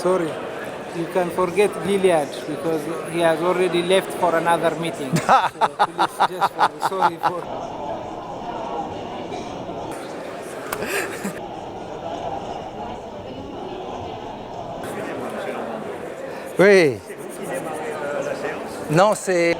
Sorry. You can forget Gilead because he has already left for another meeting. So please, just sorry for... Oui. Non, c'est...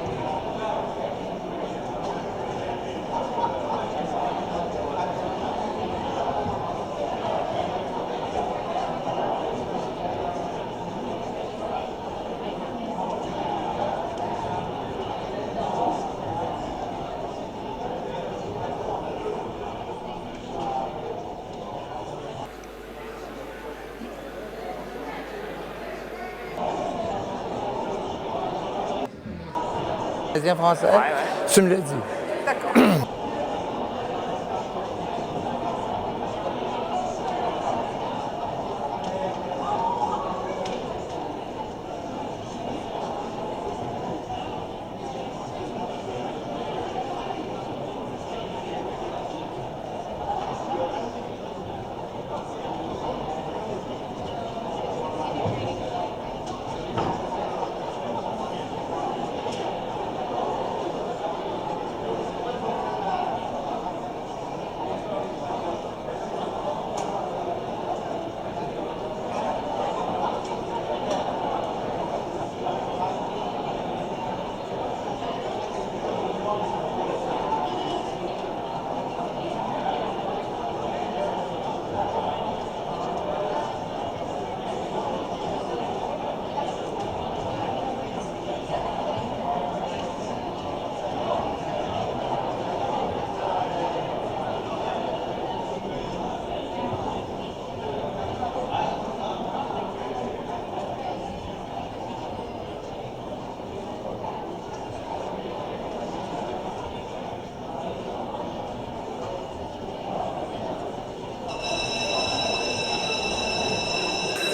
C'est en français? Ouais, ouais. Tu me l'as dit. D'accord.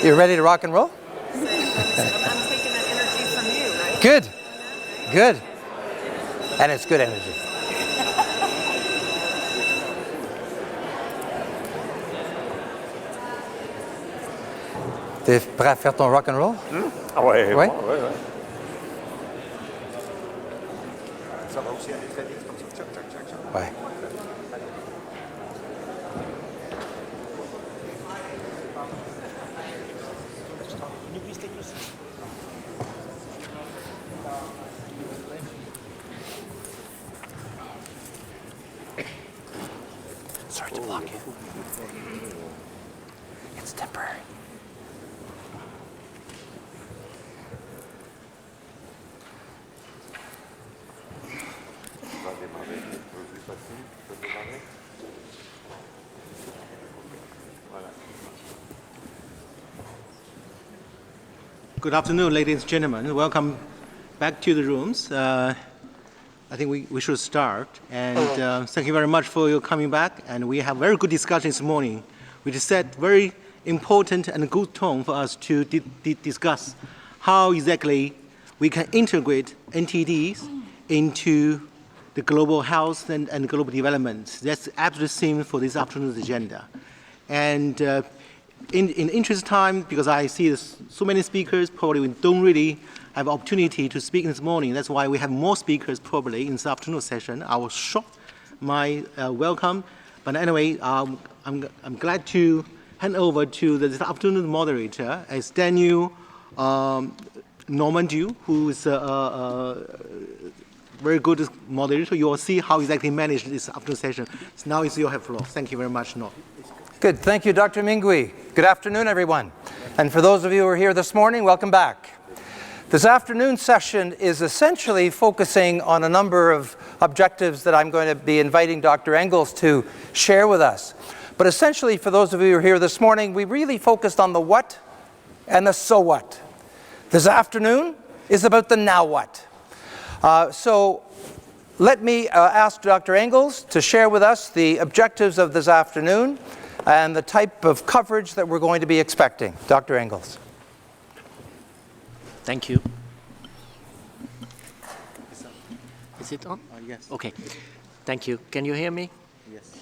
You ready to rock and roll? I'm taking that energy from you, right? Good. Good. And it's good energy. T'es prêt à faire ton rock and roll? Ah ouais, Ouais? bon, ouais, ouais. Ça va aussi aller très vite comme ça. Tchac, tchac, tchac, tchac. Ouais. Sorry to block you. It's temporary. On va démarrer un peu plus facile. Je peux démarrer. Voilà. Good afternoon, ladies and gentlemen. Welcome back to the rooms. I think we should start. And thank you very much for your coming back. And we have very good discussion this morning, which set very important and good tone for us to discuss how exactly we can integrate NTDs into the global health and global development. That's absolute theme for this afternoon's agenda. And in interest of time, because I see so many speakers, probably we don't really have opportunity to speak this morning. That's why we have more speakers probably in this afternoon session. I will short my welcome. But anyway, I'm glad to hand over to this afternoon moderator as Daniel Normandew, who is a very good moderator. You will see how exactly managed this afternoon session. So now it's your floor. Thank you very much, Norm. Good. Thank you, Dr. Mingui. Good afternoon, everyone. And for those of you who are here this morning, welcome back. This afternoon session is essentially focusing on a number of objectives that I'm going to be inviting Dr. Engels to share with us. But essentially, for those of you who are here this morning, we really focused on the what and the so what. This afternoon is about the now what. So let me ask Dr. Engels to share with us the objectives of this afternoon and the type of coverage that we're going to be expecting. Dr. Engels. Thank you. Is it on? Yes. Okay. Thank you. Can you hear me? Yes.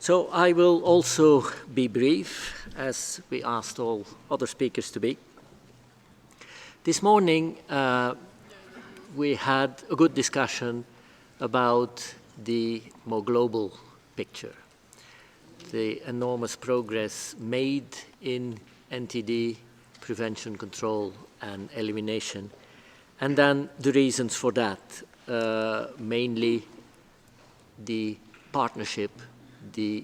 So I will also be brief, as we asked all other speakers to be. This morning, we had a good discussion about the more global picture, the enormous progress made in NTD, prevention, control, and elimination, and then the reasons for that, mainly the partnership, the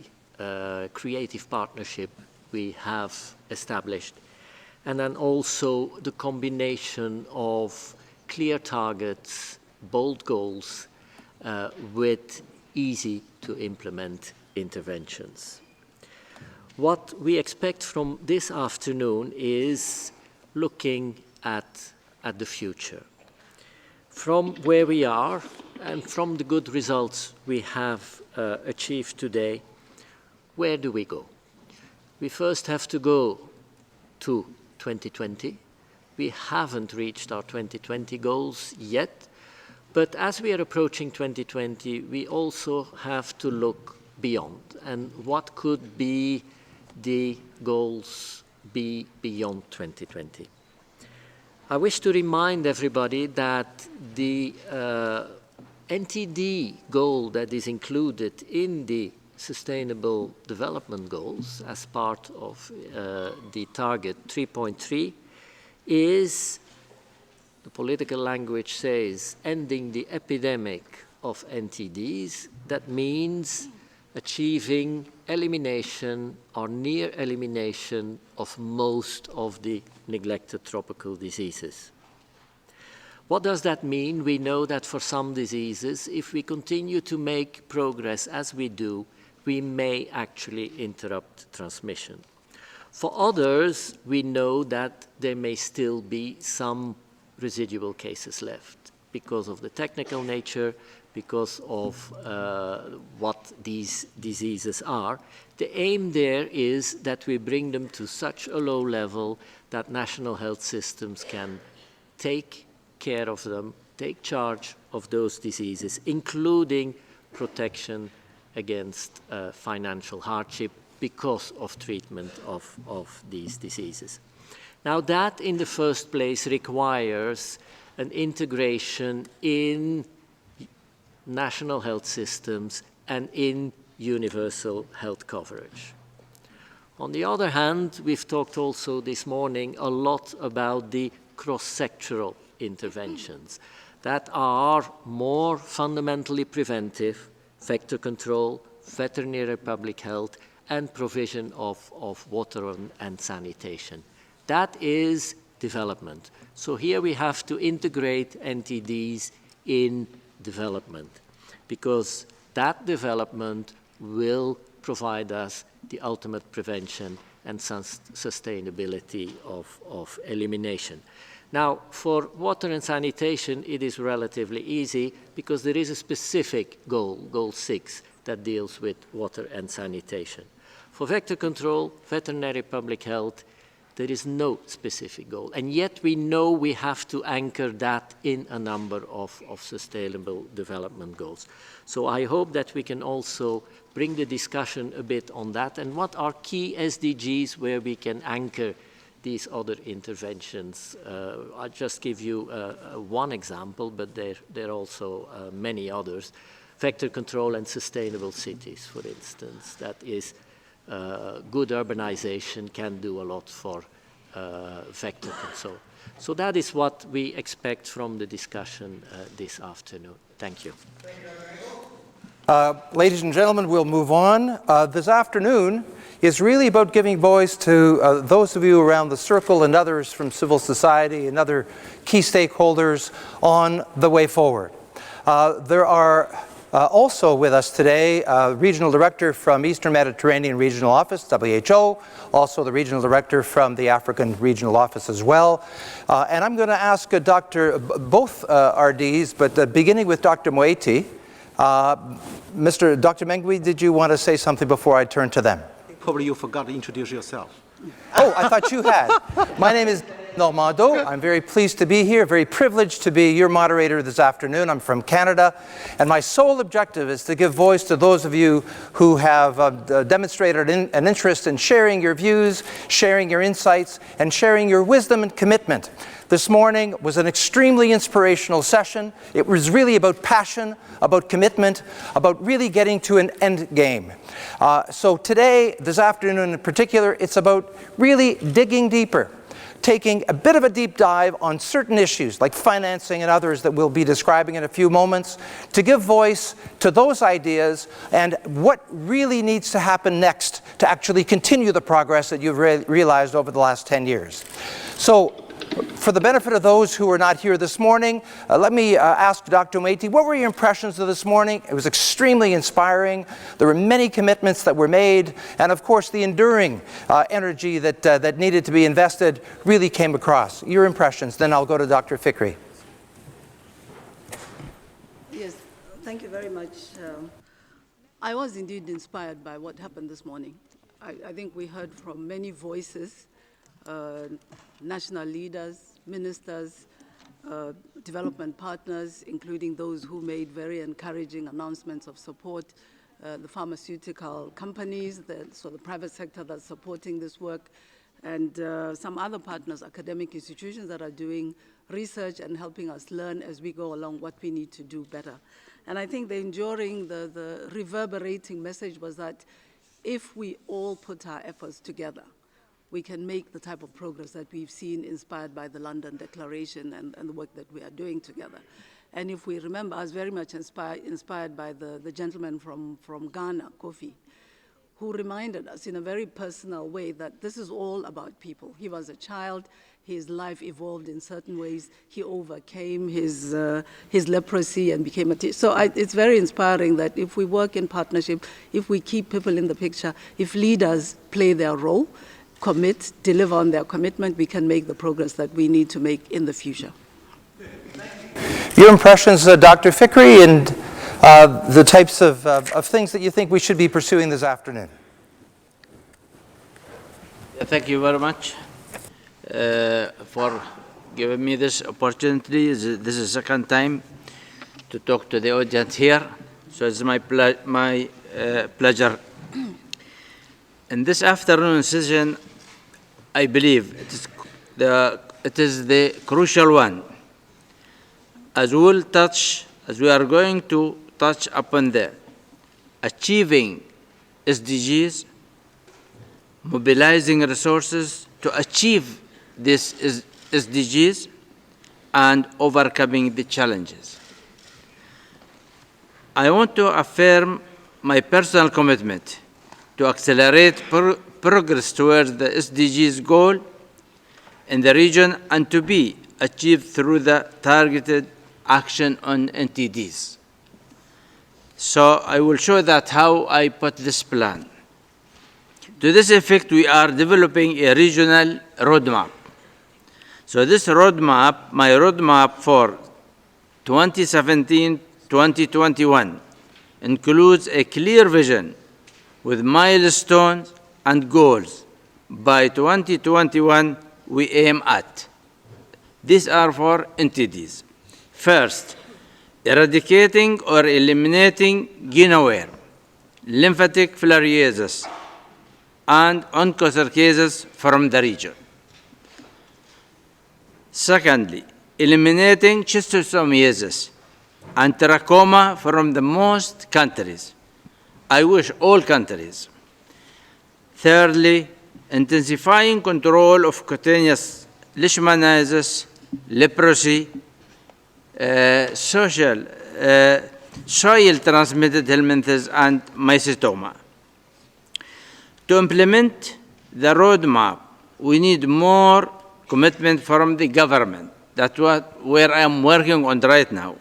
creative partnership we have established, and then also the combination of clear targets, bold goals, with easy to implement interventions. What we expect from this afternoon is looking at the future. From where we are and from the good results we have achieved today, where do we go? We first have to go to 2020. We haven't reached our 2020 goals yet, but as we are approaching 2020, we also have to look beyond. And what could be the goals be beyond 2020? I wish to remind everybody that the NTD goal that is included in the Sustainable Development Goals as part of the target 3.3 is, the political language says, ending the epidemic of NTDs. That means achieving elimination or near elimination of most of the neglected tropical diseases. What does that mean? We know that for some diseases, if we continue to make progress as we do, we may actually interrupt transmission. For others, we know that there may still be some residual cases left because of the technical nature, because of what these diseases are. The aim there is that we bring them to such a low level that national health systems can take care of them, take charge of those diseases, including protection against financial hardship because of treatment of these diseases. Now that in the first place requires an integration in national health systems and in universal health coverage. On the other hand, we've talked also this morning a lot about the cross-sectoral interventions that are more fundamentally preventive, vector control, veterinary public health, and provision of water and sanitation. That is development. So here we have to integrate NTDs in development, because that development will provide us the ultimate prevention and sustainability of elimination. Now, for water and sanitation, it is relatively easy because there is a specific goal, goal 6, that deals with water and sanitation. For vector control, veterinary public health, there is no specific goal. And yet we know we have to anchor that in a number of sustainable development goals. So I hope that we can also bring the discussion a bit on that and what are key SDGs where we can anchor these other interventions. I'll just give you one example, but there are also many others. Vector control and sustainable cities, for instance. That is good urbanization can do a lot for vector control. So that is what we expect from the discussion this afternoon. Thank you. Ladies and gentlemen, we'll move on. This afternoon is really about giving voice to those of you around the circle and others from civil society and other key stakeholders on the way forward. There are also with us today, Regional Director from Eastern Mediterranean Regional Office, WHO, also the Regional Director from the African Regional Office as well. And I'm going to ask both RDs, but beginning with Dr. Moeti. Dr. Mengwi, did you want to say something before I turn to them? Probably you forgot to introduce yourself. Oh, I thought you had. My name is Nomado. I'm very pleased to be here, very privileged to be your moderator this afternoon. I'm from Canada, and my sole objective is to give voice to those of you who have demonstrated an interest in sharing your views, sharing your insights, and sharing your wisdom and commitment. This morning was an extremely inspirational session. It was really about passion, about commitment, about really getting to an end game. So today, this afternoon in particular, it's about really digging deeper, taking a bit of a deep dive on certain issues like financing and others that we'll be describing in a few moments, to give voice to those ideas and what really needs to happen next to actually continue the progress that you've realized over the last 10 years. So, for the benefit of those who are not here this morning, let me ask Dr. Moeti, what were your impressions of this morning? It was extremely inspiring. There were many commitments that were made, and of course the enduring energy that needed to be invested really came across. Your impressions, then I'll go to Dr. Fikri. Yes, thank you very much. I was indeed inspired by what happened this morning. I think we heard from many voices, national leaders, ministers, development partners, including those who made very encouraging announcements of support, the pharmaceutical companies, so the private sector that's supporting this work, and some other partners, academic institutions that are doing research and helping us learn as we go along what we need to do better. And I think the enduring, the reverberating message was that if we all put our efforts together, we can make the type of progress that we've seen inspired by the London Declaration and the work that we are doing together. And if we remember, I was very much inspired by the gentleman from Ghana, Kofi, who reminded us in a very personal way that this is all about people. He was a child, his life evolved in certain ways, he overcame his leprosy and became a teacher. So it's very inspiring that if we work in partnership, if we keep people in the picture, if leaders play their role, commit, deliver on their commitment, we can make the progress that we need to make in the future. Your impressions, Dr. Fikri, and the types of things that you think we should be pursuing this afternoon. Thank you very much for giving me this opportunity. This is the second time to talk to the audience here, so it's my pleasure. In this afternoon session, I believe it is the crucial one, as we are going to touch upon the achieving SDGs, mobilizing resources to achieve these SDGs, and overcoming the challenges. I want to affirm my personal commitment to accelerate progress towards the SDGs goal in the region and to be achieved through the targeted action on NTDs. So I will show that how I put this plan. To this effect, we are developing a regional roadmap. So this roadmap, my roadmap for 2017-2021, includes a clear vision with milestones and goals by 2021 we aim at. These are for NTDs. First, eradicating or eliminating guinea, lymphatic filariasis, and onchocerciasis from the region. Secondly, eliminating schistosomiasis and trachoma from the most countries. I wish all countries. Thirdly, intensifying control of cutaneous leishmaniasis, leprosy, soil-transmitted helminthes, and mycetoma. To implement the roadmap, we need more commitment from the government. That's where I am working on right now.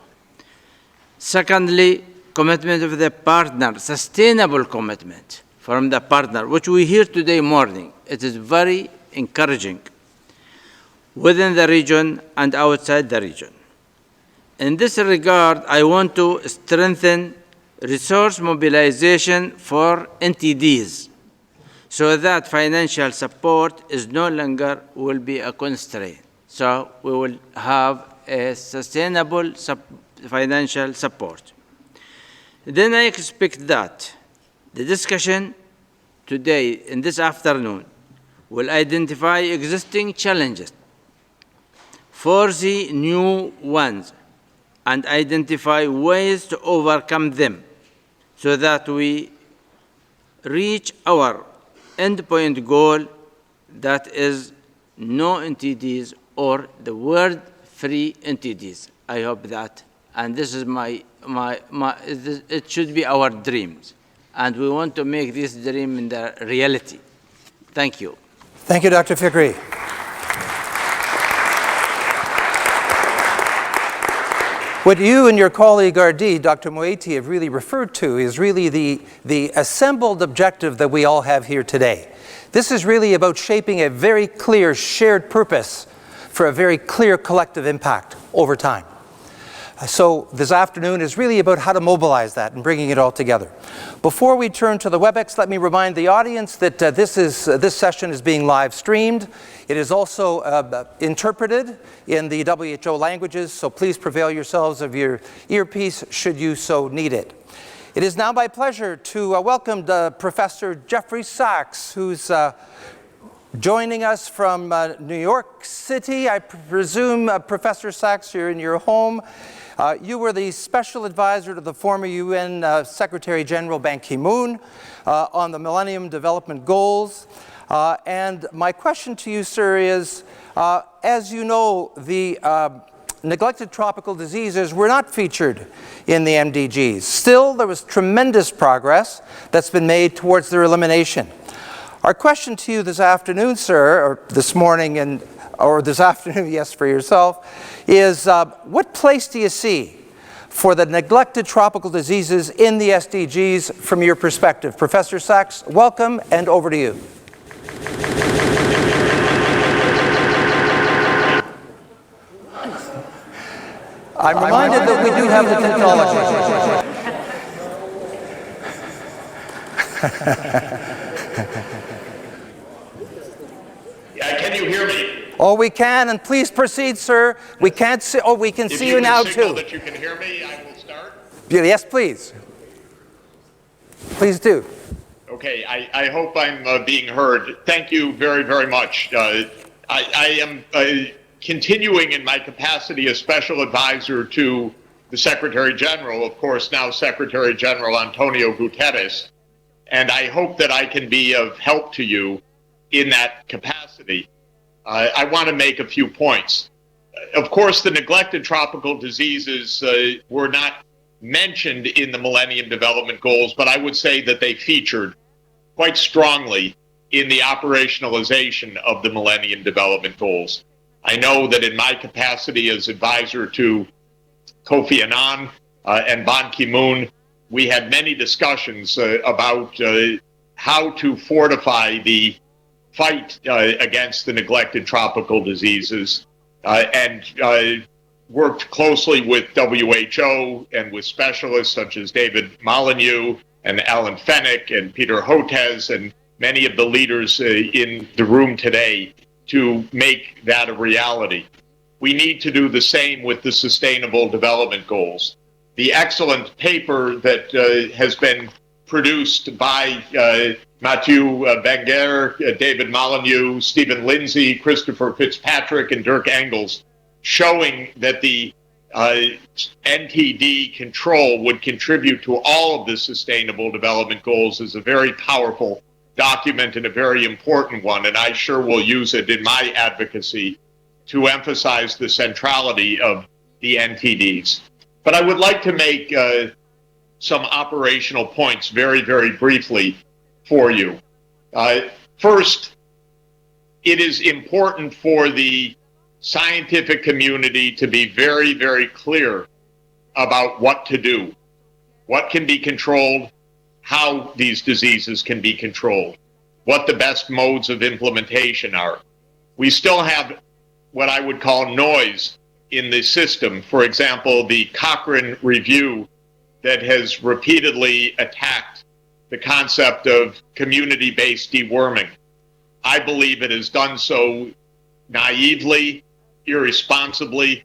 Secondly, commitment of the partner, sustainable commitment from the partner, which we hear today morning. It is very encouraging within the region and outside the region. In this regard, I want to strengthen resource mobilization for NTDs so that financial support is no longer will be a constraint. so we will have a sustainable financial support. Then I expect that the discussion today in this afternoon will identify existing challenges, foresee new ones, and identify ways to overcome them so that we reach our endpoint goal, that is no NTDs or the world-free NTDs. I hope that, and this is it should be our dreams, and we want to make this dream in the reality. Thank you. Thank you, Dr. Fikri. What you and your colleague RD, Dr. Moeti, have really referred to is really the assembled objective that we all have here today. This is really about shaping a very clear shared purpose for a very clear collective impact over time. So this afternoon is really about how to mobilize that and bringing it all together. Before we turn to the WebEx, let me remind the audience that this session is being live streamed. It is also interpreted in the WHO languages, so please prevail yourselves of your earpiece should you so need it. It is now my pleasure to welcome Professor Prof Thacks, who's joining us from New York City. I presume, Professor Thacks, you're in your home. You were the special advisor to the former UN Secretary General Ban Ki-moon on the Millennium Development Goals. And my question to you, sir, is, as you know, the neglected tropical diseases were not featured in the MDGs. Still, there was tremendous progress that's been made towards their elimination. Our question to you this afternoon, sir, or this morning, or this afternoon, yes, for yourself, is what place do you see for the neglected tropical diseases in the SDGs from your perspective? Professor Thacks, welcome, and over to you. I'm reminded that we do have the technology. Can you hear me? Oh, we can, and please proceed, sir. We can't see. Oh, we can see you now too. If you can signal that you can hear me, I will start. Yes, please. Please do. Okay, I hope I'm being heard. Thank you very, very much. I am continuing in my capacity as special advisor to the Secretary General, of course, now Secretary General Antonio Guterres, and I hope that I can be of help to you in that capacity. I want to make a few points. Of course, the neglected tropical diseases were not mentioned in the Millennium Development Goals, but I would say that they featured quite strongly in the operationalization of the Millennium Development Goals. I know that in my capacity as advisor to Kofi Annan and Ban Ki-moon, we had many discussions about how to fortify the fight against the neglected tropical diseases and worked closely with WHO and with specialists such as David Molyneux and Alan Fennick and Peter Hotez and many of the leaders in the room today to make that a reality. We need to do the same with the Sustainable Development Goals. The excellent paper that has been produced by Mathieu Benger, David Molyneux, Stephen Lindsay, Christopher Fitzpatrick, and Dirk Engels, showing that the NTD control would contribute to all of the Sustainable Development Goals is a very powerful document and a very important one, and I sure will use it in my advocacy to emphasize the centrality of the NTDs. But I would like to make some operational points very, very briefly for you. First, it is important for the scientific community to be very, very clear about what to do, what can be controlled, how these diseases can be controlled, what the best modes of implementation are. We still have what I would call noise in the system. For example, the Cochrane review that has repeatedly attacked the concept of community-based deworming. I believe it has done so naively irresponsibly,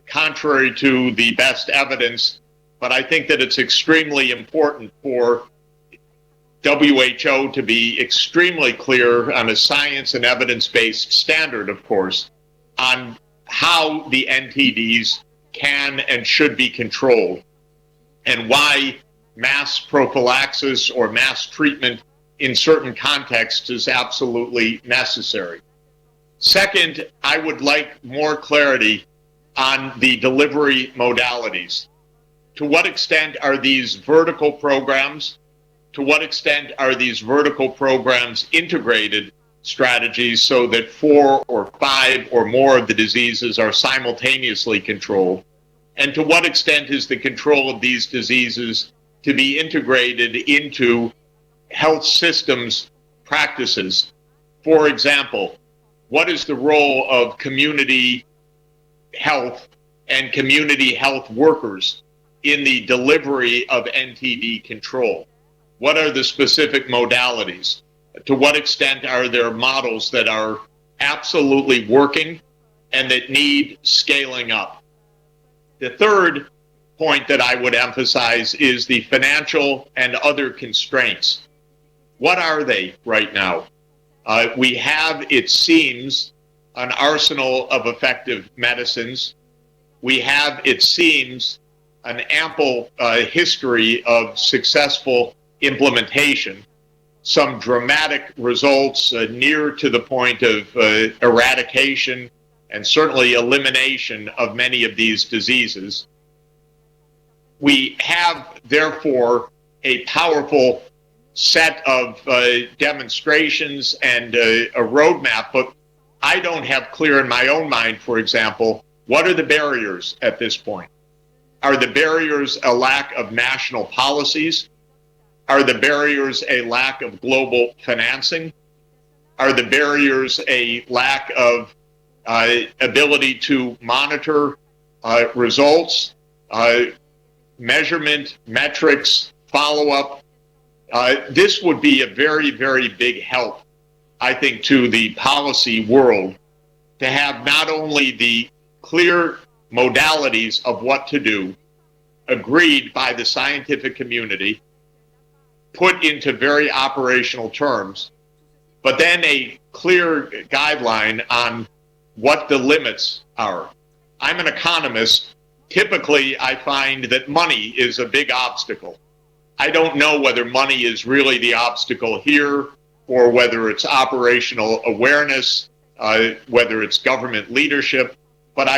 contrary to the best evidence, but I think that it's extremely important for WHO to be extremely clear on a science and evidence-based standard, of course, on how the NTDs can and should be controlled, and why mass prophylaxis or mass treatment in certain contexts is absolutely necessary. Second, I would like more clarity on the delivery modalities. To what extent are these vertical programs? To what extent are these vertical programs integrated strategies so that 4 or 5 or more of the diseases are simultaneously controlled? And to what extent is the control of these diseases to be integrated into health systems practices? For example, what is the role of community health and community health workers in the delivery of NTD control? What are the specific modalities? To what extent are there models that are absolutely working and that need scaling up? The third point that I would emphasize is the financial and other constraints. What are they right now? We have, it seems, an arsenal of effective medicines. We have, it seems, an ample history of successful implementation, some dramatic results near to the point of eradication and certainly elimination of many of these diseases. We have, therefore, a powerful set of demonstrations and a roadmap, but I don't have clear in my own mind, for example, what are the barriers at this point? Are the barriers a lack of national policies? Are the barriers a lack of global financing? Are the barriers a lack of ability to monitor results, measurement, metrics, follow-up? This would be a very, very big help, I think, to the policy world to have not only the clear modalities of what to do agreed by the scientific community, put into very operational terms, but then a clear guideline on what the limits are. I'm an economist. Typically, I find that money is a big obstacle. I don't know whether money is really the obstacle here or whether it's operational awareness, whether it's government leadership, but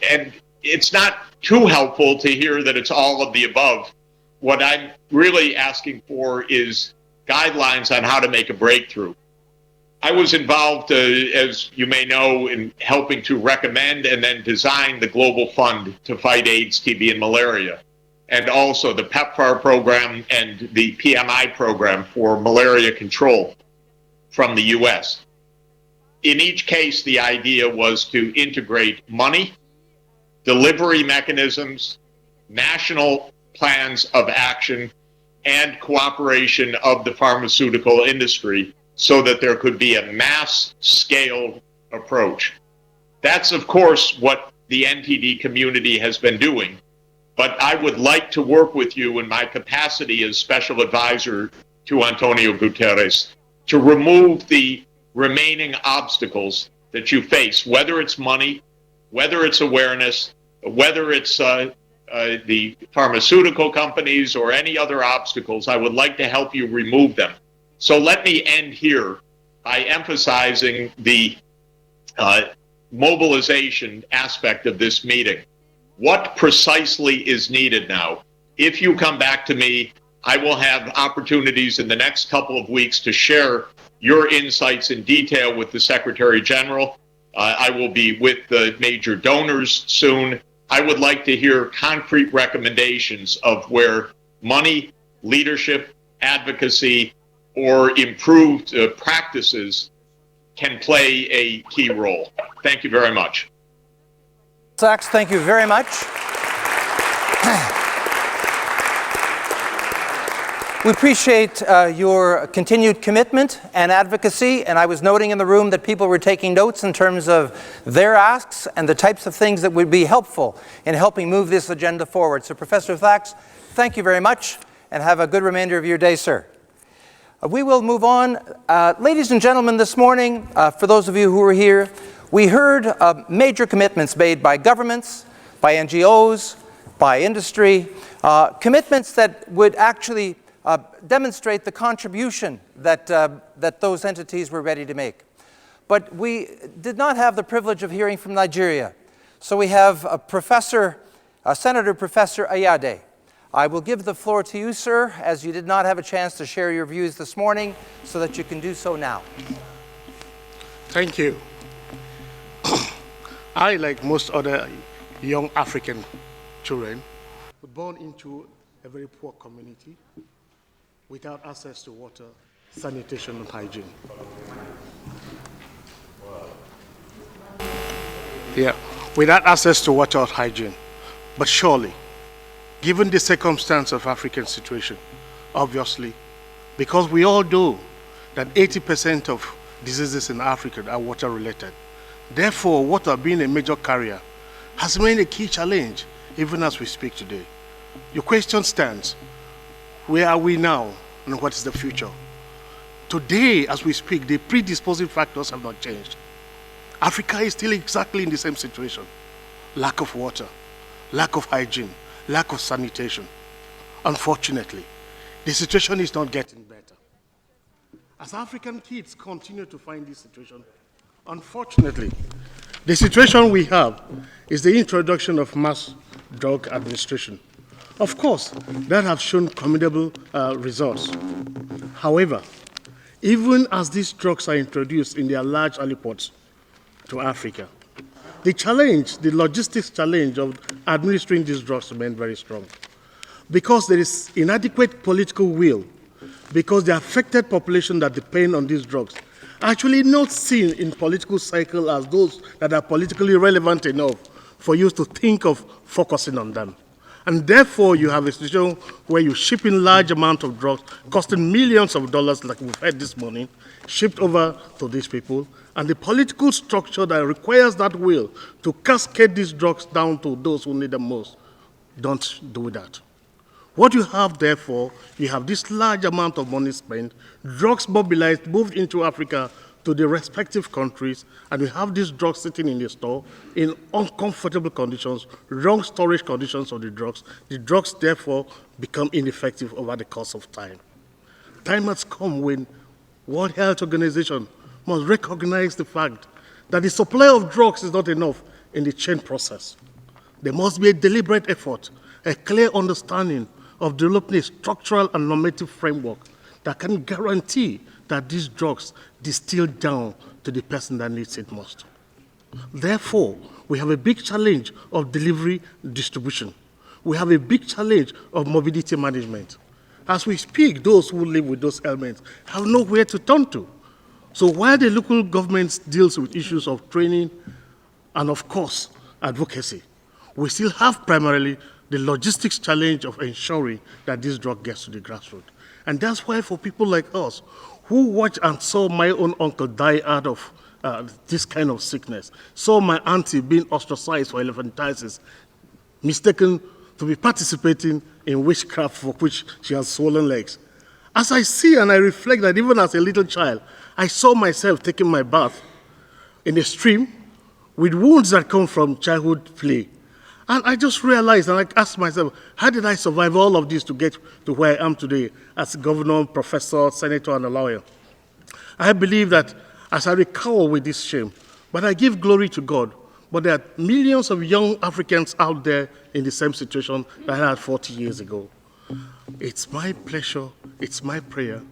and it's not too helpful to hear that it's all of the above. What I'm really asking for is guidelines on how to make a breakthrough. I was involved, as you may know, in helping to recommend and then design the Global Fund to fight AIDS, TB, and malaria, and also the PEPFAR program and the PMI program for malaria control from the US. In each case, the idea was to integrate money, delivery mechanisms, national plans of action, and cooperation of the pharmaceutical industry so that there could be a mass-scale approach. That's, of course, what the NTD community has been doing, but I would like to work with you in my capacity as special advisor to Antonio Guterres to remove the remaining obstacles that you face, whether it's money, whether it's awareness, whether it's the pharmaceutical companies or any other obstacles. I would like to help you remove them. So let me end here by emphasizing the mobilization aspect of this meeting. What precisely is needed now? If you come back to me, I will have opportunities in the next couple of weeks to share your insights in detail with the Secretary General. I will be with the major donors soon. I would like to hear concrete recommendations of where money, leadership, advocacy, or improved practices can play a key role. Thank you very much. Thacks, thank you very much. We appreciate your continued commitment and advocacy, and I was noting in the room that people were taking notes in terms of their asks and the types of things that would be helpful in helping move this agenda forward. So Professor Thacks, thank you very much, and have a good remainder of your day, sir. We will move on. Ladies and gentlemen, this morning, for those of you who were here, we heard major commitments made by governments, by NGOs, by industry, commitments that would actually demonstrate the contribution that those entities were ready to make. But we did not have the privilege of hearing from Nigeria. So we have Senator Professor Ayade. I will give the floor to you, sir, as you did not have a chance to share your views this morning, so that you can do so now. Thank you. I, like most other young African children, were born into a very poor community without access to water, sanitation, and hygiene. Yeah, without access to water or hygiene. But surely, given the circumstance of African situation, obviously, because we all know that 80% of diseases in Africa are water-related. Therefore, water being a major carrier has remained a key challenge, even as we speak today. Your question stands, where are we now and what is the future? Today, as we speak, the predisposing factors have not changed. Africa is still exactly in the same situation. Lack of water, lack of hygiene, lack of sanitation. Unfortunately, the situation is not getting better. As African kids continue to find this situation, unfortunately, the situation we have is the introduction of mass drug administration. Of course, that has shown commendable results. However, even as these drugs are introduced in their large heliports to Africa, the challenge, the logistics challenge of administering these drugs remains very strong. Because there is inadequate political will, because the affected population that depend on these drugs are actually not seen in political cycle as those that are politically relevant enough for you to think of focusing on them. And therefore, you have a situation where you ship in large amounts of drugs, costing millions of dollars, like we've heard this morning, shipped over to these people, and the political structure that requires that will to cascade these drugs down to those who need them most, don't do that. What you have, therefore, you have this large amount of money spent, drugs mobilized, moved into Africa to the respective countries, and we have these drugs sitting in the store in uncomfortable conditions, wrong storage conditions of the drugs. The drugs, therefore, become ineffective over the course of time. Time has come when World Health Organization must recognize the fact that the supply of drugs is not enough in the chain process. There must be a deliberate effort, a clear understanding of developing a structural and normative framework that can guarantee that these drugs distill down to the person that needs it most. Therefore, we have a big challenge of delivery distribution. We have a big challenge of mobility management. As we speak, those who live with those ailments have nowhere to turn to. So while the local government deals with issues of training and, of course, advocacy, we still have primarily the logistics challenge of ensuring that this drug gets to the grassroots. And that's why for people like us, who watched and saw my own uncle die out of this kind of sickness, saw my auntie being ostracized for elephantiasis, mistaken to be participating in witchcraft for which she has swollen legs. As I see and I reflect that even as a little child, I saw myself taking my bath in a stream with wounds that come from childhood play. And I just realized, and I asked myself, how did I survive all of this to get to where I am today as a governor, professor, senator, and a lawyer? I believe that as I recall with this shame, but I give glory to God, but there are millions of young Africans out there in the same situation that I had 40 years ago. It's my pleasure, it's my prayer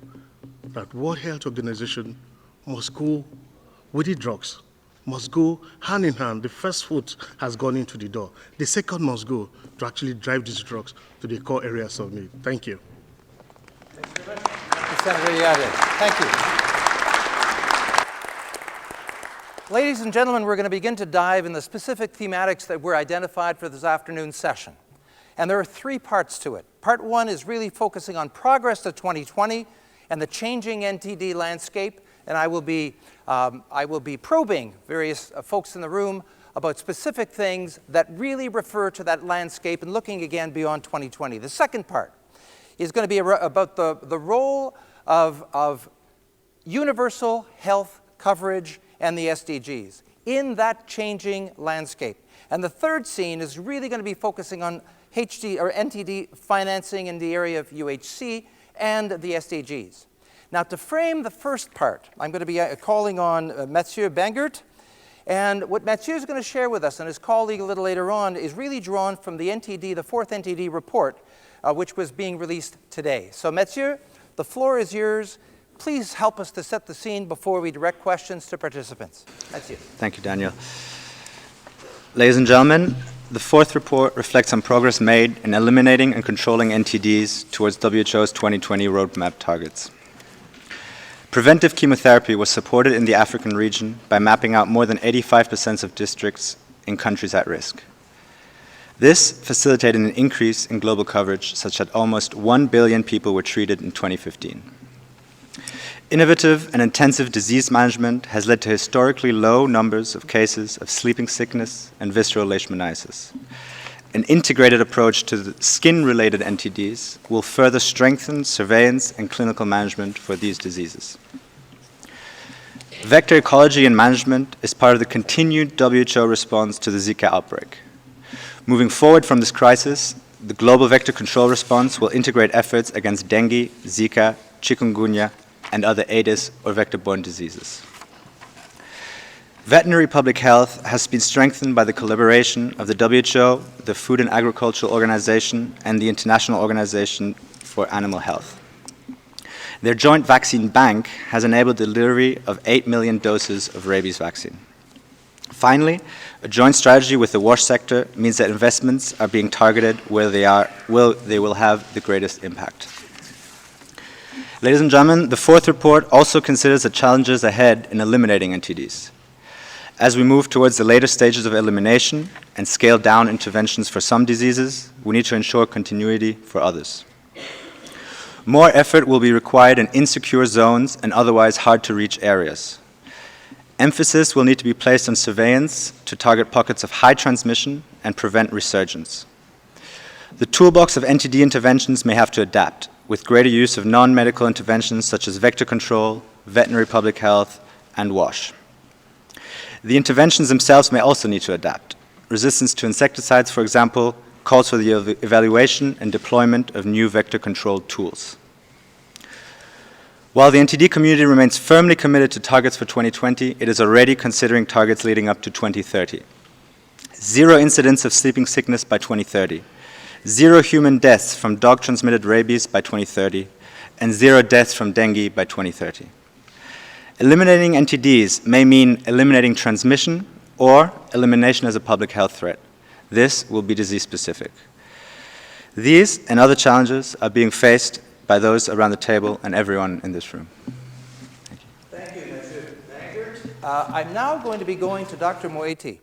that World Health Organization must go with the drugs, must go hand in hand. The first foot has gone into the door. The second must go to actually drive these drugs to the core areas of need. Thank you. Thank you very much. Senator Yade. Thank you. Ladies and gentlemen, we're going to begin to dive in the specific thematics that were identified for this afternoon's session. And there are three parts to it. Part 1 is really focusing on progress to 2020 and the changing NTD landscape, and I will be probing various folks in the room about specific things that really refer to that landscape and looking again beyond 2020. The second part is going to be about the role of universal health coverage and the SDGs in that changing landscape. And the third scene is really going to be focusing on NTD financing in the area of UHC and the SDGs. Now, to frame the first part, I'm going to be calling on Mathieu Bengert. And what Mathieu is going to share with us and his colleague a little later on is really drawn from the NTD, the fourth NTD report, which was being released today. So Mathieu, the floor is yours. Please help us to set the scene before we direct questions to participants. Mathieu. Thank you, Daniel. Ladies and gentlemen, the fourth report reflects on progress made in eliminating and controlling NTDs towards WHO's 2020 roadmap targets. Preventive chemotherapy was supported in the African region by mapping out more than 85% of districts in countries at risk. This facilitated an increase in global coverage such that almost 1 billion people were treated in 2015. Innovative and intensive disease management has led to historically low numbers of cases of sleeping sickness and visceral leishmaniasis. An integrated approach to the skin-related NTDs will further strengthen surveillance and clinical management for these diseases. Vector ecology and management is part of the continued WHO response to the Zika outbreak. Moving forward from this crisis, the global vector control response will integrate efforts against dengue, Zika, chikungunya, and other Aedes or vector-borne diseases. Veterinary public health has been strengthened by the collaboration of the WHO, the Food and Agricultural Organization, and the International Organization for Animal Health. Their joint vaccine bank has enabled the delivery of 8 million doses of rabies vaccine. Finally, a joint strategy with the WASH sector means that investments are being targeted where they will have the greatest impact. Ladies and gentlemen, the fourth report also considers the challenges ahead in eliminating NTDs. As we move towards the later stages of elimination and scale down interventions for some diseases, we need to ensure continuity for others. More effort will be required in insecure zones and otherwise hard-to-reach areas. Emphasis will need to be placed on surveillance to target pockets of high transmission and prevent resurgence. The toolbox of NTD interventions may have to adapt, with greater use of non-medical interventions such as vector control, veterinary public health, and WASH. The interventions themselves may also need to adapt. Resistance to insecticides, for example, calls for the evaluation and deployment of new vector-controlled tools. While the NTD community remains firmly committed to targets for 2020, it is already considering targets leading up to 2030. 0 incidents of sleeping sickness by 2030, 0 human deaths from dog-transmitted rabies by 2030, and 0 deaths from dengue by 2030. Eliminating NTDs may mean eliminating transmission or elimination as a public health threat. This will be disease-specific. These and other challenges are being faced by those around the table and everyone in this room. Thank you, Mr. Bangert. I'm now going to be going to Dr. Moeti.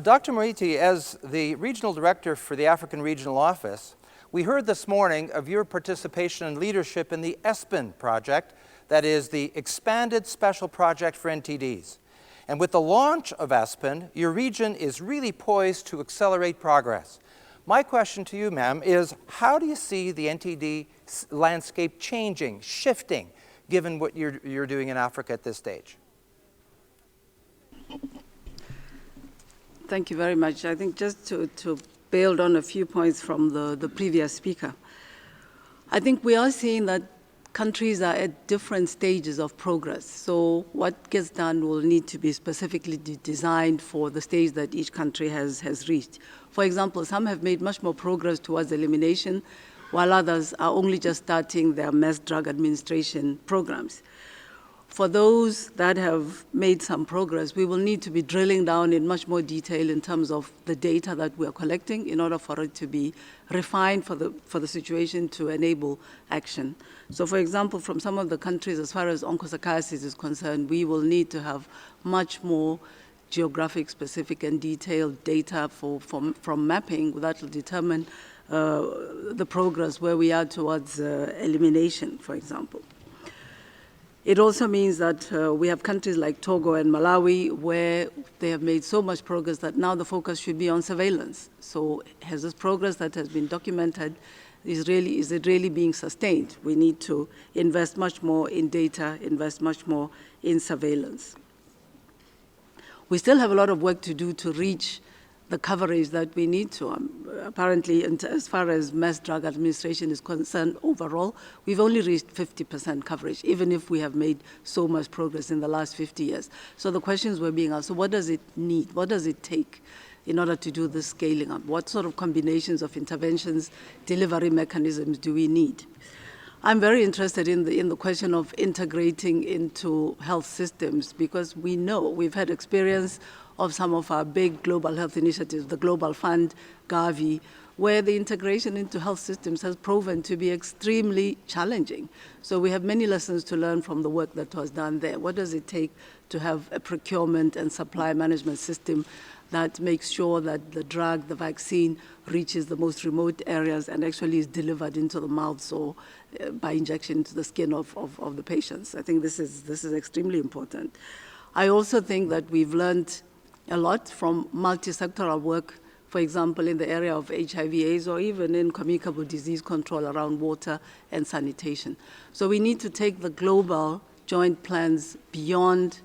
Dr. Moeti, as the Regional Director for the African Regional Office, we heard this morning of your participation and leadership in the Espan project, that is the Expanded Special Project for NTDs. And with the launch of Espan, your region is really poised to accelerate progress. My question to you, ma'am, is how do you see the NTD landscape changing, shifting, given what you're doing in Africa at this stage? Thank you very much. I think just to build on a few points from the previous speaker, I think we are seeing that countries are at different stages of progress. So what gets done will need to be specifically designed for the stage that each country has reached. For example, some have made much more progress towards elimination, while others are only just starting their mass drug administration programs. For those that have made some progress, we will need to be drilling down in much more detail in terms of the data that we are collecting in order for it to be refined for the situation to enable action. So for example, from some of the countries, as far as onchocerciasis is concerned, we will need to have much more geographic, specific, and detailed data from mapping that will determine the progress where we are towards elimination, for example. It also means that we have countries like Togo and Malawi where they have made so much progress that now the focus should be on surveillance. So has this progress that has been documented, is it really being sustained? We need to invest much more in data, invest much more in surveillance. We still have a lot of work to do to reach the coverage that we need to. Apparently, as far as mass drug administration is concerned overall, we've only reached 50% coverage, even if we have made so much progress in the last 50 years. So the questions were being asked, so what does it need? What does it take in order to do this scaling up? What sort of combinations of interventions, delivery mechanisms do we need? I'm very interested in the question of integrating into health systems, because we know, we've had experience of some of our big global health initiatives, the Global Fund, Gavi, where the integration into health systems has proven to be extremely challenging. So we have many lessons to learn from the work that was done there. What does it take to have a procurement and supply management system that makes sure that the drug, the vaccine, reaches the most remote areas and actually is delivered into the mouths or by injection into the skin of the patients? I think this is extremely important. I also think that we've learned a lot from multi-sectoral work, for example, in the area of HIV/AIDS or even in communicable disease control around water and sanitation. So we need to take the global joint plans beyond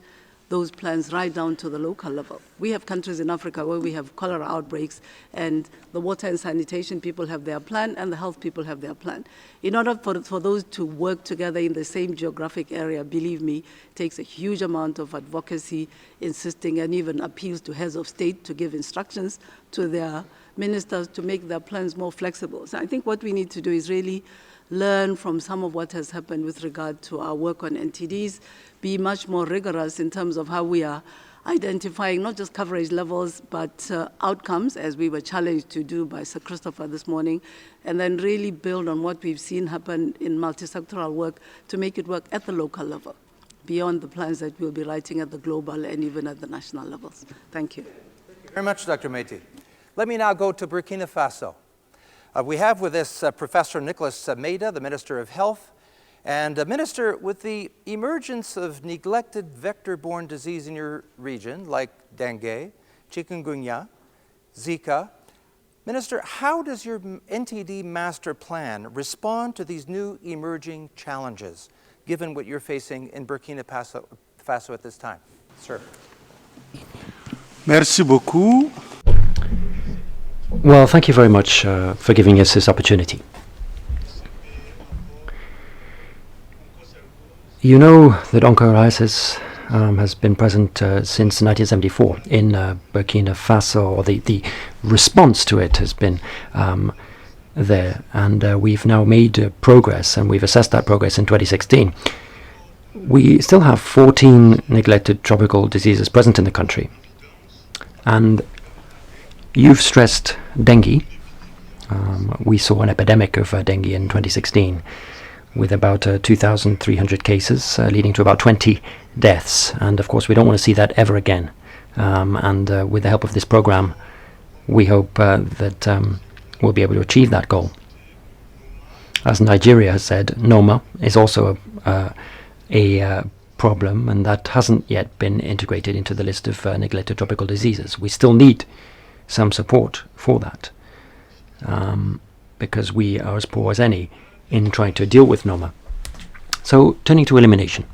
those plans right down to the local level. We have countries in Africa where we have cholera outbreaks, and the water and sanitation people have their plan and the health people have their plan. In order for those to work together in the same geographic area, believe me, takes a huge amount of advocacy, insisting, and even appeals to heads of state to give instructions to their ministers to make their plans more flexible. So I think what we need to do is really learn from some of what has happened with regard to our work on NTDs, be much more rigorous in terms of how we are identifying not just coverage levels, but outcomes, as we were challenged to do by Sir Christopher this morning, and then really build on what we've seen happen in multi-sectoral work to make it work at the local level, beyond the plans that we'll be writing at the global and even at the national levels. Thank you. Thank you very much, Dr. Meiti. Let me now go to Burkina Faso. We have with us Professor Nicholas Maida, the Minister of Health. And Minister, with the emergence of neglected vector-borne disease in your region, like dengue, chikungunya, Zika, Minister, how does your NTD master plan respond to these new emerging challenges, given what you're facing in Burkina Faso at this time? Sir. Merci beaucoup. Well, thank you very much for giving us this opportunity. You know that onchocerciasis has been present since 1974 in Burkina Faso, or the response to it has been there, and we've now made progress, and we've assessed that progress in 2016. We still have 14 neglected tropical diseases present in the country, and you've stressed dengue. We saw an epidemic of dengue in 2016 with about 2,300 cases, leading to about 20 deaths. And of course, we don't want to see that ever again. And with the help of this program, we hope that we'll be able to achieve that goal. As Nigeria has said, NOMA is also a problem, and that hasn't yet been integrated into the list of neglected tropical diseases. We still need some support for that, because we are as poor as any in trying to deal with NOMA. So, turning to elimination.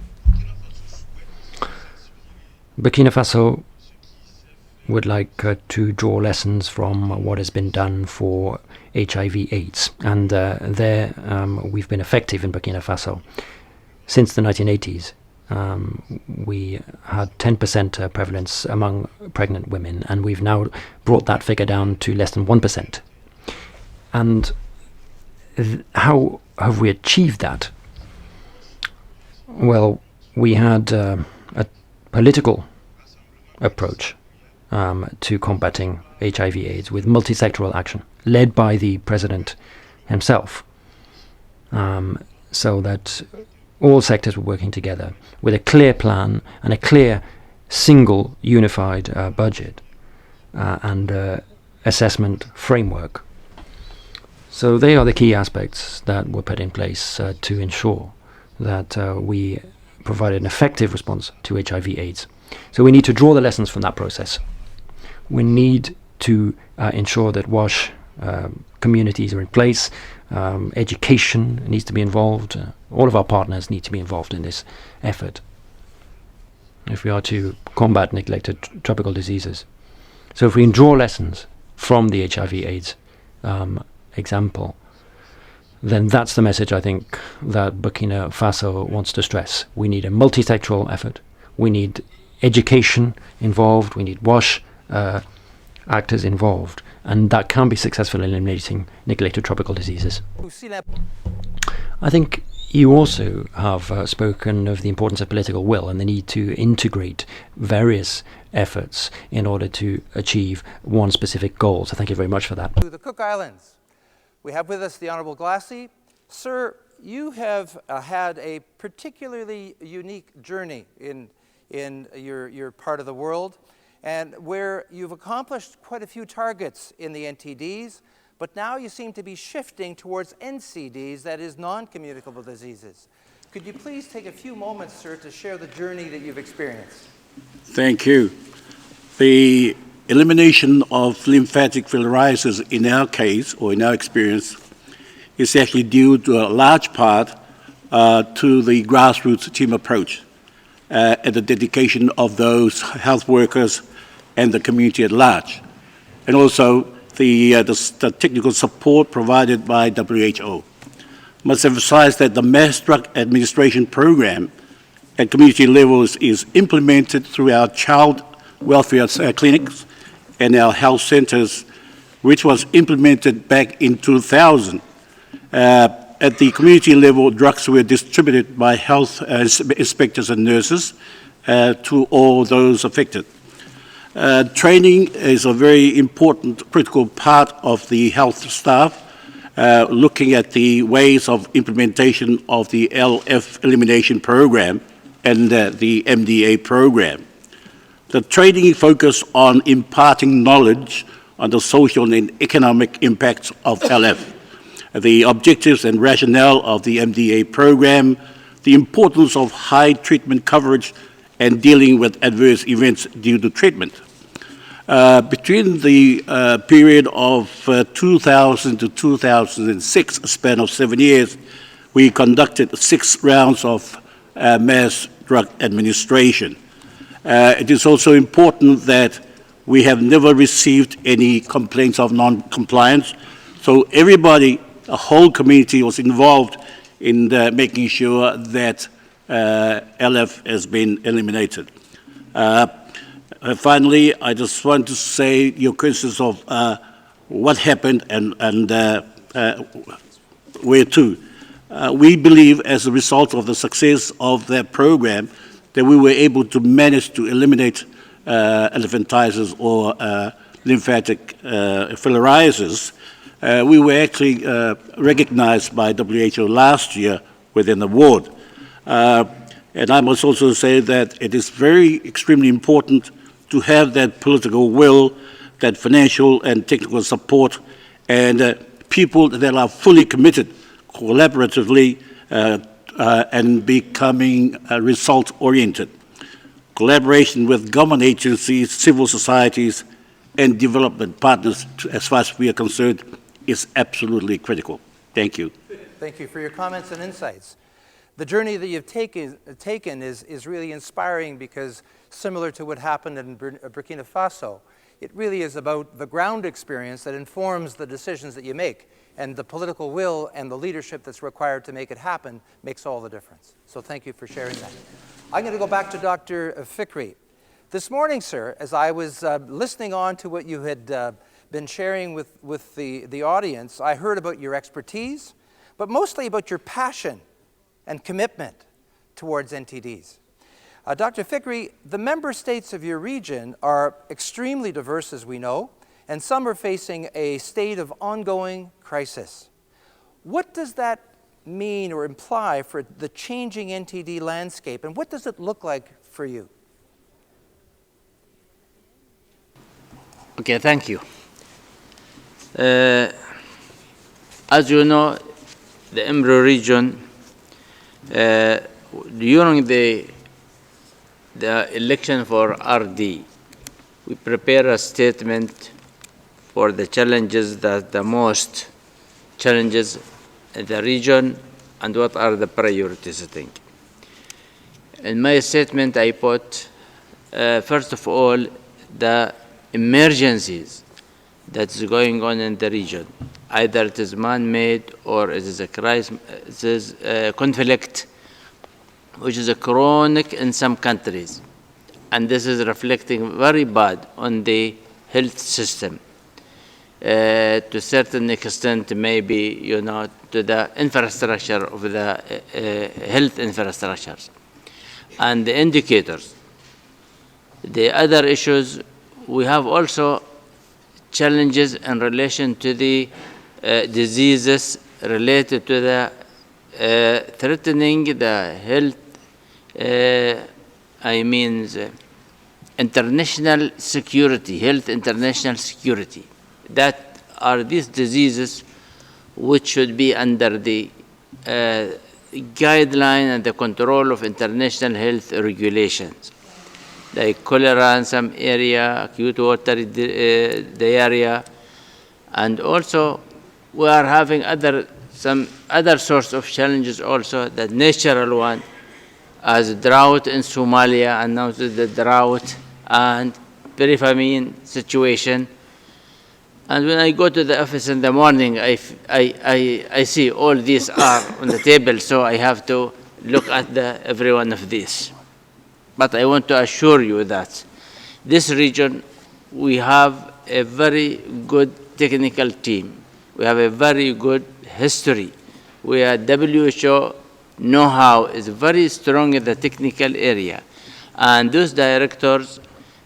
Burkina Faso would like to draw lessons from what has been done for HIV/AIDS, and there we've been effective in Burkina Faso. Since the 1980s, we had 10% prevalence among pregnant women, and we've now brought that figure down to less than 1%. And how have we achieved that? Well, we had a political approach to combating HIV/AIDS with multi-sectoral action, led by the President himself, so that all sectors were working together with a clear plan and a clear single unified budget and assessment framework. So they are the key aspects that were put in place to ensure that we provide an effective response to HIV/AIDS. So we need to draw the lessons from that process. We need to ensure that WASH communities are in place, education needs to be involved, all of our partners need to be involved in this effort if we are to combat neglected tropical diseases. So if we can draw lessons from the HIV/AIDS example, then that's the message I think that Burkina Faso wants to stress. We need a multi-sectoral effort. We need education involved. We need WASH actors involved. And that can be successful in eliminating neglected tropical diseases. I think you also have spoken of the importance of political will and the need to integrate various efforts in order to achieve one specific goal. So thank you very much for that. To the Cook Islands, we have with us the Honourable Glassy. Sir, you have had a particularly unique journey in your part of the world, and where you've accomplished quite a few targets in the NTDs, but now you seem to be shifting towards NCDs, that is non-communicable diseases. Could you please take a few moments, sir, to share the journey that you've experienced? Thank you. The elimination of lymphatic filariasis in our case, or in our experience, is actually due to a large part to the grassroots team approach and the dedication of those health workers and the community at large, and also the technical support provided by WHO. Must emphasize that the mass drug administration program at community levels is implemented through our child welfare clinics and our health centers, which was implemented back in 2000. At the community level, drugs were distributed by health inspectors and nurses to all those affected. Training is a very important, critical part of the health staff, looking at the ways of implementation of the LF elimination program and the MDA program. The training focused on imparting knowledge on the social and economic impacts of LF, the objectives and rationale of the MDA program, the importance of high treatment coverage, and dealing with adverse events due to treatment. Between the period of 2000 to 2006, a span of 7 years, we conducted 6 rounds of mass drug administration. It is also important that we have never received any complaints of non-compliance, so everybody, the whole community was involved in making sure that LF has been eliminated. Finally, I just want to say your questions of what happened and where to. We believe as a result of the success of that program that we were able to manage to eliminate elephantiasis or lymphatic filariasis. We were actually recognized by WHO last year with an award. And I must also say that it is extremely important to have that political will, that financial and technical support, and people that are fully committed collaboratively and becoming result-oriented. Collaboration with government agencies, civil societies, and development partners, as far as we are concerned, is absolutely critical. Thank you. Thank you for your comments and insights. The journey that you've taken is really inspiring because, similar to what happened in Burkina Faso, it really is about the ground experience that informs the decisions that you make, and the political will and the leadership that's required to make it happen makes all the difference. So thank you for sharing that. I'm going to go back to Dr. Fikri. This morning, sir, as I was listening on to what you had been sharing with the audience, I heard about your expertise, but mostly about your passion and commitment towards NTDs. Dr. Fikri, the member states of your region are extremely diverse, as we know, and some are facing a state of ongoing crisis. What does that mean or imply for the changing NTD landscape, and what does it look like for you? Okay, thank you. As you know, the Emro region, during the election for RD, we prepare a statement for the challenges that the most challenges in the region and what are the priorities, I think. In my statement, I put, first of all, the emergencies that's going on in the region. Either it is man-made or it is a crisis, it is a conflict, which is a chronic in some countries. And this is reflecting very bad on the health system. To a certain extent, maybe, you know, to the infrastructure of the health infrastructures and the indicators. The other issues, we have also challenges in relation to the diseases related to the threatening the health, international security, health international security. That are these diseases which should be under the guideline and the control of international health regulations, like cholera in some area, acute watery diarrhea, and also we are having some other sorts of challenges also, the natural one, as drought in Somalia, and now the drought and pre-famine situation. And when I go to the office in the morning, I see all these are on the table, so I have to look at every one of these. But I want to assure you that this region, we have a very good technical team. We have a very good history. We have WHO know-how is very strong in the technical area. And those directors,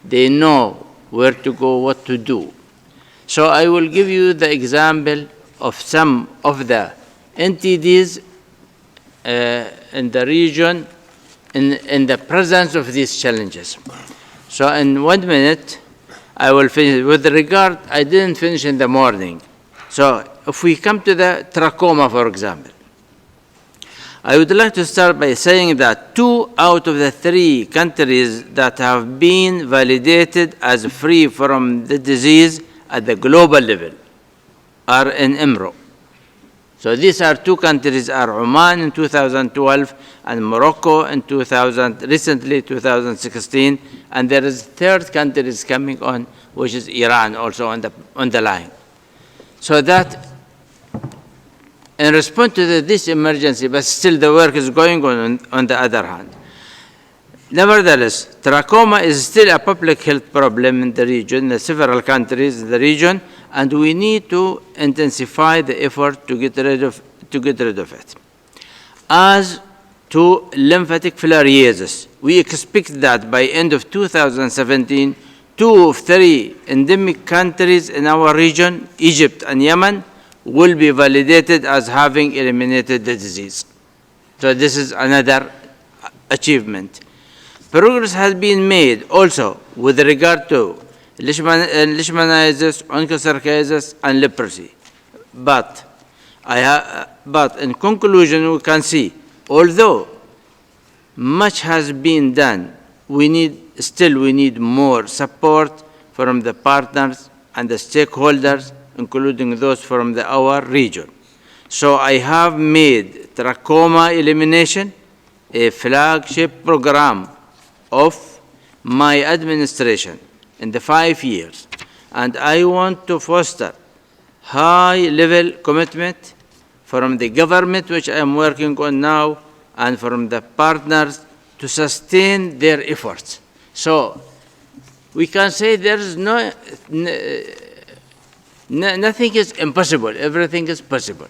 they know where to go, what to do. So I will give you the example of some of the NTDs in the region in the presence of these challenges. So in 1 minute, I will finish. With regard, I didn't finish in the morning. So if we come to the trachoma, for example, I would like to start by saying that 2 out of the 3 countries that have been validated as free from the disease at the global level are in Emro. So these are 2 countries, are Oman in 2012 and Morocco in recently 2016, and there is 3rd country is coming on, which is Iran, also on the line. So that in response to this emergency, but still the work is going on the other hand. Nevertheless, trachoma is still a public health problem in the region, in several countries in the region, and we need to intensify the effort to get rid of it. As to lymphatic filariasis, we expect that by end of 2017, 2 of 3 endemic countries in our region, Egypt and Yemen, will be validated as having eliminated the disease. So this is another achievement. Progress has been made also with regard to leishmaniasis, onchocerciasis, and leprosy. But in conclusion, we can see, although much has been done, we need more support from the partners and the stakeholders, including those from our region. So I have made trachoma elimination a flagship program of my administration in the 5 years. And I want to foster high-level commitment from the government, which I am working on now, and from the partners to sustain their efforts. So we can say there is nothing is impossible, everything is possible.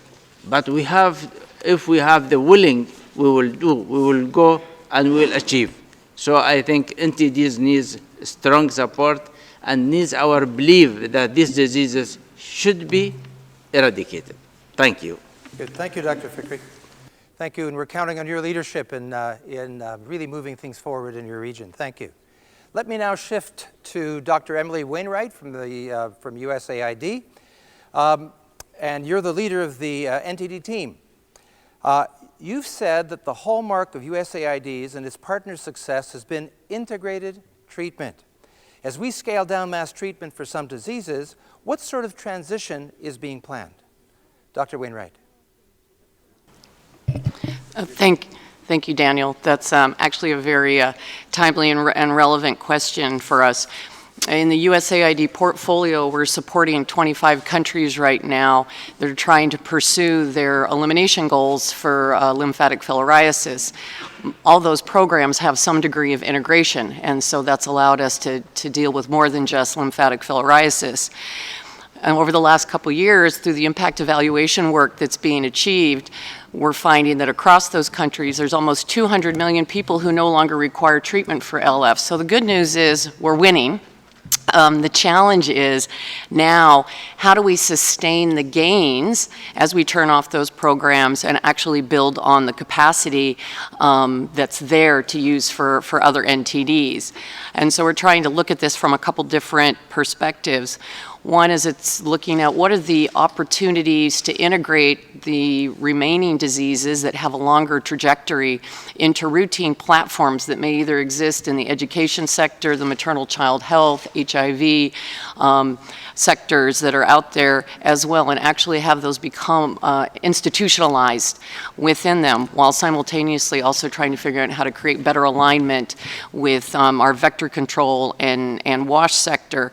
But if we have the willing, we will go and we will achieve. So I think NTDs needs strong support and needs our belief that these diseases should be eradicated. Thank you. Good. Thank you, Dr. Fikri. Thank you, and we're counting on your leadership in really moving things forward in your region. Thank you. Let me now shift to Dr. Emily Wainwright from USAID. and you're the leader of the NTD team. You've said that the hallmark of USAID's and its partners' success has been integrated treatment. As we scale down mass treatment for some diseases, what sort of transition is being planned? Dr. Wainwright. Thank you, Daniel. That's actually a very timely and relevant question for us. In the USAID portfolio, we're supporting 25 countries right now that are trying to pursue their elimination goals for lymphatic filariasis. All those programs have some degree of integration, and so that's allowed us to deal with more than just lymphatic filariasis. And over the last couple of years, through the impact evaluation work that's being achieved, we're finding that across those countries, there's almost 200 million people who no longer require treatment for LF. So the good news is we're winning. The challenge is now, how do we sustain the gains as we turn off those programs and actually build on the capacity that's there to use for other NTDs? And so we're trying to look at this from a couple different perspectives. One is it's looking at what are the opportunities to integrate the remaining diseases that have a longer trajectory into routine platforms that may either exist in the education sector, the maternal child health, HIV sectors that are out there as well, and actually have those become institutionalized within them, while simultaneously also trying to figure out how to create better alignment with our vector control and wash sector.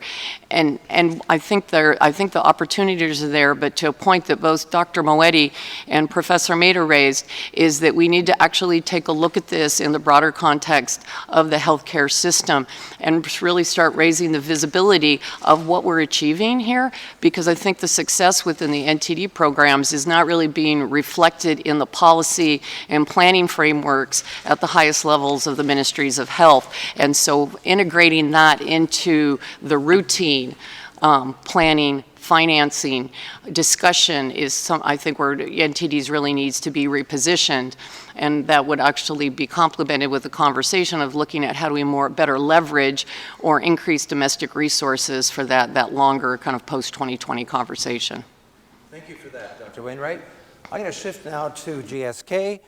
And I think the opportunities are there, but to a point that both Dr. Moetti and Professor Mader raised, is that we need to actually take a look at this in the broader context of the healthcare system and really start raising the visibility of what we're achieving here, because I think the success within the NTD programs is not really being reflected in the policy and planning frameworks at the highest levels of the ministries of health. And so integrating that into the routine planning, financing, discussion is I think where NTDs really needs to be repositioned, and that would actually be complemented with the conversation of looking at how do we better leverage or increase domestic resources for that longer kind of post-2020 conversation. Thank you for that, Dr. Wainwright. I'm going to shift now to GSK.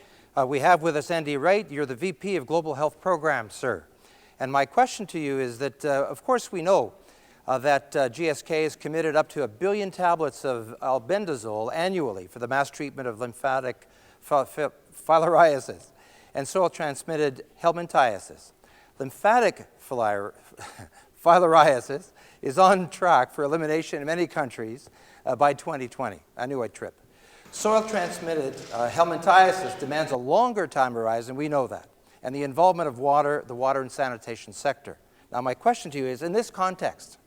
We have with us Andy Wright. You're the VP of Global Health Programs, sir. And my question to you is that, of course, we know that GSK is committed up to 1 billion tablets of albendazole annually for the mass treatment of lymphatic filariasis and soil-transmitted helminthiasis. Lymphatic filariasis is on track for elimination in many countries by 2020. I knew I'd trip. Soil-transmitted helminthiasis demands a longer time horizon, we know that, and the involvement of the water and sanitation sector. Now, my question to you is, in this context,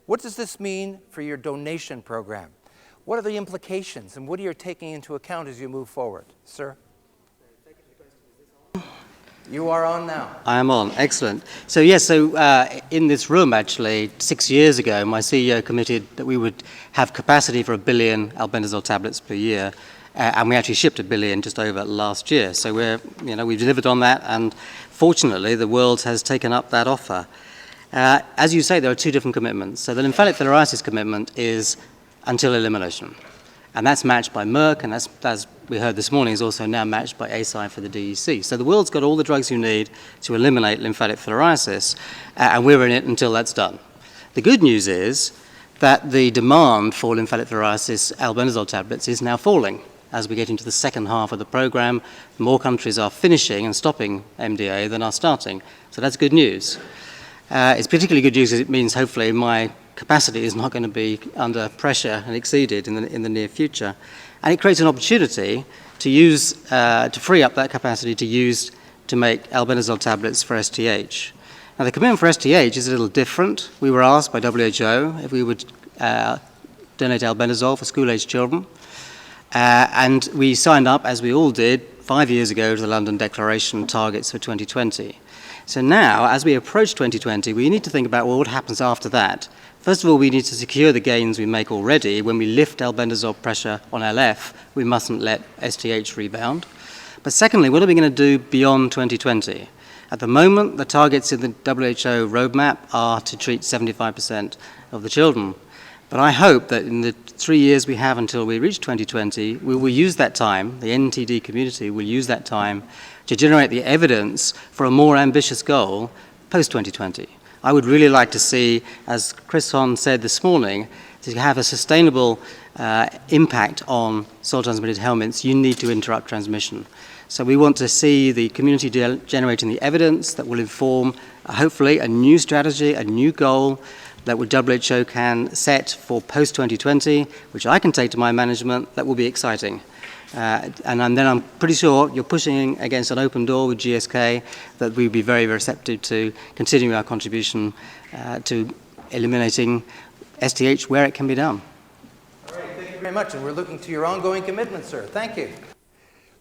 what does this mean for your donation program? What are the implications, and what are you taking into account as you move forward? Sir? You are on now. I am on. Excellent. So, yes, in this room, actually, 6 years ago, my CEO committed that we would have capacity for 1 billion albendazole tablets per year, and we actually shipped 1 billion just over last year. So we've delivered on that, and fortunately, the world has taken up that offer. As you say, there are two different commitments. So the lymphatic filariasis commitment is until elimination. And that's matched by Merck, and that's, as we heard this morning, is also now matched by ASI for the DEC. So the world's got all the drugs you need to eliminate lymphatic filariasis, and we're in it until that's done. The good news is that the demand for lymphatic filariasis albendazole tablets is now falling. As we get into the second half of the program, more countries are finishing and stopping MDA than are starting. So that's good news. It's particularly good news because it means hopefully my capacity is not going to be under pressure and exceeded in the near future. And it creates an opportunity to use, to free up that capacity to use to make albendazole tablets for STH. Now the commitment for STH is a little different. We were asked by WHO if we would donate albendazole for school-aged children. And we signed up, as we all did, 5 years ago to the London Declaration targets for 2020. So now, as we approach 2020, we need to think about, well, what happens after that? First of all, we need to secure the gains we make already. When we lift albendazole pressure on LF, we mustn't let STH rebound. But secondly, what are we going to do beyond 2020? At the moment, the targets in the WHO roadmap are to treat 75% of the children. But I hope that in the 3 years we have until we reach 2020, we will use that time, the NTD community will use that time to generate the evidence for a more ambitious goal post-2020. I would really like to see, as Chris Hon said this morning, to have a sustainable impact on soil-transmitted helminths, you need to interrupt transmission. So we want to see the community generating the evidence that will inform, hopefully, a new strategy, a new goal that WHO can set for post-2020, which I can take to my management. That will be exciting. And then I'm pretty sure you're pushing against an open door with GSK that we'd be very receptive to continuing our contribution to eliminating STH where it can be done. All right, thank you very much, and we're looking to your ongoing commitment, sir. Thank you.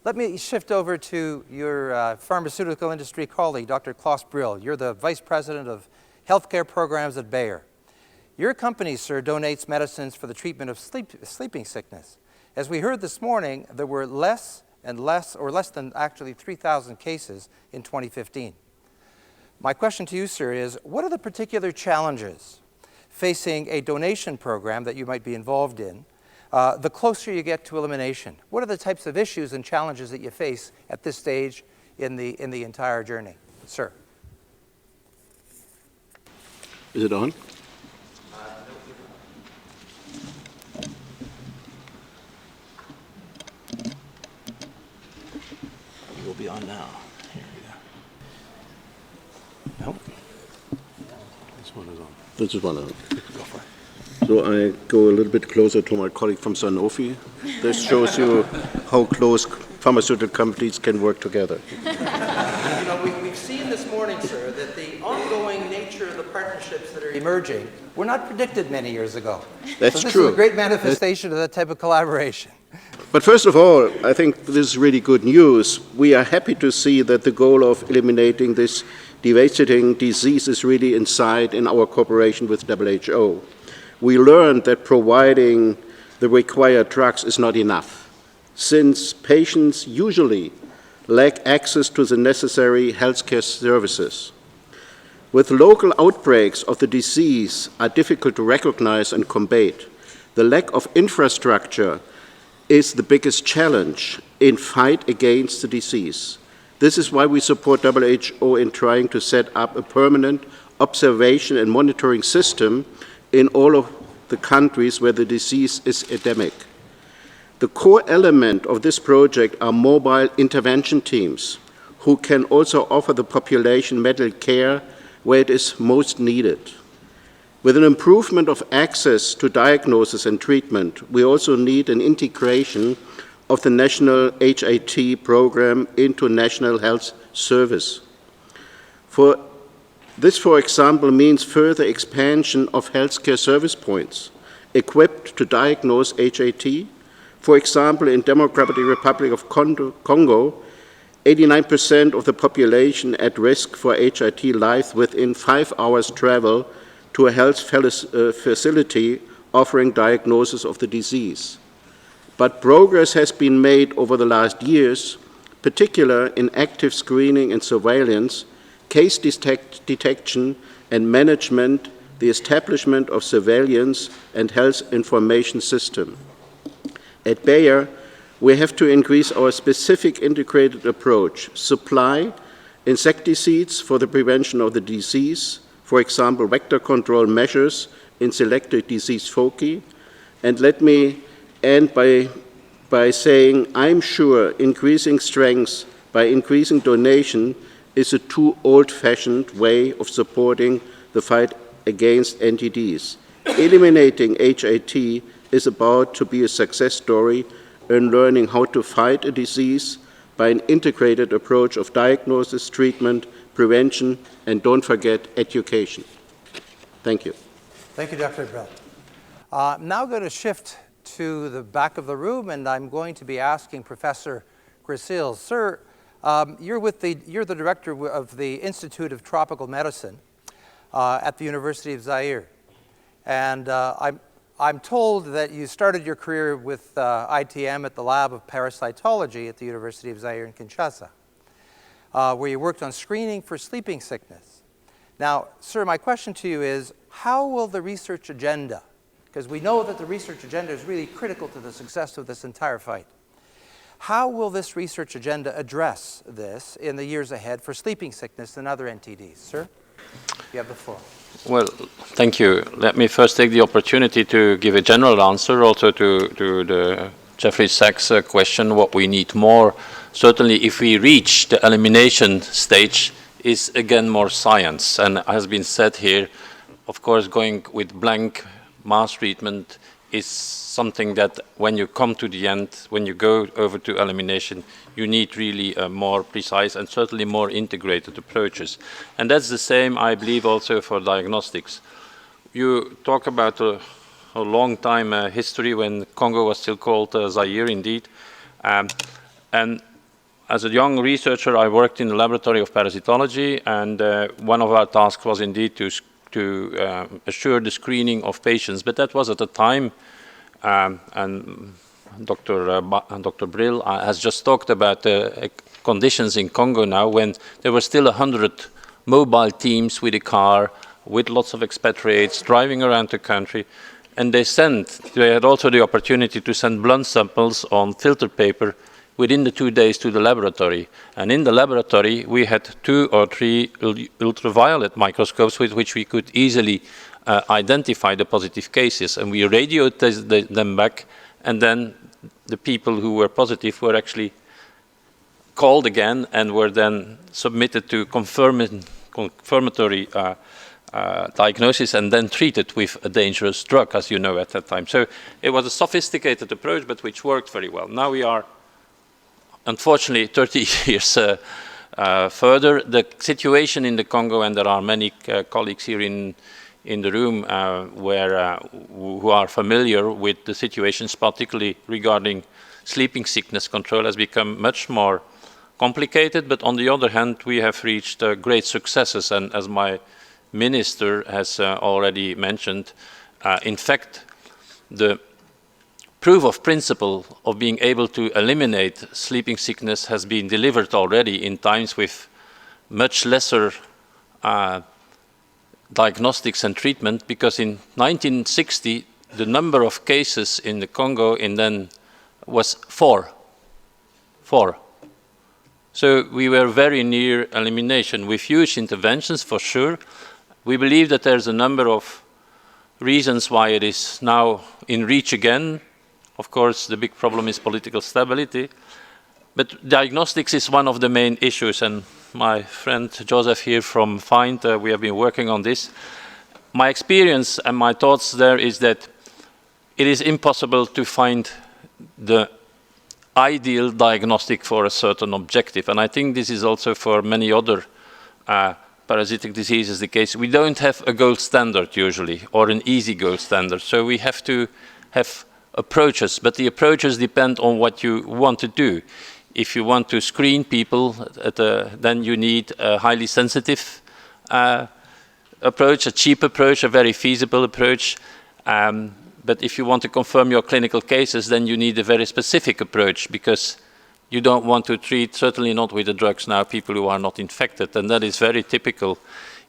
Let me shift over to your pharmaceutical industry colleague, Dr. Klaus Brill. You're the Vice President of Healthcare Programs at Bayer. Your company, sir, donates medicines for the treatment of sleeping sickness. As we heard this morning, there were less than actually 3,000 cases in 2015. My question to you, sir, is what are the particular challenges facing a donation program that you might be involved in the closer you get to elimination? What are the types of issues and challenges that you face at this stage in the entire journey? Sir. Is it on? It will be on now. Here we go. Nope. This one is on. This is one on. Go for it. So I go a little bit closer to my colleague from Sanofi. This shows you how close pharmaceutical companies can work together. You know, we've seen this morning, sir, that the ongoing nature of the partnerships that are emerging were not predicted many years ago. That's so this true. is a great manifestation of that type of collaboration. But first of all, I think this is really good news. We are happy to see that the goal of eliminating this devastating disease is really in sight in our cooperation with WHO. We learned that providing the required drugs is not enough, since patients usually lack access to the necessary healthcare services. With local outbreaks of the disease are difficult to recognize and combat, the lack of infrastructure is the biggest challenge in fight against the disease. This is why we support WHO in trying to set up a permanent observation and monitoring system in all of the countries where the disease is endemic. The core element of this project are mobile intervention teams who can also offer the population medical care where it is most needed. With an improvement of access to diagnosis and treatment, we also need an integration of the national HAT program into National Health Service. This, for example, means further expansion of healthcare service points equipped to diagnose HAT. For example, in Democratic Republic of Congo, 89% of the population at risk for HAT lives within 5 hours travel to a health facility offering diagnosis of the disease. But progress has been made over the last years, particularly in active screening and surveillance, case detection and management, the establishment of surveillance and health information system. At Bayer, we have to increase our specific integrated approach, supply insecticides for the prevention of the disease, for example, vector control measures in selected disease foci. And let me end by saying I'm sure increasing strength by increasing donation is a too old-fashioned way of supporting the fight against NTDs. Eliminating HAT is about to be a success story in learning how to fight a disease by an integrated approach of diagnosis, treatment, prevention, and don't forget, education. Thank you. Thank you, Dr. Brill. I'm now going to shift to the back of the room, and I'm going to be asking Professor Gracile. Sir, you're the director of the Institute of Tropical Medicine at the University of Zaire. And I'm told that you started your career with ITM at the Lab of Parasitology at the University of Zaire in Kinshasa, where you worked on screening for sleeping sickness. Now, sir, my question to you is, how will the research agenda because we know that the research agenda is really critical to the success of this entire fight. How will this research agenda address this in the years ahead for sleeping sickness and other NTDs? Sir, you have the floor. Well, thank you. Let me first take the opportunity to give a general answer also to the Jeffrey Sachs question, what we need more. Certainly, if we reach the elimination stage, is again more science. And as has been said here, of course, going with blank mass treatment is something that when you come to the end, when you go over to elimination, you need really more precise and certainly more integrated approaches. And that's the same, I believe, also for diagnostics. You talk about a long time history when Congo was still called Zaire, indeed. And as a young researcher, I worked in the laboratory of parasitology, and one of our tasks was indeed to assure the screening of patients. But that was at a time, and Dr. Brill has just talked about conditions in Congo now when there were still 100 mobile teams with a car, with lots of expatriates driving around the country. And they had also the opportunity to send blood samples on filter paper within the 2 days to the laboratory. And in the laboratory, we had 2 or 3 ultraviolet microscopes with which we could easily identify the positive cases. And we radio tested them back, and then the people who were positive were actually called again and were then submitted to confirmatory diagnosis and then treated with a dangerous drug, as you know, at that time. So it was a sophisticated approach, but which worked very well. Now we are, unfortunately, 30 years further. The situation in the Congo, and there are many colleagues here in the room who are familiar with the situations, particularly regarding sleeping sickness control, has become much more complicated. But on the other hand, we have reached great successes, and as my minister has already mentioned, in fact, the proof of principle of being able to eliminate sleeping sickness has been delivered already in times with much lesser diagnostics and treatment, because in 1960 the number of cases in the Congo then was 4. So we were very near elimination with huge interventions, for sure. We believe that there's a number of reasons why it is now in reach again. Of course, the big problem is political stability. But diagnostics is one of the main issues, and my friend Joseph here from FIND, we have been working on this. My experience and my thoughts there is that it is impossible to find the ideal diagnostic for a certain objective. And I think this is also for many other parasitic diseases the case. We don't have a gold standard usually, or an easy gold standard. So we have to have approaches, but the approaches depend on what you want to do. If you want to screen people, then you need a highly sensitive approach, a cheap approach, a very feasible approach. But if you want to confirm your clinical cases, then you need a very specific approach, because you don't want to treat, certainly not with the drugs now, people who are not infected. And that is very typical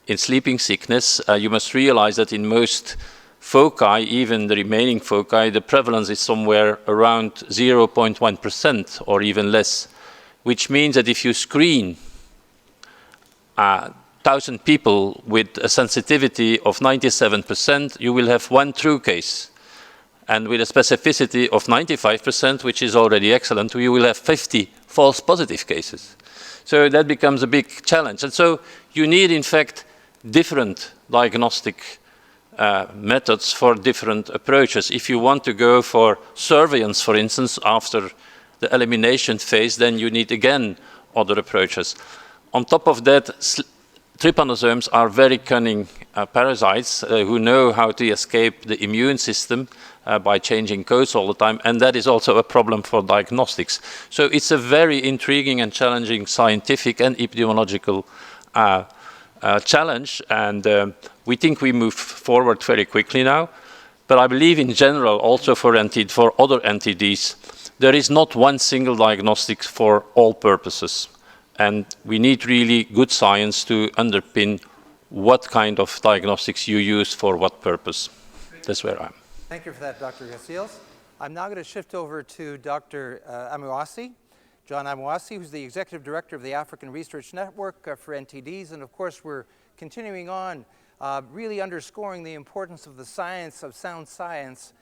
in sleeping sickness. You must realize that in most foci, even the remaining foci, the prevalence is somewhere around 0.1% or even less, which means that if you screen 1,000 people with a sensitivity of 97%, you will have 1 true case. And with a specificity of 95%, which is already excellent, you will have 50 false positive cases. So that becomes a big challenge. And so you need, in fact, different diagnostic methods for different approaches. If you want to go for surveillance, for instance, after the elimination phase, then you need, again, other approaches. On top of that, trypanosomes are very cunning parasites who know how to escape the immune system by changing codes all the time, and that is also a problem for diagnostics. So it's a very intriguing and challenging scientific and epidemiological challenge, and we think we move forward very quickly now. But I believe in general, also for other NTDs, there is not one single diagnostic for all purposes. And we need really good science to underpin what kind of diagnostics you use for what purpose. That's where I am. Thank you for that, Dr. Gaciles. I'm now going to shift over to Dr. Amuasi, John Amuasi, who's the Executive Director of the African Research Network for NTDs. And of course, we're continuing on really underscoring the importance of the science, of sound science,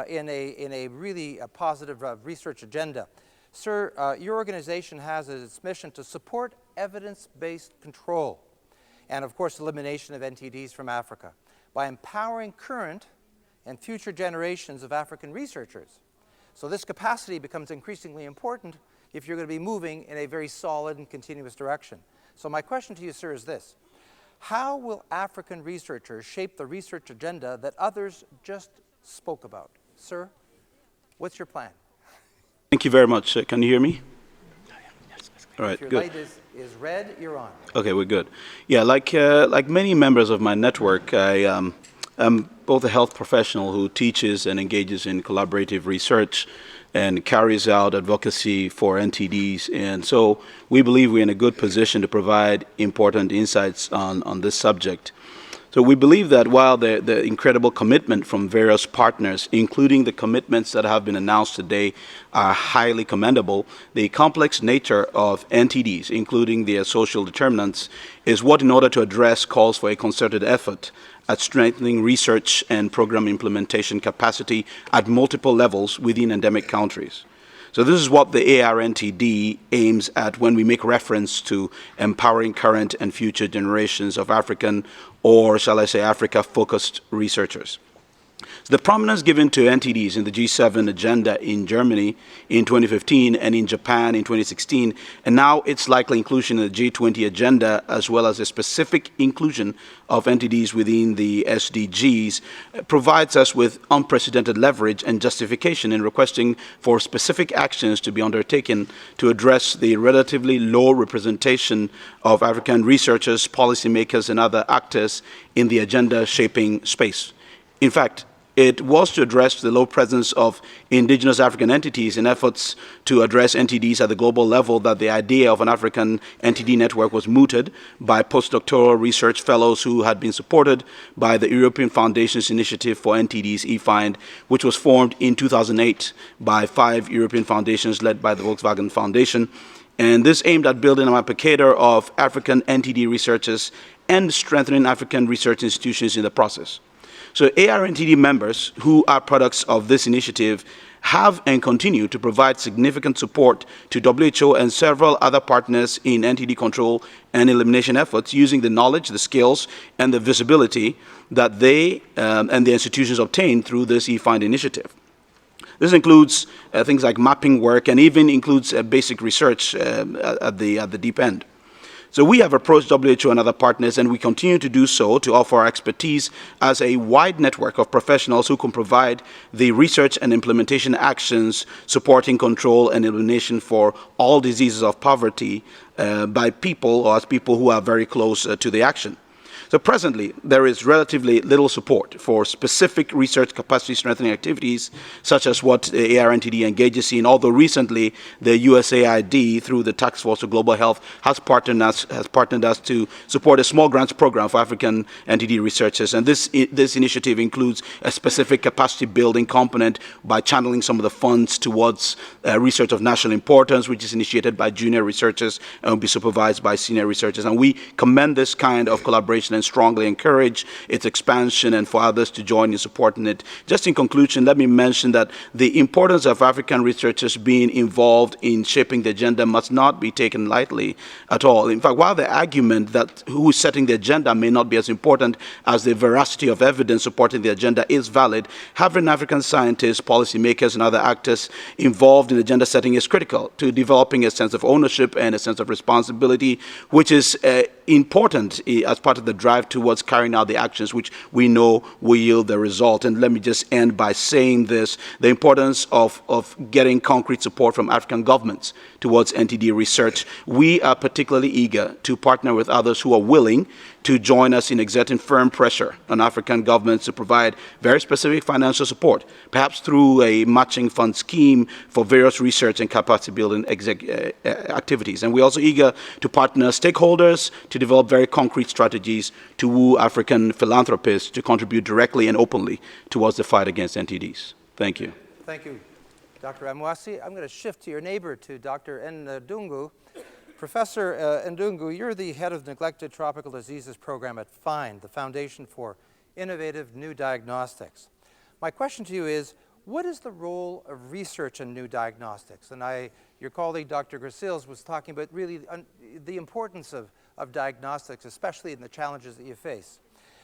in a really positive research agenda. Sir, your organization has as its mission to support evidence-based control and, of course, elimination of NTDs from Africa by empowering current and future generations of African researchers. So this capacity becomes increasingly important if you're going to be moving in a very solid and continuous direction. So my question to you, sir, is this. How will African researchers shape the research agenda that others just spoke about? Sir, what's your plan? Thank you very much. Can you hear me? All right, if your good. light is red, you're on. Okay, we're good. Yeah, like many members of my network, I'm both a health professional who teaches and engages in collaborative research and carries out advocacy for NTDs. And so we believe we're in a good position to provide important insights on this subject. So we believe that while the incredible commitment from various partners, including the commitments that have been announced today, are highly commendable, the complex nature of NTDs, including their social determinants, is what, in order to address, calls for a concerted effort at strengthening research and program implementation capacity at multiple levels within endemic countries. So this is what the ARNTD aims at when we make reference to empowering current and future generations of African, or shall I say Africa-focused researchers. So the prominence given to NTDs in the G7 agenda in Germany in 2015 and in Japan in 2016, and now its likely inclusion in the G20 agenda, as well as a specific inclusion of NTDs within the SDGs, provides us with unprecedented leverage and justification in requesting for specific actions to be undertaken to address the relatively low representation of African researchers, policymakers, and other actors in the agenda-shaping space. In fact, it was to address the low presence of indigenous African entities in efforts to address NTDs at the global level that the idea of an African NTD network was mooted by postdoctoral research fellows who had been supported by the European Foundation's Initiative for NTDs, eFind, which was formed in 2008 by 5 European foundations led by the Volkswagen Foundation. And this aimed at building an applicator of African NTD researchers and strengthening African research institutions in the process. So ARNTD members who are products of this initiative have and continue to provide significant support to WHO and several other partners in NTD control and elimination efforts using the knowledge, the skills, and the visibility that they and the institutions obtain through this eFind initiative. This includes things like mapping work and even includes basic research at the deep end. So we have approached WHO and other partners, and we continue to do so to offer our expertise as a wide network of professionals who can provide the research and implementation actions supporting control and elimination for all diseases of poverty by people or as people who are very close to the action. So presently, there is relatively little support for specific research capacity strengthening activities, such as what the ARNTD engages in, although recently the USAID, through the Task Force of Global Health, has partnered us to support a small grants program for African NTD researchers. And this initiative includes a specific capacity building component by channeling some of the funds towards research of national importance, which is initiated by junior researchers and will be supervised by senior researchers. And we commend this kind of collaboration and strongly encourage its expansion and for others to join in supporting it. Just in conclusion, let me mention that the importance of African researchers being involved in shaping the agenda must not be taken lightly at all. In fact, while the argument that who is setting the agenda may not be as important as the veracity of evidence supporting the agenda is valid, having African scientists, policymakers, and other actors involved in agenda setting is critical to developing a sense of ownership and a sense of responsibility, which is important as part of the drive towards carrying out the actions which we know will yield the result. And let me just end by saying this, the importance of getting concrete support from African governments towards NTD research. We are particularly eager to partner with others who are willing to join us in exerting firm pressure on African governments to provide very specific financial support, perhaps through a matching fund scheme for various research and capacity building activities. And we're also eager to partner stakeholders to develop very concrete strategies to woo African philanthropists to contribute directly and openly towards the fight against NTDs. Thank you. Thank you, Dr. Amwasi. I'm going to shift to your neighbor, to Dr. Ndungu. Professor Ndungu, you're the head of the Neglected Tropical Diseases Program at FIND, the Foundation for Innovative New Diagnostics. My question to you is, what is the role of research in new diagnostics? And your colleague, Dr. Gracils, was talking about really the importance of diagnostics, especially in the challenges that you face.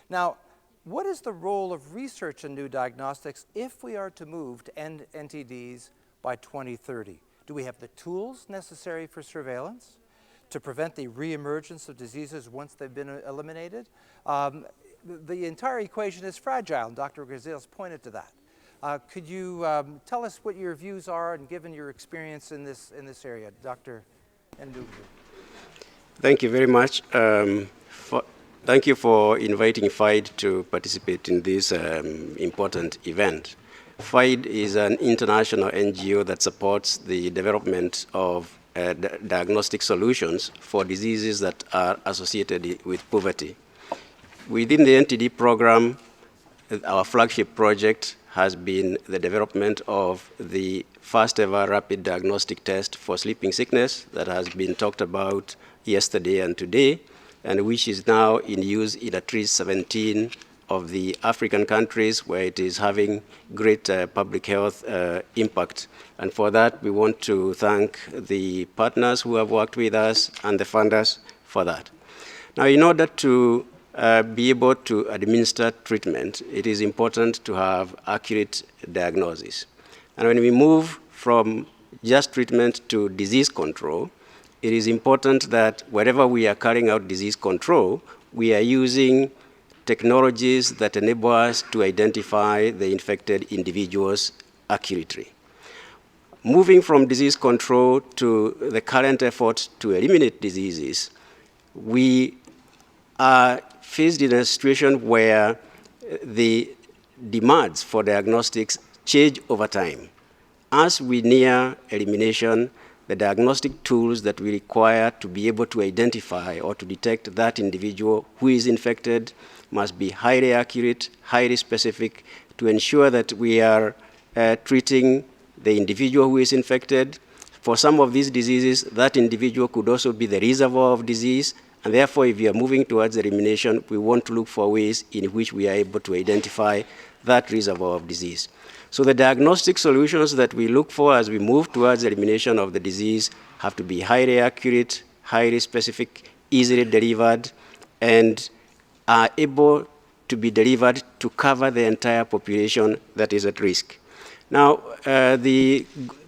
Now, what is the role of research in new diagnostics if we are to move to end NTDs by 2030? Do we have the tools necessary for surveillance to prevent the reemergence of diseases once they've been eliminated? The entire equation is fragile, and Dr. Gracils pointed to that. Could you tell us what your views are, and given your experience in this area, Dr. Ndungu? Thank you very much. Thank you for inviting FIDE to participate in this important event. FIDE is an international NGO that supports the development of diagnostic solutions for diseases that are associated with poverty. Within the NTD program, our flagship project has been the development of the first ever rapid diagnostic test for sleeping sickness that has been talked about yesterday and today, and which is now in use in at least 17 of the African countries where it is having great public health impact. And for that, we want to thank the partners who have worked with us and the funders for that. Now, in order to be able to administer treatment, it is important to have accurate diagnosis. And when we move from just treatment to disease control, it is important that wherever we are carrying out disease control, we are using technologies that enable us to identify the infected individuals accurately. Moving from disease control to the current effort to eliminate diseases, we are faced in a situation where the demands for diagnostics change over time. As we near elimination, the diagnostic tools that we require to be able to identify or to detect that individual who is infected must be highly accurate, highly specific, to ensure that we are treating the individual who is infected. For some of these diseases, that individual could also be the reservoir of disease, and therefore, if we are moving towards elimination, we want to look for ways in which we are able to identify that reservoir of disease. So the diagnostic solutions that we look for as we move towards elimination of the disease have to be highly accurate, highly specific, easily delivered, and are able to be delivered to cover the entire population that is at risk. Now, the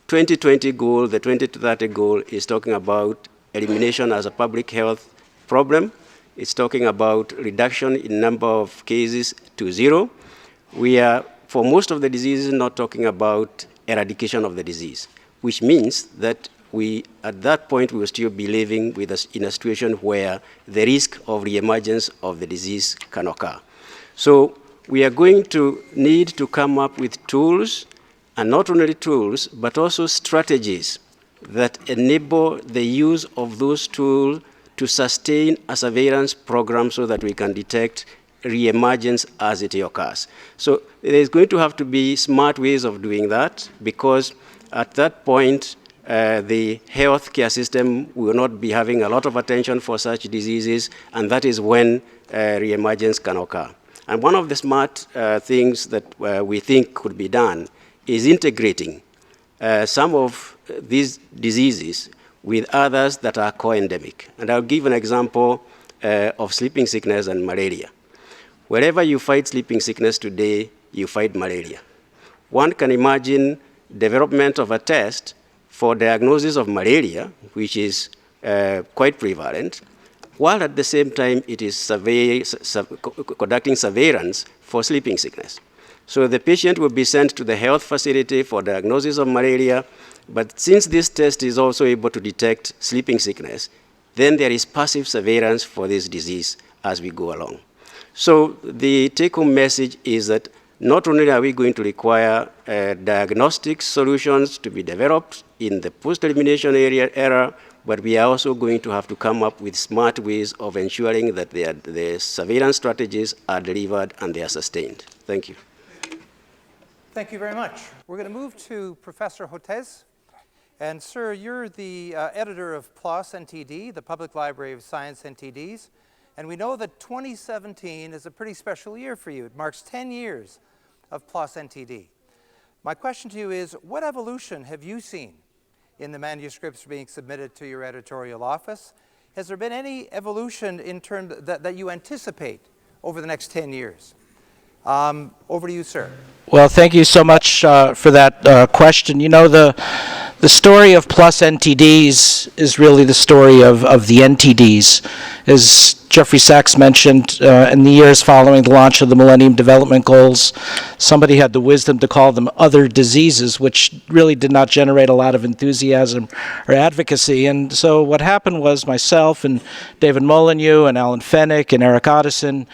2020 goal, the 2030 goal is talking about elimination as a public health problem. It's talking about reduction in number of cases to 0. We are, for most of the diseases, not talking about eradication of the disease, which means that we, at that point, we will still be living with us in a situation where the risk of reemergence of the disease can occur. So we are going to need to come up with tools, and not only tools, but also strategies that enable the use of those tools to sustain a surveillance program so that we can detect reemergence as it occurs. So there's going to have to be smart ways of doing that, because at that point, the healthcare system will not be having a lot of attention for such diseases, and that is when reemergence can occur. And one of the smart things that we think could be done is integrating some of these diseases with others that are co-endemic. And I'll give an example of sleeping sickness and malaria. Wherever you fight sleeping sickness today, you fight malaria. One can imagine development of a test for diagnosis of malaria, which is quite prevalent, while at the same time it is conducting surveillance for sleeping sickness. So the patient will be sent to the health facility for diagnosis of malaria, but since this test is also able to detect sleeping sickness, then there is passive surveillance for this disease as we go along. So the take-home message is that not only are we going to require diagnostic solutions to be developed in the post-elimination era, but we are also going to have to come up with smart ways of ensuring that the surveillance strategies are delivered and they are sustained. Thank you. Thank you very much. We're going to move to Professor Hotez. And sir, you're the editor of PLOS NTD, the Public Library of Science NTDs. And we know that 2017 is a pretty special year for you. It marks 10 years of PLOS NTD. My question to you is, what evolution have you seen in the manuscripts being submitted to your editorial office? Has there been any evolution in terms that you anticipate over the next 10 years? Over to you, sir. Well, thank you so much for that question. You know, the story of PLOS NTDs is really the story of the NTDs. As Jeffrey Sachs mentioned, in the years following the launch of the Millennium Development Goals, somebody had the wisdom to call them other diseases, which really did not generate a lot of enthusiasm or advocacy. And so what happened was myself and David Molyneux and Alan Fennick and Eric Otteson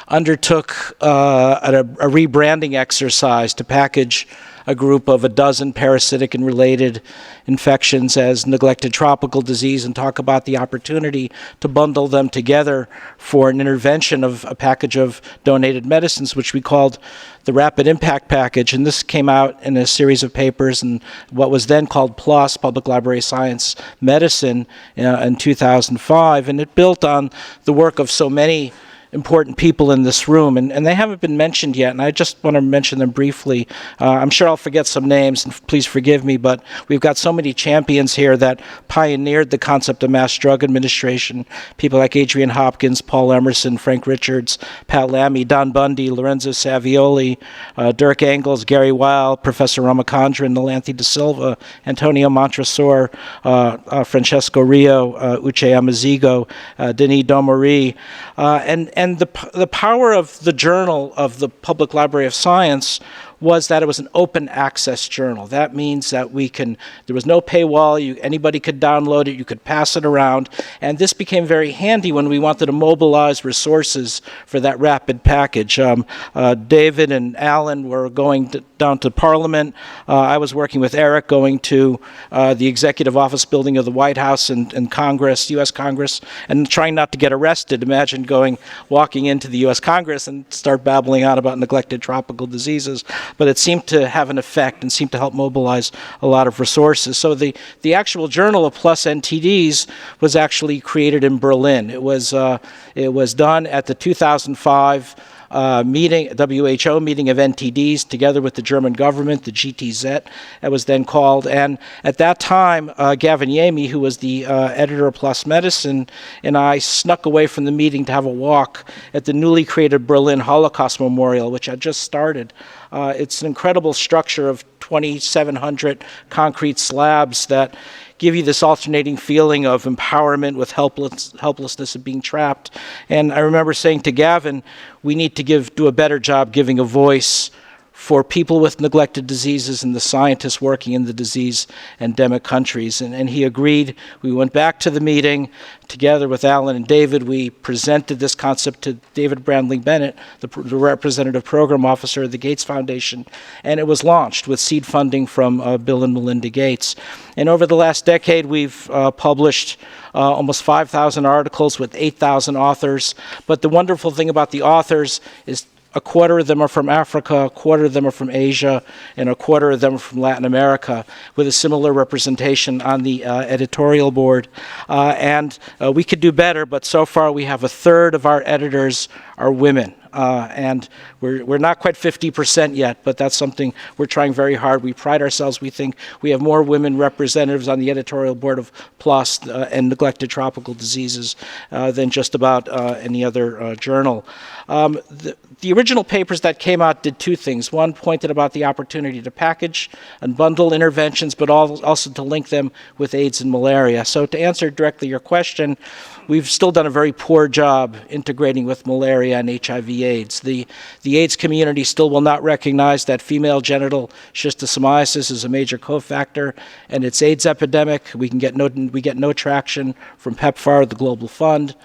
undertook a rebranding exercise to package a group of a dozen parasitic and related infections as neglected tropical disease and talk about the opportunity to bundle them together for an intervention of a package of donated medicines, which we called the Rapid Impact Package. And this came out in a series of papers in what was then called PLOS, Public Library Science Medicine, in 2005. And it built on the work of so many important people in this room, and they haven't been mentioned yet, and I just want to mention them briefly. I'm sure I'll forget some names, and please forgive me, but we've got so many champions here that pioneered the concept of mass drug administration. People like Adrian Hopkins, Paul Emerson, Frank Richards, Pat Lammy, Don Bundy, Lorenzo Savioli, Dirk Engels, Gary Weil, Professor Ramachandran, Nalanthi De Silva, Antonio Montresor, Francesco Rio, Uche Amazigo, Denis Domori, and the power of the journal of the Public Library of Science was that it was an open access journal. That means that there was no paywall, anybody could download it, you could pass it around, and this became very handy when we wanted to mobilize resources for that rapid package. David and Alan were going down to Parliament. I was working with Eric going to the Executive Office building of the White House and Congress, U.S. Congress, and trying not to get arrested. Imagine walking into the U.S. Congress and start babbling on about neglected tropical diseases. But it seemed to have an effect and seemed to help mobilize a lot of resources. So the actual journal of PLOS NTDs was actually created in Berlin. It was done at the 2005 WHO meeting of NTDs together with the German government, the GTZ, it was then called. And at that time, Gavin Yamey, who was the editor of PLOS Medicine, and I snuck away from the meeting to have a walk at the newly created Berlin Holocaust Memorial, which had just started. It's an incredible structure of 2,700 concrete slabs that give you this alternating feeling of empowerment with helplessness of being trapped. And I remember saying to Gavin, we need to do a better job giving a voice for people with neglected diseases and the scientists working in the disease endemic countries. And he agreed. We went back to the meeting together with Alan and David. We presented this concept to David Brandling Bennett, the representative program officer of the Gates Foundation, and it was launched with seed funding from Bill and Melinda Gates. And over the last decade, we've published almost 5,000 articles with 8,000 authors. But the wonderful thing about the authors is a quarter of them are from Africa, a quarter of them are from Asia, and a quarter of them are from Latin America, with a similar representation on the editorial board. And we could do better, but so far we have a third of our editors are women. And we're not quite 50% yet, but that's something we're trying very hard. We pride ourselves. We think we have more women representatives on the editorial board of PLOS and neglected tropical diseases than just about any other journal. The original papers that came out did two things. One pointed about the opportunity to package and bundle interventions, but also to link them with AIDS and malaria. So to answer directly your question, we've still done a very poor job integrating with malaria and HIV/AIDS. The AIDS community still will not recognize that female genital schistosomiasis is a major cofactor in its AIDS epidemic. We get no traction from PEPFAR, the Global Fund.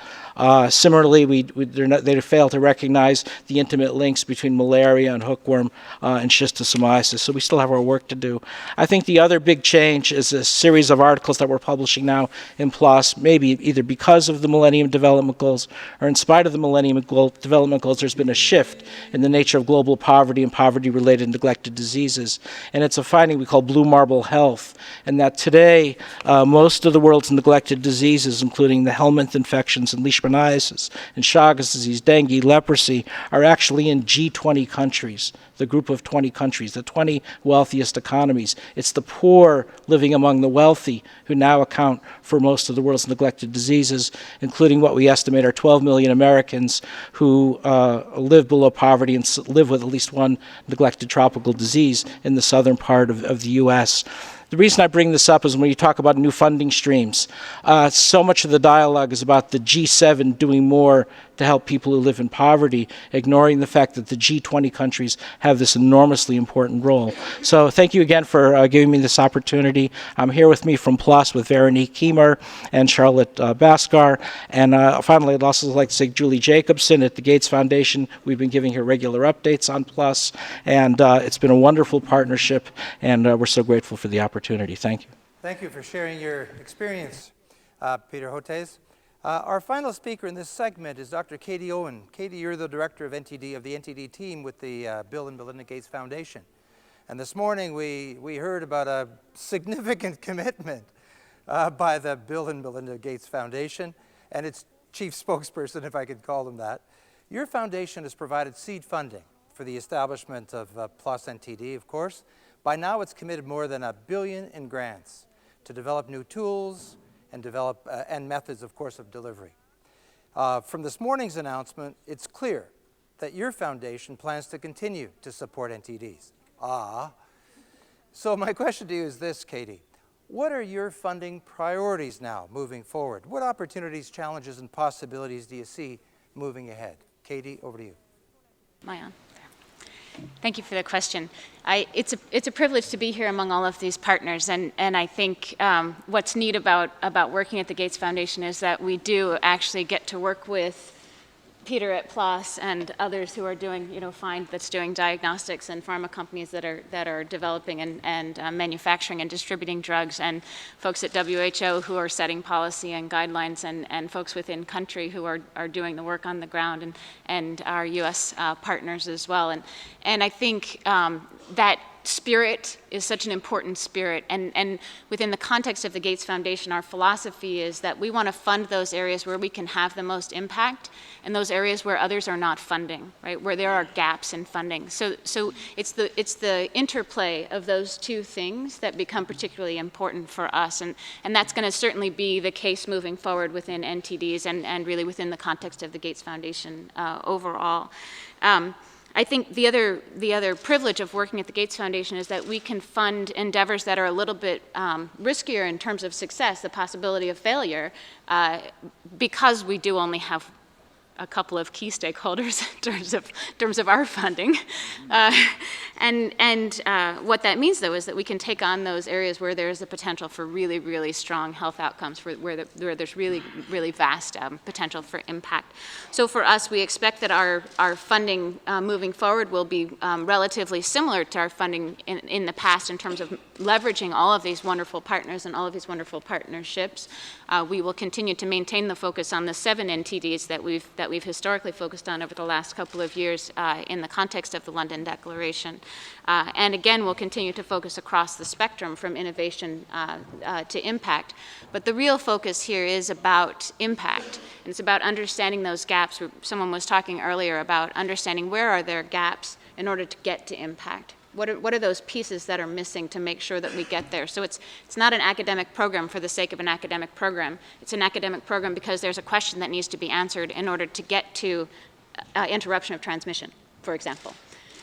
Similarly, they fail to recognize the intimate links between malaria and hookworm and schistosomiasis, so we still have our work to do. I think the other big change is a series of articles that we're publishing now in PLOS, maybe either because of the Millennium Development Goals or in spite of the Millennium Development Goals. There's been a shift in the nature of global poverty and poverty-related neglected diseases, and it's a finding we call blue marble health, and that today most of the world's neglected diseases, including the helminth infections and leishmaniasis and Chagas disease, dengue, leprosy, are actually in G20 countries, the group of 20 countries, the 20 wealthiest economies. It's the poor living among the wealthy who now account for most of the world's neglected diseases, including what we estimate are 12 million Americans who live below poverty and live with at least one neglected tropical disease in the southern part of the U.S. The reason I bring this up is when you talk about new funding streams, so much of the dialogue is about the G7 doing more to help people who live in poverty, ignoring the fact that the G20 countries have this enormously important role. So thank you again for giving me this opportunity. I'm here with me from PLOS with Veronique Kiemer and Charlotte Baskar. And finally, I'd also like to thank Julie Jacobson at the Gates Foundation. We've been giving her regular updates on PLOS, and it's been a wonderful partnership, and we're so grateful for the opportunity. Thank you. Thank you for sharing your experience, Peter Hotez. Our final speaker in this segment is Dr. Katie Owen. Katie, you're the director of the NTD team with the Bill and Melinda Gates Foundation. And this morning we heard about a significant commitment by the Bill and Melinda Gates Foundation and its chief spokesperson, if I could call them that. Your foundation has provided seed funding for the establishment of PLOS NTD, of course. By now it's committed more than $1 billion in grants to develop new tools, and develop and methods, of course, of delivery. From this morning's announcement, it's clear that your foundation plans to continue to support NTDs. So my question to you is this, Katie. What are your funding priorities now moving forward? What opportunities, challenges, and possibilities do you see moving ahead? Katie, over to you. Am I on? Thank you for the question. It's a privilege to be here among all of these partners, and I think what's neat about working at the Gates Foundation is that we do actually get to work with Peter at PLOS and others who are doing, FIND that's doing diagnostics, and pharma companies that are developing and manufacturing and distributing drugs, and folks at WHO who are setting policy and guidelines, and folks within country who are doing the work on the ground, and our U.S. partners as well. And I think that spirit is such an important spirit, and within the context of the Gates Foundation, our philosophy is that we want to fund those areas where we can have the most impact, and those areas where others are not funding, right, where there are gaps in funding. So it's the interplay of those two things that become particularly important for us, and that's going to certainly be the case moving forward within NTDs and really within the context of the Gates Foundation overall. I think the other privilege of working at the Gates Foundation is that we can fund endeavors that are a little bit riskier in terms of success, the possibility of failure, because we do only have a couple of key stakeholders in terms of our funding. What that means, though, is that we can take on those areas where there is the potential for really, really strong health outcomes, where there's really, really vast potential for impact. So for us, we expect that our funding moving forward will be relatively similar to our funding in the past in terms of leveraging all of these wonderful partners and all of these wonderful partnerships. We will continue to maintain the focus on the 7 NTDs that we've historically focused on over the last couple of years in the context of the London Declaration. And again, we'll continue to focus across the spectrum from innovation to impact. But the real focus here is about impact. And it's about understanding those gaps. Someone was talking earlier about understanding where are there gaps in order to get to impact. What are those pieces that are missing to make sure that we get there? So it's not an academic program for the sake of an academic program. It's an academic program because there's a question that needs to be answered in order to get to interruption of transmission, for example.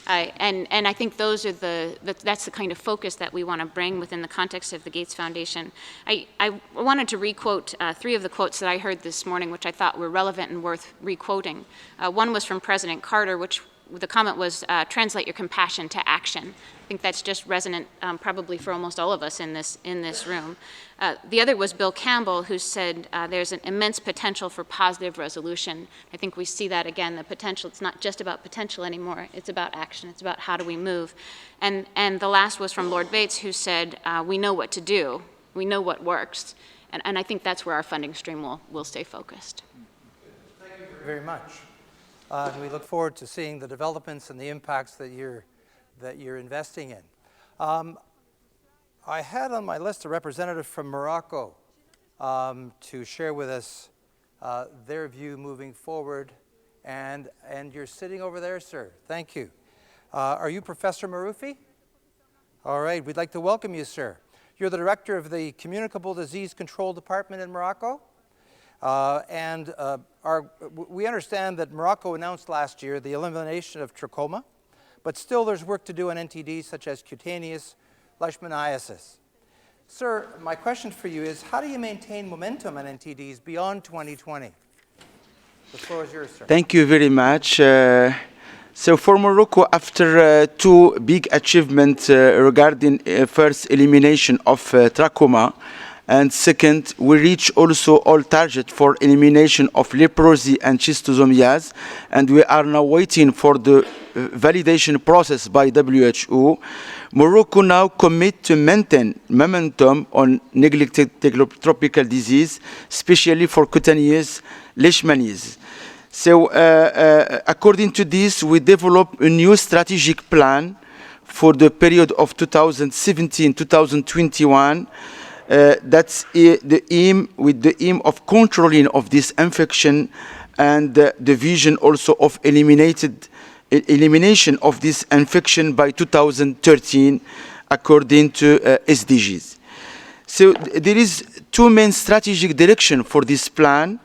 And I think those are that's the kind of focus that we want to bring within the context of the Gates Foundation. I wanted to re-quote 3 of the quotes that I heard this morning, which I thought were relevant and worth re-quoting. One was from President Carter, which the comment was translate your compassion to action. I think that's just resonant probably for almost all of us in this room. The other was Bill Campbell, who said there's an immense potential for positive resolution. I think we see that again, the potential. It's not just about potential anymore. It's about action. It's about how do we move. And the last was from Lord Bates, who said, we know what to do. We know what works. And I think that's where our funding stream will stay focused. Thank you very much. We look forward to seeing the developments and the impacts that you're investing in. I had on my list a representative from Morocco to share with us their view moving forward. And you're sitting over there, sir. Thank you. Are you Professor Maroufi? All right, we'd like to welcome you, sir. You're the director of the Communicable Disease Control Department in Morocco. We understand that Morocco announced last year the elimination of trachoma, but still there's work to do on NTDs such as cutaneous leishmaniasis. Sir, my question for you is, how do you maintain momentum on NTDs beyond 2020? The floor is yours, sir. Thank you very much. So for Morocco, after two big achievements regarding first elimination of trachoma, and second, we reach also all targets for elimination of leprosy and schistosomiasis, and we are now waiting for the validation process by WHO. Morocco now commit to maintain momentum on neglected tropical disease, especially for cutaneous leishmaniasis. So according to this, we developed a new strategic plan for the period of 2017-2021. That's the aim of controlling of this infection and the vision also of elimination of this infection by 2013 according to SDGs. So there is two main strategic directions for this plan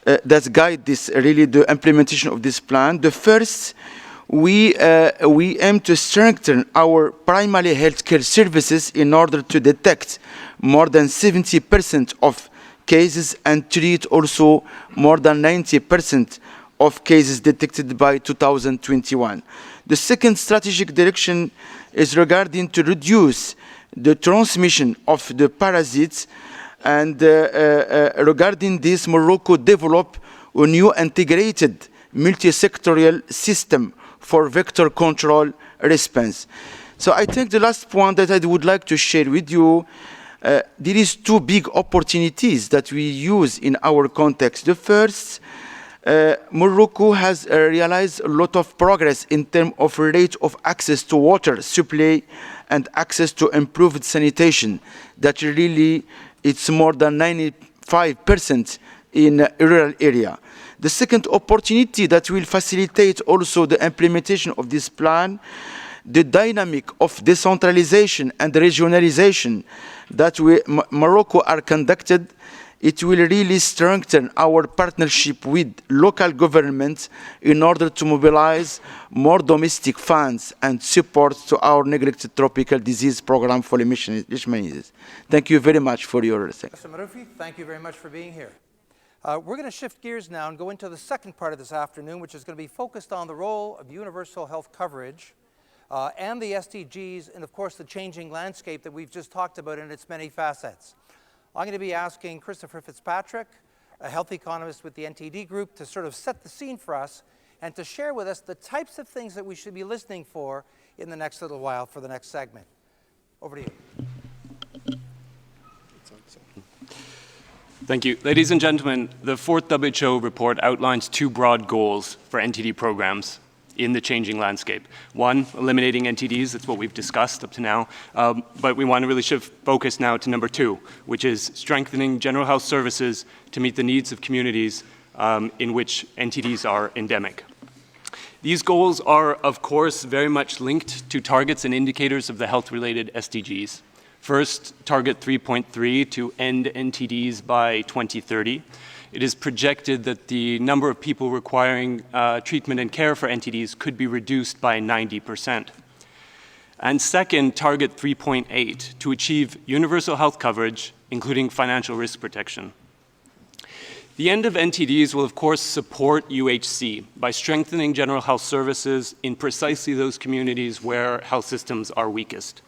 that guide this really the implementation of this plan. The first, we aim to strengthen our primary healthcare services in order to detect more than 70% of cases and treat also more than 90% of cases detected by 2021. The second strategic direction is regarding to reduce the transmission of the parasites, and regarding this, Morocco developed a new integrated multi-sectorial system for vector control response. So I think the last point that I would like to share with you, there is two big opportunities that we use in our context. The first, Morocco has realized a lot of progress in terms of rate of access to water supply and access to improved sanitation. That really, it's more than 95% in rural area. The second opportunity that will facilitate also the implementation of this plan, the dynamic of decentralization and regionalization that Morocco are conducted, it will really strengthen our partnership with local governments in order to mobilize more domestic funds and support to our neglected tropical disease program for leishmaniasis. Thank you very much for your attention. Mr. Maroufi, thank you very much for being here. We're going to shift gears now and go into the second part of this afternoon, which is going to be focused on the role of universal health coverage and the SDGs, and of course the changing landscape that we've just talked about in its many facets. I'm going to be asking Christopher Fitzpatrick, a health economist with the NTD Group, to sort of set the scene for us and to share with us the types of things that we should be listening for in the next little while for the next segment. Over to you. Thank you. Ladies and gentlemen, the fourth WHO report outlines two broad goals for NTD programs in the changing landscape. One, eliminating NTDs, that's what we've discussed up to now, but we want to really shift focus now to number two, which is strengthening general health services to meet the needs of communities in which NTDs are endemic. These goals are, of course, very much linked to targets and indicators of the health-related SDGs. First, target 3.3 to end NTDs by 2030. It is projected that the number of people requiring treatment and care for NTDs could be reduced by 90%. And second, target 3.8 to achieve universal health coverage, including financial risk protection. The end of NTDs will, of course, support UHC by strengthening general health services in precisely those communities where health systems are weakest.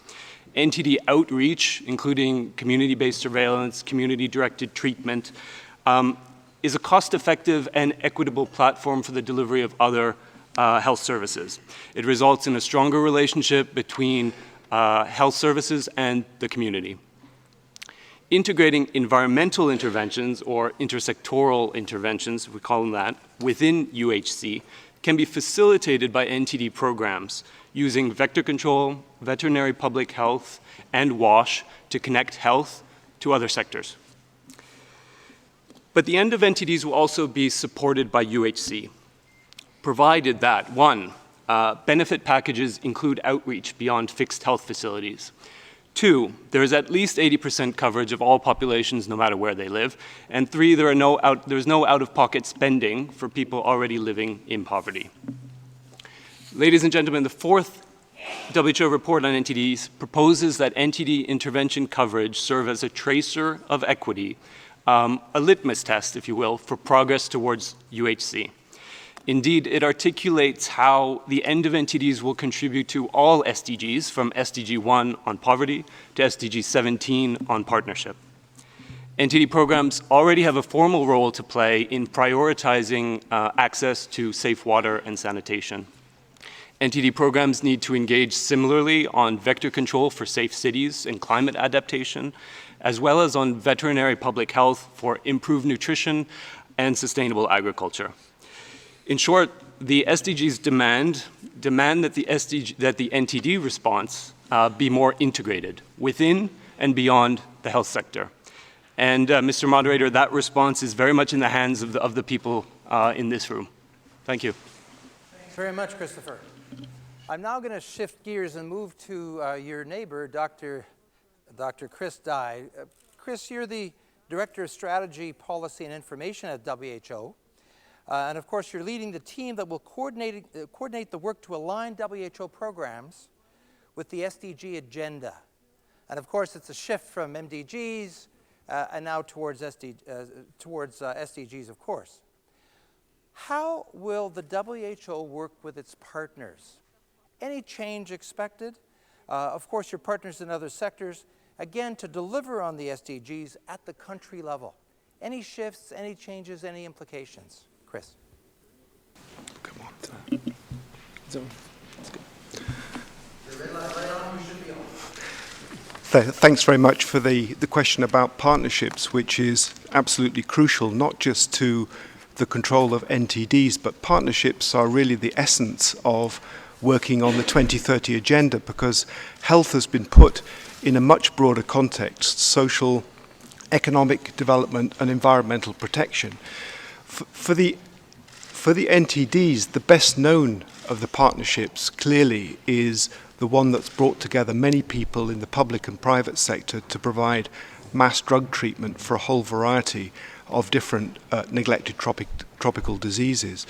NTD outreach, including community-based surveillance, community-directed treatment, is a cost-effective and equitable platform for the delivery of other health services. It results in a stronger relationship between health services and the community. Integrating environmental interventions, or intersectoral interventions, we call them that, within UHC can be facilitated by NTD programs using vector control, veterinary public health, and WASH to connect health to other sectors. But the end of NTDs will also be supported by UHC, provided that, one, benefit packages include outreach beyond fixed health facilities. Two, there is at least 80% coverage of all populations no matter where they live. And three, there's no out-of-pocket spending for people already living in poverty. Ladies and gentlemen, the fourth WHO report on NTDs proposes that NTD intervention coverage serve as a tracer of equity, a litmus test, if you will, for progress towards UHC. Indeed, it articulates how the end of NTDs will contribute to all SDGs, from SDG 1 on poverty to SDG 17 on partnership. NTD programs already have a formal role to play in prioritizing access to safe water and sanitation. NTD programs need to engage similarly on vector control for safe cities and climate adaptation, as well as on veterinary public health for improved nutrition and sustainable agriculture. In short, the SDGs demand that the NTD response be more integrated within and beyond the health sector. And Mr. Moderator, that response is very much in the hands of the people in this room. Thank you. Thanks very much, Christopher. I'm now going to shift gears and move to your neighbor, Dr. Chris Dye. Chris, you're the Director of Strategy, Policy, and Information at WHO. And of course, you're leading the team that will coordinate the work to align WHO programs with the SDG agenda. And of course, it's a shift from MDGs and now towards SDGs, of course. How will the WHO work with its partners? Any change expected? Of course, your partners in other sectors, again, to deliver on the SDGs at the country level. Any shifts, any changes, any implications? Chris. Come on. Thanks very much for the question about partnerships, which is absolutely crucial, not just to the control of NTDs, but partnerships are really the essence of working on the 2030 agenda, because health has been put in a much broader context: social, economic development, and environmental protection. For the NTDs, the best known of the partnerships clearly is the one that's brought together many people in the public and private sector to provide mass drug treatment for a whole variety of different neglected tropical diseases.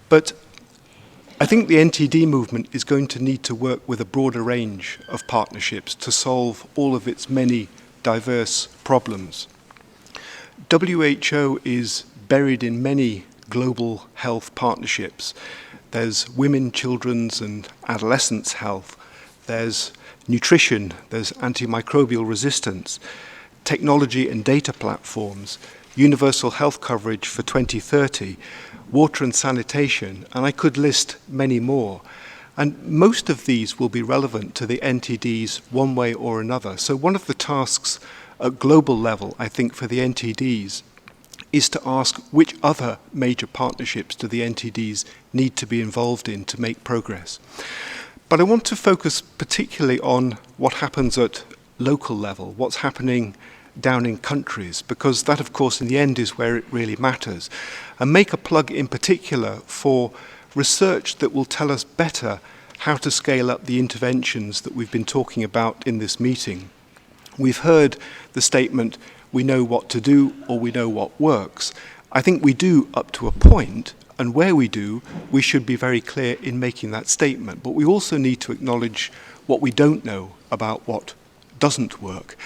But I think the NTD movement is going to need to work with a broader range of partnerships to solve all of its many diverse problems. WHO is buried in many global health partnerships. There's women, children's and adolescents health. There's nutrition, there's antimicrobial resistance, technology and data platforms, universal health coverage for 2030, water and sanitation, and I could list many more. And most of these will be relevant to the NTDs one way or another. So one of the tasks at global level, I think, for the NTDs is to ask which other major partnerships do the NTDs need to be involved in to make progress. But I want to focus particularly on what happens at local level, what's happening down in countries, because that, of course, in the end is where it really matters. And make a plug in particular for research that will tell us better how to scale up the interventions that we've been talking about in this meeting. We've heard the statement, we know what to do or we know what works. I think we do up to a point, and where we do, we should be very clear in making that statement. But we also need to acknowledge what we don't know about what doesn't work.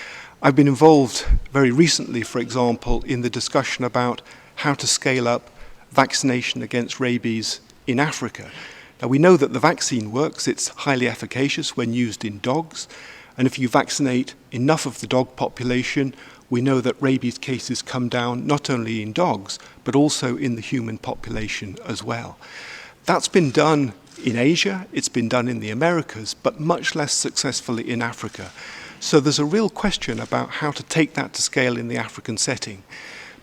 I've been involved very recently, for example, in the discussion about how to scale up vaccination against rabies in Africa. Now, we know that the vaccine works. It's highly efficacious when used in dogs. And if you vaccinate enough of the dog population, we know that rabies cases come down not only in dogs, but also in the human population as well. That's been done in Asia, it's been done in the Americas, but much less successfully in Africa. So there's a real question about how to take that to scale in the African setting.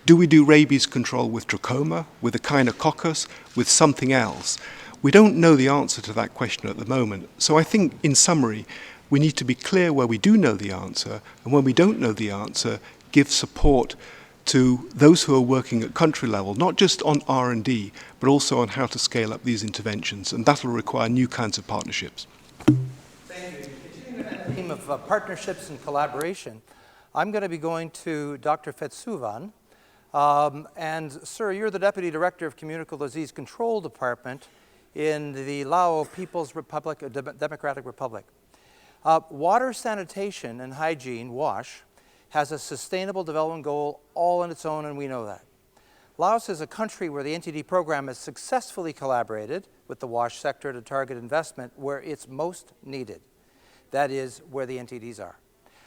Do we do rabies control with trachoma, with echinococcus, with something else? We don't know the answer to that question at the moment. So I think, in summary, we need to be clear where we do know the answer, and when we don't know the answer, give support to those who are working at country level, not just on R&D, but also on how to scale up these interventions, and that will require new kinds of partnerships. Thank you. Continuing on the theme of partnerships and collaboration, I'm going to be going to Dr. Fetsuvan. And sir, you're the Deputy Director of Communicable Disease Control Department in the Lao People's Republic, Democratic Republic. Water sanitation and hygiene, WASH, has a sustainable development goal all on its own, and we know that. Laos is a country where the NTD program has successfully collaborated with the WASH sector to target investment where it's most needed. That is, where the NTDs are.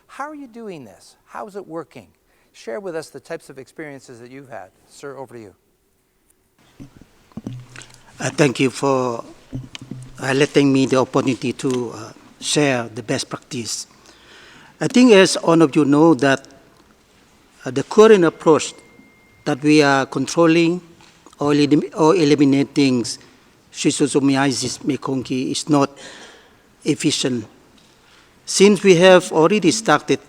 How are you doing this? How is it working? Share with us the types of experiences that you've had. Sir, over to you. Thank you for letting me the opportunity to share the best practice. I think, as all of you know, that the current approach that we are controlling or eliminating Schistosomiasis mekongii is not efficient. Since we have already started,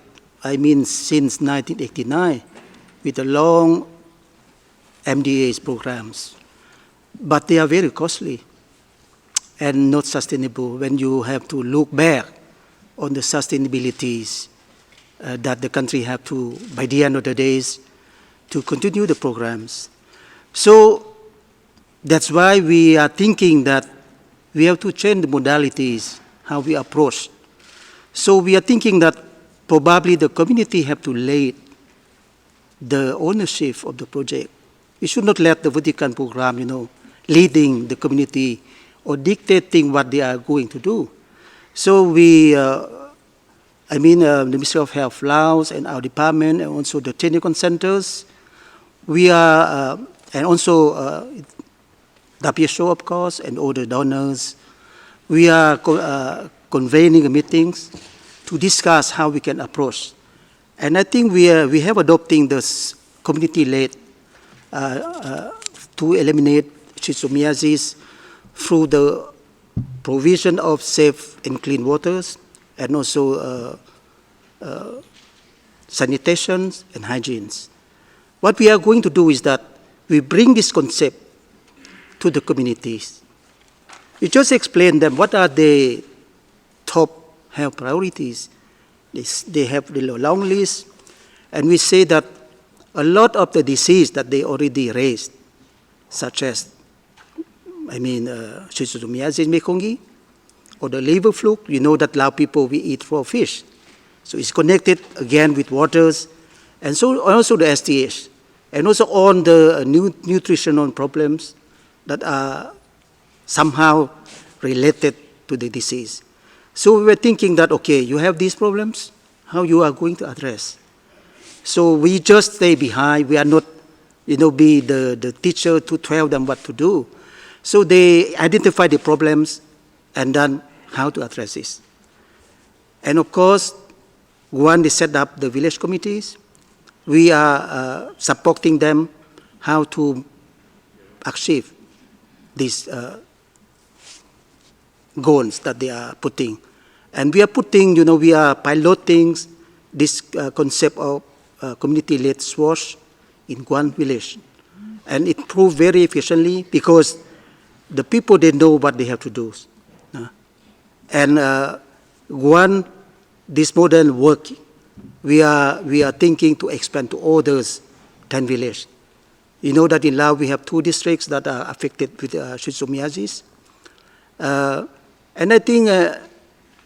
since 1989, with the long MDA's programs, but they are very costly and not sustainable when you have to look back on the sustainabilities that the country have to, by the end of the days, to continue the programs. So that's why we are thinking that we have to change the modalities, how we approach. So we are thinking that probably the community have to lead the ownership of the project. We should not let the Vatican program, leading the community or dictating what they are going to do. So we, the Ministry of Health Laos and our department and also the technical centers, we are, and also WHO, of course, and all the donors, we are convening meetings to discuss how we can approach. And I think we have adopting this community-led to eliminate schistosomiasis through the provision of safe and clean waters, and also sanitation and hygiene. What we are going to do is that we bring this concept to the communities. We just explain them what are the top health priorities. They have the long list, and we say that a lot of the disease that they already raised, such as Schistosomiasis mekongii, or the liver fluke, you know that Lao people, we eat raw fish. So it's connected again with waters, and so also the STH, and also on the nutritional problems that are somehow related to the disease. So we were thinking that, okay, you have these problems, how you are going to address? So we just stay behind. We are not, be the teacher to tell them what to do. So they identify the problems and then how to address this. And of course, when they set up the village committees, we are supporting them how to achieve these goals that they are putting. And we are putting, we are piloting this concept of community-led SWOT in one village. And it proved very efficiently because the people, they know what they have to do. And when this model works, we are thinking to expand to others 10 villages. You know that in Laos we have 2 districts that are affected with schistosomiasis. And I think,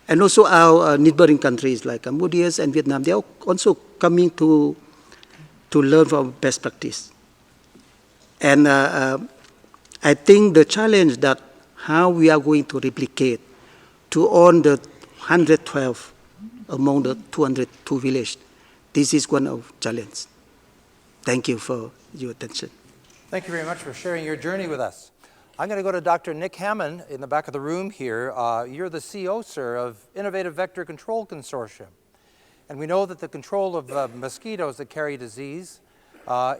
and also our neighboring countries like Cambodia and Vietnam, they are also coming to learn from best practice. And I think the challenge that how we are going to replicate to all the 112 among the 202 villages, this is one of challenge. Thank you for your attention. Thank you very much for sharing your journey with us. I'm going to go to Dr. Nick Hammond in the back of the room here. You're the CEO, sir, of Innovative Vector Control Consortium. And we know that the control of mosquitoes that carry disease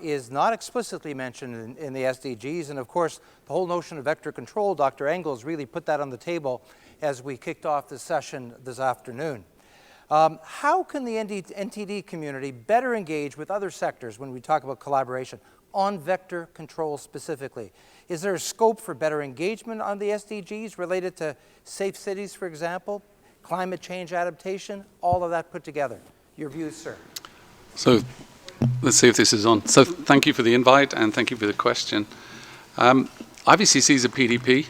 is not explicitly mentioned in the SDGs. And of course, the whole notion of vector control, Dr. Engels really put that on the table as we kicked off this session this afternoon. How can the NTD community better engage with other sectors when we talk about collaboration on vector control specifically? Is there a scope for better engagement on the SDGs related to safe cities, for example, climate change adaptation, all of that put together? Your views, sir. So let's see if this is on. So thank you for the invite and thank you for the question. IVCC is a PDP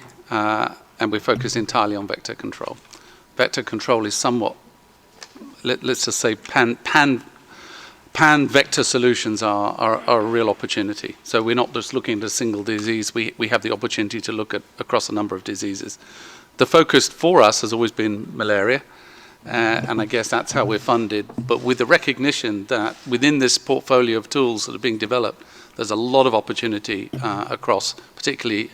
and we're focused entirely on vector control. Vector control is somewhat, let's just say pan vector solutions are a real opportunity. So we're not just looking at a single disease, we have the opportunity to look at across a number of diseases. The focus for us has always been malaria, and I guess that's how we're funded, but with the recognition that within this portfolio of tools that are being developed, there's a lot of opportunity across particularly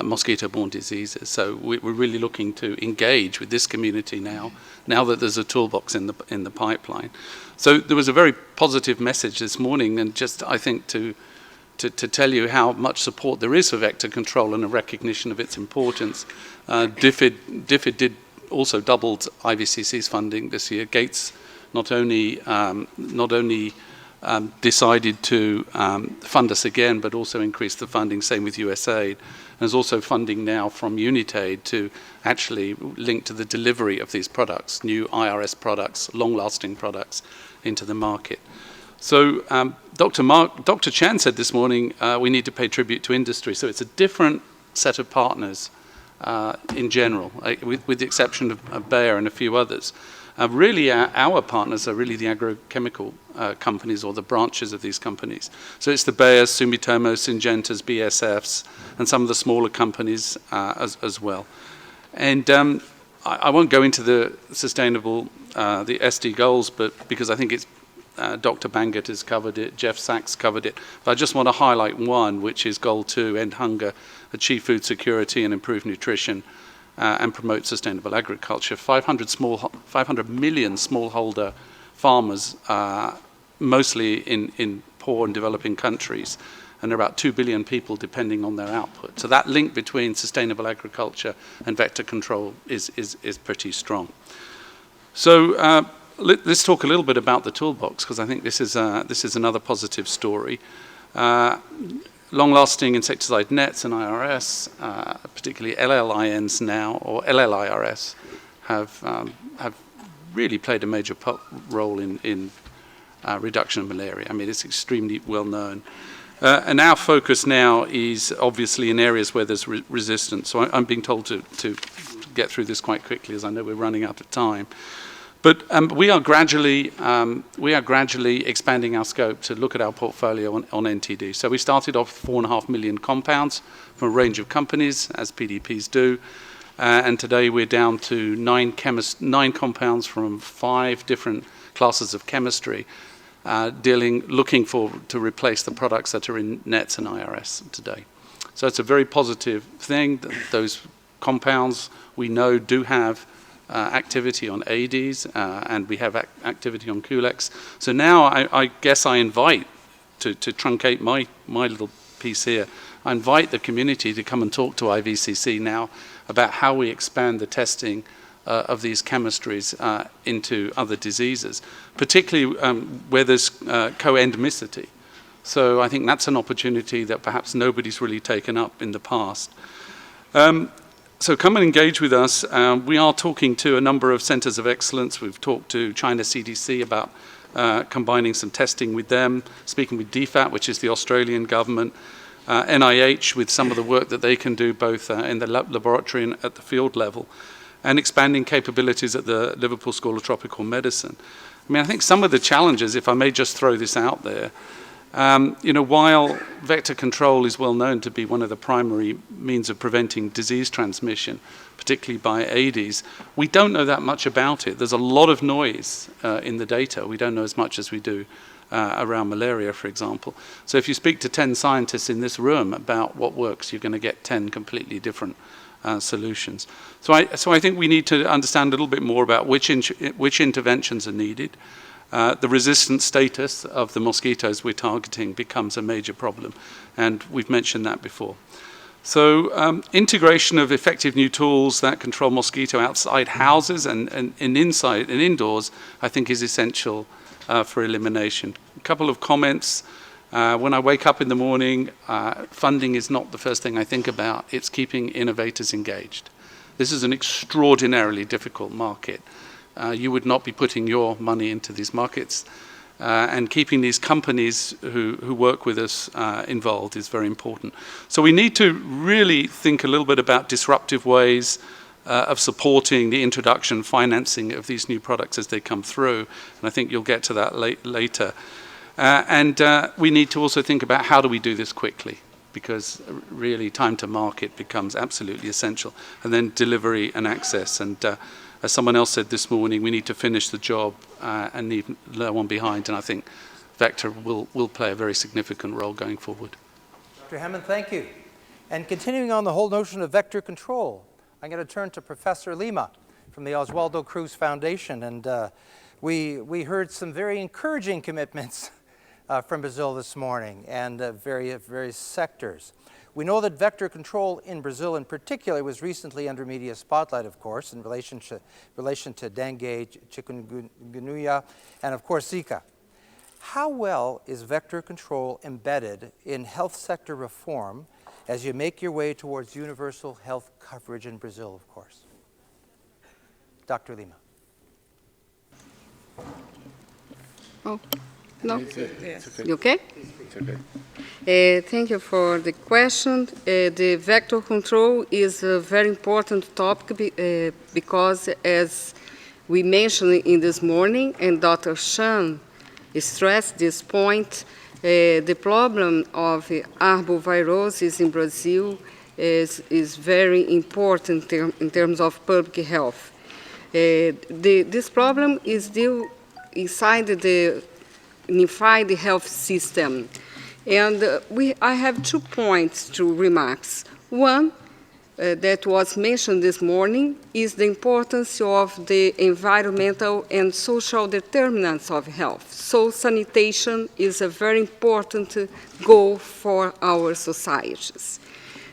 mosquito-borne diseases. So we're really looking to engage with this community now that there's a toolbox in the pipeline. So there was a very positive message this morning, and just I think to tell you how much support there is for vector control and a recognition of its importance. DFID did also doubled IVCC's funding this year. Gates not only decided to fund us again, but also increased the funding, same with USAID. There's also funding now from UNITAID to actually link to the delivery of these products, new IRS products, long-lasting products into the market. So Dr. Chan said this morning, we need to pay tribute to industry. So it's a different set of partners in general, with the exception of Bayer and a few others. Really, our partners are really the agrochemical companies or the branches of these companies. So it's the Bayers, Sumitomo, Syngentas, BASFs, and some of the smaller companies as well. And I won't go into the sustainable, the SD goals, but because I think it's Dr. Bangert has covered it, Jeff Sachs covered it. But I just want to highlight one, which is Goal 2, End Hunger, Achieve Food Security and Improve Nutrition, and Promote Sustainable Agriculture. 500 million smallholder farmers, mostly in poor and developing countries, and there are about 2 billion people depending on their output. So that link between sustainable agriculture and vector control is pretty strong. So let's talk a little bit about the toolbox, because I think this is another positive story. Long-lasting insecticide nets and IRS, particularly LLINs now, or LLIRS, have really played a major role in reduction of malaria. I mean, it's extremely well known. And our focus now is obviously in areas where there's resistance. So I'm being told to get through this quite quickly, as I know we're running out of time. But we are gradually expanding our scope to look at our portfolio on NTD. So we started off 4.5 million compounds from a range of companies, as PDPs do, and today we're down to 9 compounds from 5 different classes of chemistry, looking to replace the products that are in nets and IRS today. So it's a very positive thing that those compounds we know do have activity on ADs, and we have activity on Culex. So now I guess I invite, to truncate my little piece here, I invite the community to come and talk to IVCC now about how we expand the testing of these chemistries into other diseases, particularly where there's co-endemicity. So I think that's an opportunity that perhaps nobody's really taken up in the past. So come and engage with us. We are talking to a number of centers of excellence. We've talked to China CDC about combining some testing with them, speaking with DFAT, which is the Australian government, NIH with some of the work that they can do both in the laboratory and at the field level, and expanding capabilities at the Liverpool School of Tropical Medicine. I mean, I think some of the challenges, if I may just throw this out there, While vector control is well known to be one of the primary means of preventing disease transmission, particularly by Aedes, we don't know that much about it. There's a lot of noise in the data. We don't know as much as we do around malaria, for example. So if you speak to 10 scientists in this room about what works, you're going to get 10 completely different solutions. So I think we need to understand a little bit more about which interventions are needed. The resistant status of the mosquitoes we're targeting becomes a major problem, and we've mentioned that before. So integration of effective new tools that control mosquito outside houses and inside and indoors, I think, is essential for elimination. A couple of comments. When I wake up in the morning, funding is not the first thing I think about. It's keeping innovators engaged. This is an extraordinarily difficult market. You would not be putting your money into these markets. And keeping these companies who work with us involved is very important. So we need to really think a little bit about disruptive ways of supporting the introduction, financing of these new products as they come through. And I think you'll get to that later. And we need to also think about how do we do this quickly, because really time to market becomes absolutely essential. And then delivery and access. And as someone else said this morning, we need to finish the job and leave no one behind. And I think Vector will play a very significant role going forward. Dr. Hammond, thank you. And continuing on the whole notion of vector control, I'm going to turn to Professor Lima from the Oswaldo Cruz Foundation. And we heard some very encouraging commitments from Brazil this morning and various sectors. We know that vector control in Brazil in particular was recently under media spotlight, of course, in relation to dengue, chikungunya, and of course Zika. How well is vector control embedded in health sector reform as you make your way towards universal health coverage in Brazil, of course? Dr. Lima. Oh, no? It's okay. You okay? It's okay. Thank you for the question. The vector control is a very important topic because, as we mentioned in this morning, and Dr. Chan stressed this point, the problem of arbovirosis in Brazil is very important in terms of public health. This problem is still inside the unified health system. And I have 2 points to remarks. One, that was mentioned this morning, is the importance of the environmental and social determinants of health. So sanitation is a very important goal for our societies.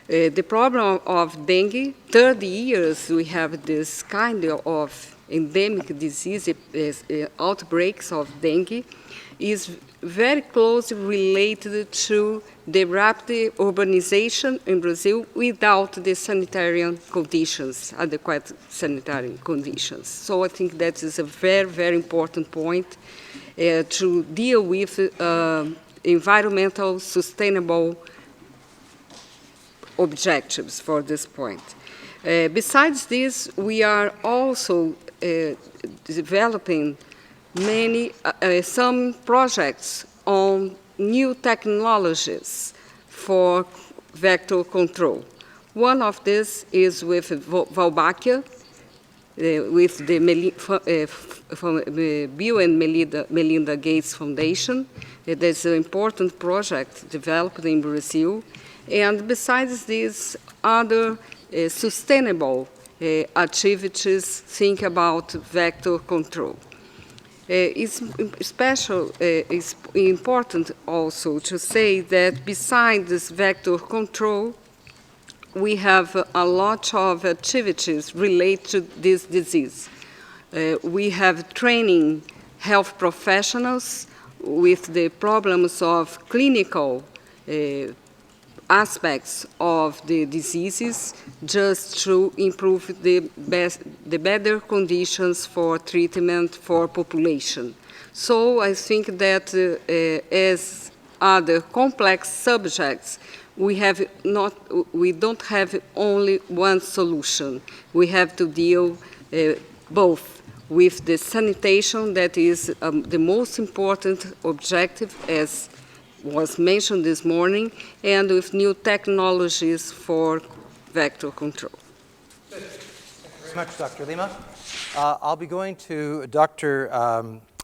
The problem of dengue, 30 years we have this kind of endemic disease, outbreaks of dengue, is very closely related to the rapid urbanization in Brazil without the sanitary conditions, adequate sanitary conditions. So I think that is a very, very important point to deal with environmental sustainable objectives for this point. Besides this, we are also developing some projects on new technologies for vector control. One of this is with Wolbachia, with the Bill and Melinda Gates Foundation. There's an important project developed in Brazil. And besides these other sustainable activities, think about vector control. It's important also to say that besides this vector control, we have a lot of activities related to this disease. We have training health professionals with the problems of clinical aspects of the diseases, just to improve the better conditions for treatment for population. So I think that as other complex subjects, we don't have only one solution. We have to deal both with the sanitation, that is the most important objective, as was mentioned this morning, and with new technologies for vector control. Thank you very much, Dr. Lima. I'll be going to Dr.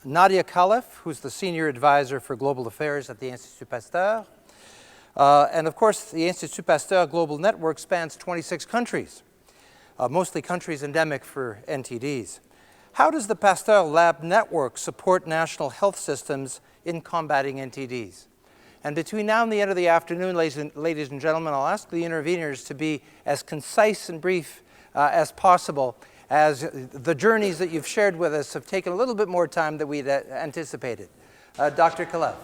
Nadia Khalef, who's the Senior Advisor for Global Affairs at the Institut Pasteur. And of course, the Institut Pasteur Global Network spans 26 countries, mostly countries endemic for NTDs. How does the Pasteur Lab Network support national health systems in combating NTDs? And between now and the end of the afternoon, ladies and gentlemen, I'll ask the interveners to be as concise and brief as possible, as the journeys that you've shared with us have taken a little bit more time than we'd anticipated. Dr. Khalef.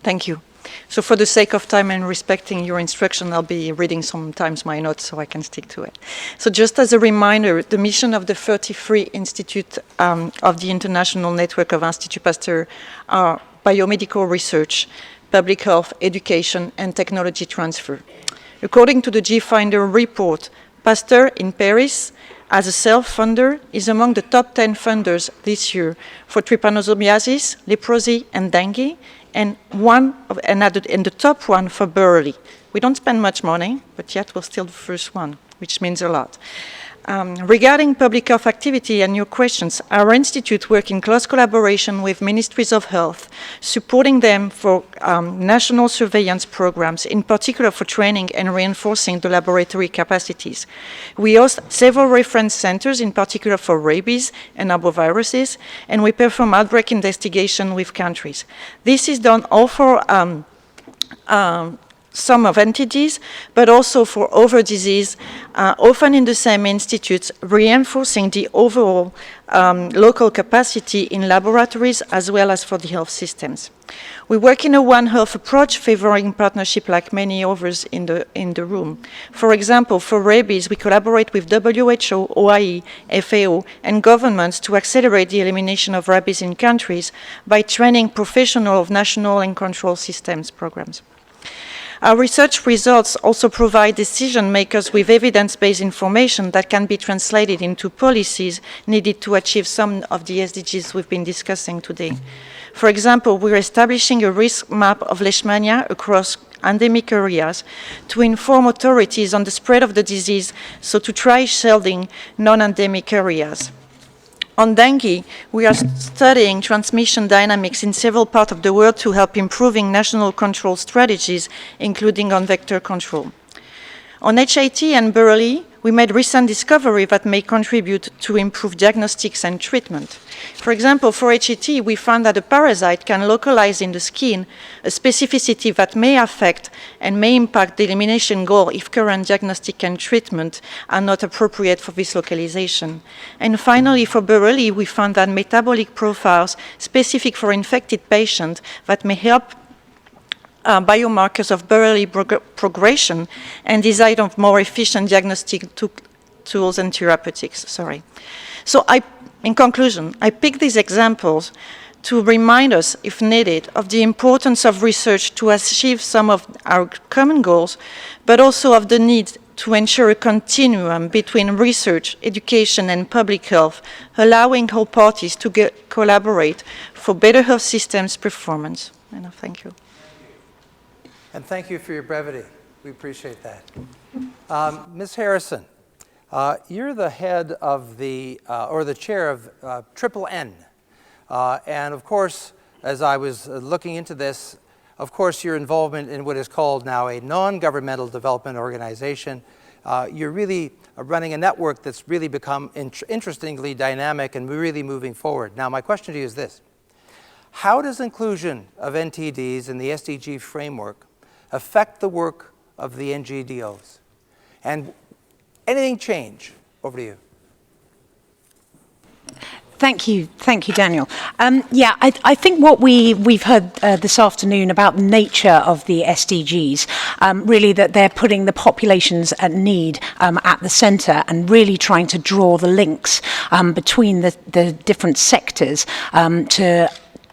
Thank you. So for the sake of time and respecting your instruction, I'll be reading sometimes my notes so I can stick to it. So just as a reminder, the mission of the 33 Institute of the International Network of Institut Pasteur are biomedical research, public health, education, and technology transfer. According to the G-Finder report, Pasteur in Paris, as a self-funder, is among the top 10 funders this year for trypanosomiasis, leprosy, and dengue, and the top one for Burley. We don't spend much money, but yet we're still the first one, which means a lot. Regarding public health activity and your questions, our institute works in close collaboration with ministries of health, supporting them for national surveillance programs, in particular for training and reinforcing the laboratory capacities. We host several reference centers, in particular for rabies and arboviruses, and we perform outbreak investigation with countries. This is done all for some of NTDs, but also for other disease, often in the same institutes, reinforcing the overall local capacity in laboratories as well as for the health systems. We work in a One Health approach, favoring partnership like many others in the room. For example, for rabies, we collaborate with WHO, OIE, FAO, and governments to accelerate the elimination of rabies in countries by training professionals of national and control systems programs. Our research results also provide decision makers with evidence-based information that can be translated into policies needed to achieve some of the SDGs we've been discussing today. For example, we're establishing a risk map of leishmania across endemic areas to inform authorities on the spread of the disease, so to try shielding non-endemic areas. On dengue, we are studying transmission dynamics in several parts of the world to help improving national control strategies, including on vector control. On HAT and Burley, we made recent discovery that may contribute to improved diagnostics and treatment. For example, for HAT, we found that a parasite can localize in the skin a specificity that may affect and may impact the elimination goal if current diagnostic and treatment are not appropriate for this localization. And finally, for Burley, we found that metabolic profiles specific for infected patients that may help biomarkers of Burley progression and design of more efficient diagnostic tools and therapeutics. So in conclusion, I pick these examples to remind us, if needed, of the importance of research to achieve some of our common goals, but also of the need to ensure a continuum between research, education, and public health, allowing all parties to collaborate for better health systems performance. And thank you. And thank you for your brevity. We appreciate that. Ms. Harrison, you're the head of or the chair of Triple N. And of course, as I was looking into this, of course, your involvement in what is called now a non-governmental development organization. You're really running a network that's really become interestingly dynamic and really moving forward. Now, my question to you is this. How does inclusion of NTDs in the SDG framework affect the work of the NGDOs? And anything change? Over to you. Thank you, Daniel. Yeah, I think what we've heard this afternoon about the nature of the SDGs, really that they're putting the populations at need at the centre and really trying to draw the links between the different sectors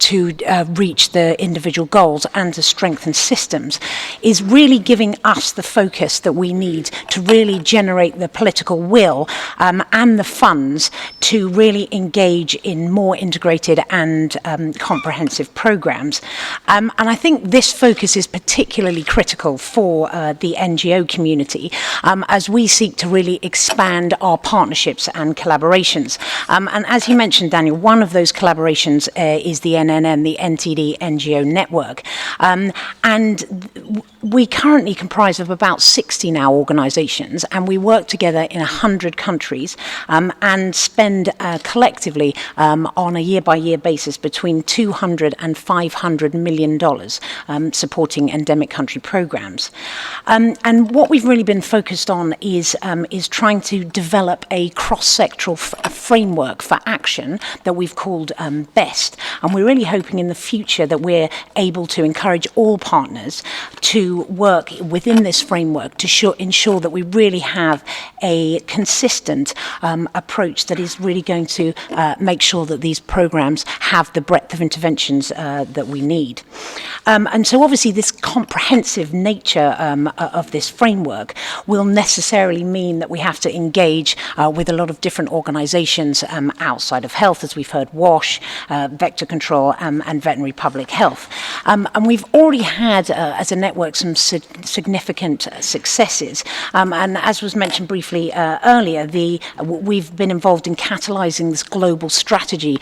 to reach the individual goals and to strengthen systems is really giving us the focus that we need to really generate the political will and the funds to really engage in more integrated and comprehensive programs. And I think this focus is particularly critical for the NGO community as we seek to really expand our partnerships and collaborations. And as you mentioned, Daniel, one of those collaborations is the NNN, the NTD NGO network. And we currently comprise of about 60 now organisations, and we work together in 100 countries and spend collectively on a year-by-year basis between $200 and $500 million supporting endemic country programmes. And what we've really been focused on is trying to develop a cross-sectoral framework for action that we've called BEST. And we're really hoping in the future that we're able to encourage all partners to work within this framework to ensure that we really have a consistent approach that is really going to make sure that these programs have the breadth of interventions that we need. And so obviously this comprehensive nature of this framework will necessarily mean that we have to engage with a lot of different organisations outside of health, as we've heard, WASH, vector control and veterinary public health. And we've already had, as a network, some significant successes. And as was mentioned briefly earlier, we've been involved in catalysing this global strategy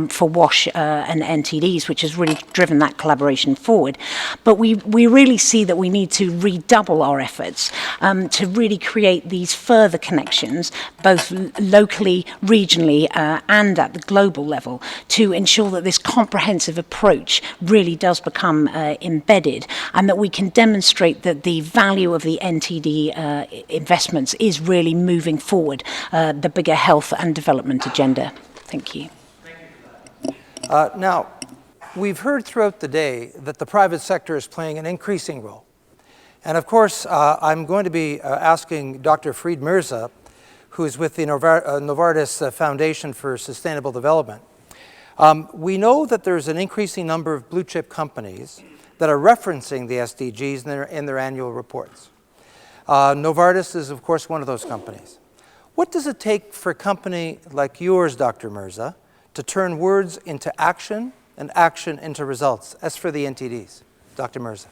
for WASH and NTDs, which has really driven that collaboration forward. But we really see that we need to redouble our efforts to really create these further connections, both locally, regionally, and at the global level, to ensure that this comprehensive approach really does become embedded, and that we can demonstrate that the value of the NTD investments is really moving forward the bigger health and development agenda. Thank you. Now, we've heard throughout the day that the private sector is playing an increasing role. And of course, I'm going to be asking Dr. Farid Mirza, who is with the Novartis Foundation for Sustainable Development. We know that there's an increasing number of blue chip companies that are referencing the SDGs in their annual reports. Novartis is, of course, one of those companies. What does it take for a company like yours, Dr. Mirza, to turn words into action and action into results, as for the NTDs? Dr. Mirza.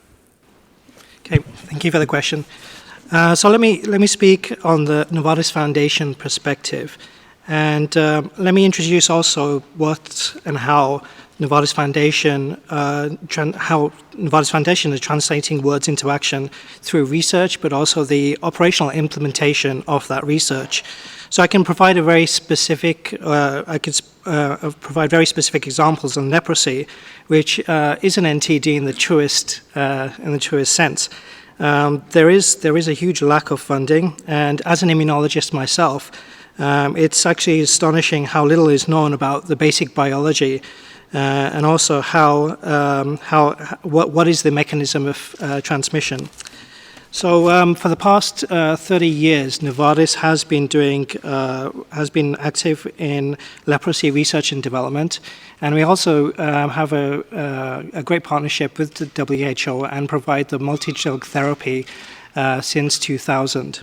Okay, thank you for the question. So let me speak on the Novartis Foundation perspective, and let me introduce also what and how Novartis Foundation is translating words into action through research, but also the operational implementation of that research. So I can provide a very specific, provide very specific examples on leprosy, which is an NTD in the truest sense. There is a huge lack of funding, and as an immunologist myself, it's actually astonishing how little is known about the basic biology, and also what is the mechanism of transmission. So for the past 30 years, Novartis has been active in leprosy research and development, and we also have a great partnership with the WHO and provide the multi-drug therapy since 2000.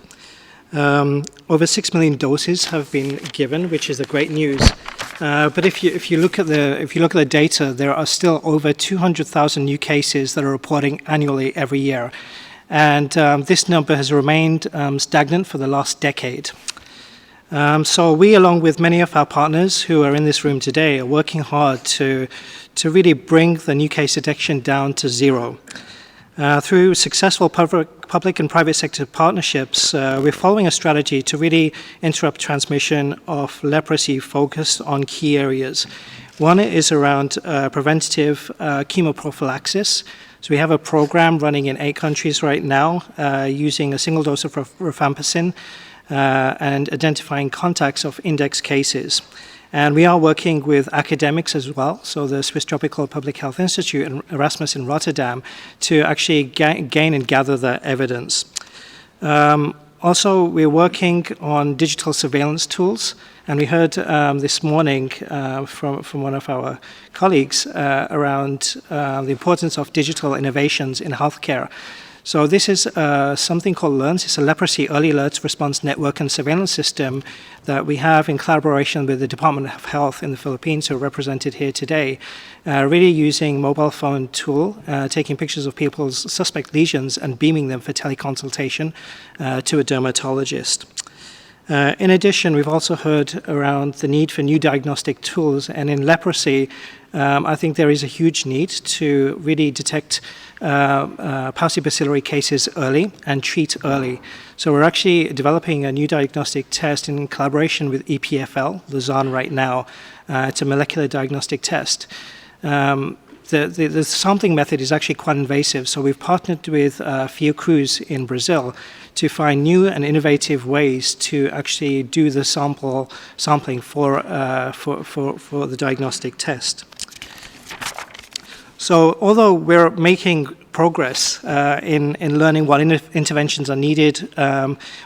Over 6 million doses have been given, which is a great news. But if you look at the data, there are still over 200,000 new cases that are reporting annually every year. And this number has remained stagnant for the last decade. So we, along with many of our partners who are in this room today, are working hard to really bring the new case detection down to zero. Through successful public and private sector partnerships, we're following a strategy to really interrupt transmission of leprosy focused on key areas. One is around preventative chemoprophylaxis. So we have a program running in 8 countries right now using a single dose of rifampicin and identifying contacts of index cases. And we are working with academics as well, so the Swiss Tropical Public Health Institute and Erasmus in Rotterdam, to actually gain and gather the evidence. Also, we're working on digital surveillance tools, and we heard this morning from one of our colleagues around the importance of digital innovations in healthcare. So this is something called LEARNS. It's a leprosy early alerts response network and surveillance system that we have in collaboration with the Department of Health in the Philippines, who are represented here today, really using mobile phone tool, taking pictures of people's suspect lesions and beaming them for teleconsultation to a dermatologist. In addition, we've also heard around the need for new diagnostic tools, and in leprosy, I think there is a huge need to really detect paucibacillary cases early and treat early. So we're actually developing a new diagnostic test in collaboration with EPFL, Lausanne right now. It's a molecular diagnostic test. The sampling method is actually quite invasive, so we've partnered with Fiocruz in Brazil to find new and innovative ways to actually do the sampling for the diagnostic test. So although we're making progress in learning what interventions are needed,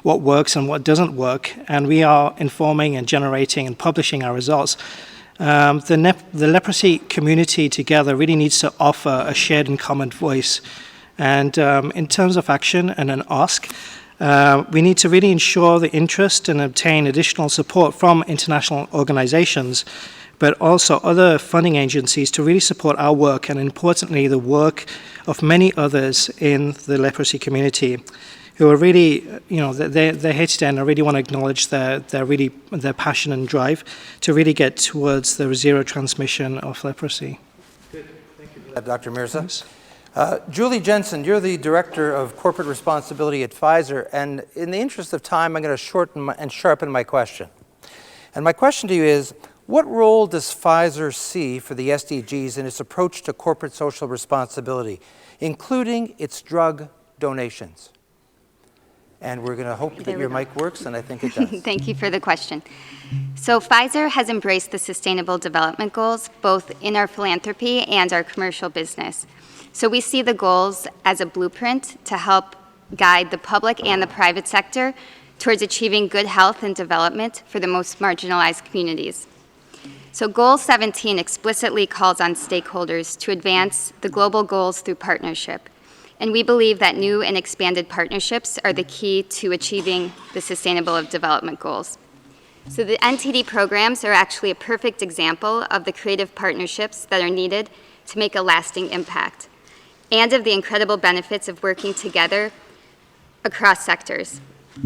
what works and what doesn't work, and we are informing and generating and publishing our results, the leprosy community together really needs to offer a shared and common voice. And in terms of action and an ask, we need to really ensure the interest and obtain additional support from international organizations, but also other funding agencies to really support our work, and importantly, the work of many others in the leprosy community who are really, they're here today, and I really want to acknowledge their passion and drive to really get towards the zero transmission of leprosy. Good. Thank you for that, Dr. Mirza. Julie Jensen, you're the Director of Corporate Responsibility at Pfizer, and in the interest of time, I'm going to shorten and sharpen my question. And my question to you is, what role does Pfizer see for the SDGs in its approach to corporate social responsibility, including its drug donations? And we're going to hope that your mic works, and I think it does. Thank you for the question. So Pfizer has embraced the Sustainable Development Goals, both in our philanthropy and our commercial business. So we see the goals as a blueprint to help guide the public and the private sector towards achieving good health and development for the most marginalized communities. So Goal 17 explicitly calls on stakeholders to advance the global goals through partnership. And we believe that new and expanded partnerships are the key to achieving the Sustainable Development Goals. So the NTD programs are actually a perfect example of the creative partnerships that are needed to make a lasting impact, and of the incredible benefits of working together across sectors.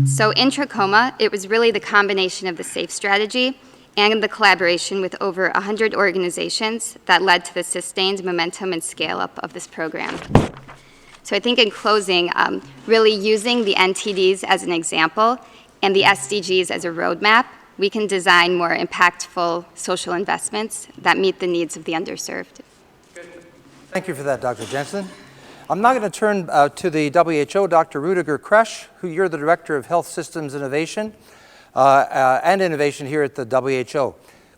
So in trachoma, it was really the combination of the SAFE strategy and the collaboration with over 100 organizations that led to the sustained momentum and scale-up of this program. So I think in closing, really using the NTDs as an example and the SDGs as a roadmap, we can design more impactful social investments that meet the needs of the underserved. Thank you for that, Dr. Jensen. I'm now going to turn to the WHO, Dr. Rudiger Kresch, who you're the Director of Health Systems Innovation and Innovation here at the WHO.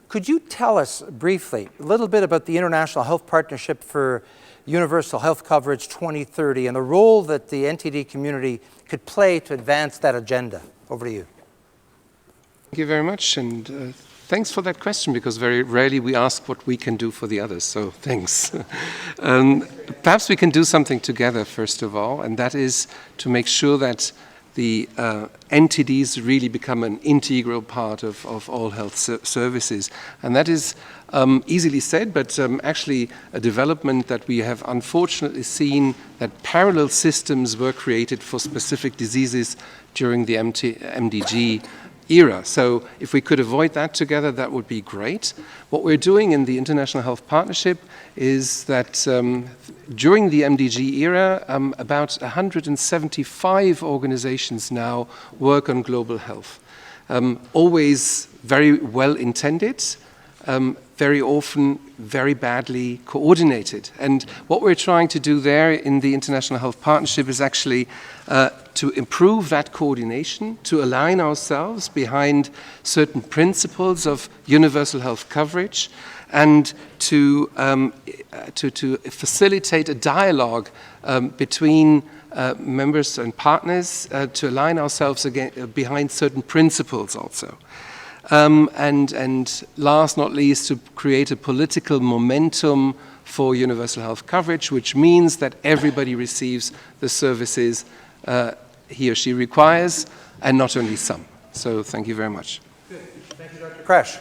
Could you tell us briefly a little bit about the International Health Partnership for Universal Health Coverage 2030 and the role that the NTD community could play to advance that agenda? Over to you. Thank you very much, and thanks for that question, because very rarely we ask what we can do for the others, so thanks. Perhaps we can do something together, first of all, and that is to make sure that the NTDs really become an integral part of all health services. And that is easily said, but actually a development that we have unfortunately seen, that parallel systems were created for specific diseases during the MDG era. So if we could avoid that together, that would be great. What we're doing in the International Health Partnership is that during the MDG era, about 175 organizations now work on global health. Always very well intended, very often very badly coordinated. And what we're trying to do there in the International Health Partnership is actually to improve that coordination, to align ourselves behind certain principles of universal health coverage, and to facilitate a dialogue between members and partners to align ourselves behind certain principles also. And last not least, to create a political momentum for universal health coverage, which means that everybody receives the services he or she requires, and not only some. So thank you very much. Good. Thank you, Dr. Kresh.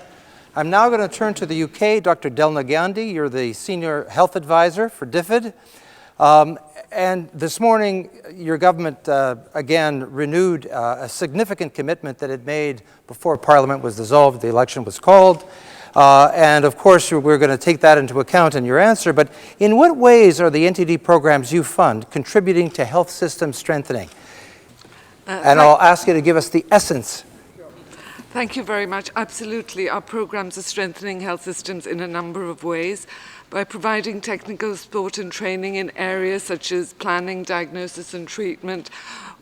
I'm now going to turn to the UK. Dr. Delna Gandhi, you're the Senior Health Advisor for DFID. And this morning, your government again renewed a significant commitment that it made before Parliament was dissolved, the election was called. And of course, we're going to take that into account in your answer. But in what ways are the NTD programs you fund contributing to health system strengthening? And I'll ask you to give us the essence. Thank you very much. Absolutely. Our programs are strengthening health systems in a number of ways by providing technical support and training in areas such as planning, diagnosis and treatment.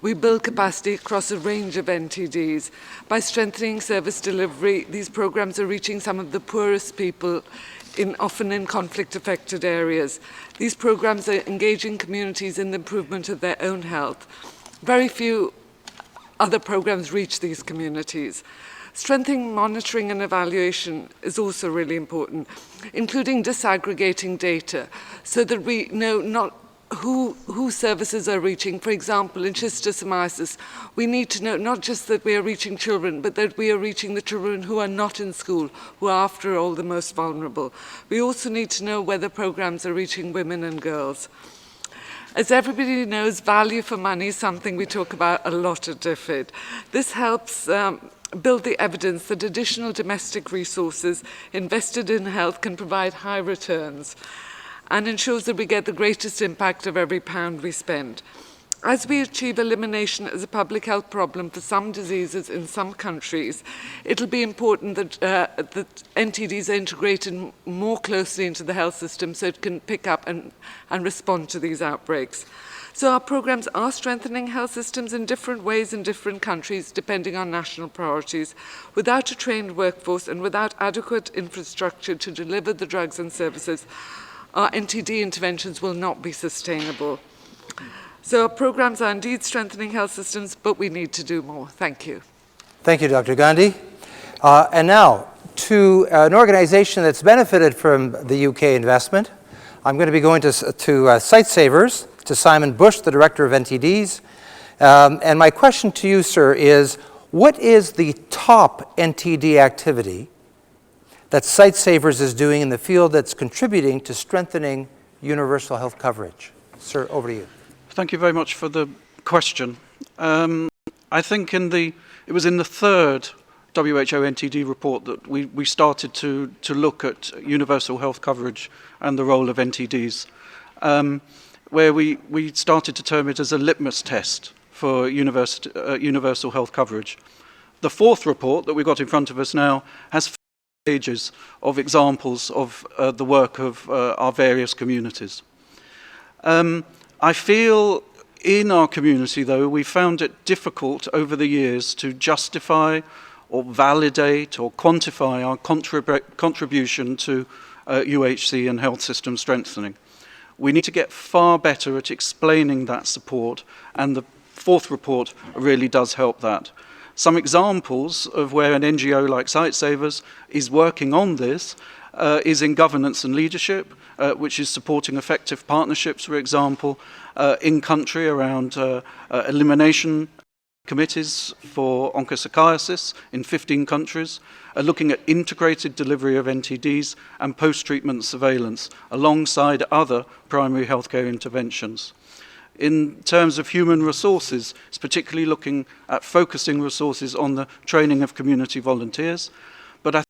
We build capacity across a range of NTDs. By strengthening service delivery, these programs are reaching some of the poorest people, often in conflict-affected areas. These programs are engaging communities in the improvement of their own health. Very few other programs reach these communities. Strengthening monitoring and evaluation is also really important, including disaggregating data so that we know not who services are reaching. For example, in schistosomiasis, we need to know not just that we are reaching children, but that we are reaching the children who are not in school, who are, after all, the most vulnerable. We also need to know whether programs are reaching women and girls. As everybody knows, value for money is something we talk about a lot at DFID. This helps build the evidence that additional domestic resources invested in health can provide high returns and ensures that we get the greatest impact of every pound we spend. As we achieve elimination as a public health problem for some diseases in some countries, it'll be important that, that NTDs are integrated more closely into the health system so it can pick up and respond to these outbreaks. So our programs are strengthening health systems in different ways in different countries, depending on national priorities. Without a trained workforce and without adequate infrastructure to deliver the drugs and services, our NTD interventions will not be sustainable. So our programs are indeed strengthening health systems, but we need to do more. Thank you. Thank you, Dr. Gandhi. And now, to an organization that's benefited from the UK investment, I'm going to be going to Site Savers, to Simon Bush, the Director of NTDs. And my question to you, sir, is what is the top NTD activity that Site Savers is doing in the field that's contributing to strengthening universal health coverage? Sir, over to you. Thank you very much for the question. I think it was in the third WHO NTD report that we started to look at universal health coverage and the role of NTDs, where we started to term it as a litmus test for universal health coverage. The fourth report that we've got in front of us now has 4 pages of examples of the work of our various communities. I feel in our community, though, we found it difficult over the years to justify or validate or quantify our contribution to UHC and health system strengthening. We need to get far better at explaining that support, and the fourth report really does help that. Some examples of where an NGO like Site Savers is working on this is in governance and leadership, which is supporting effective partnerships, for example, in country around elimination committees for onchocerciasis in 15 countries, looking at integrated delivery of NTDs and post-treatment surveillance alongside other primary healthcare interventions. In terms of human resources, it's particularly looking at focusing resources on the training of community volunteers, but I think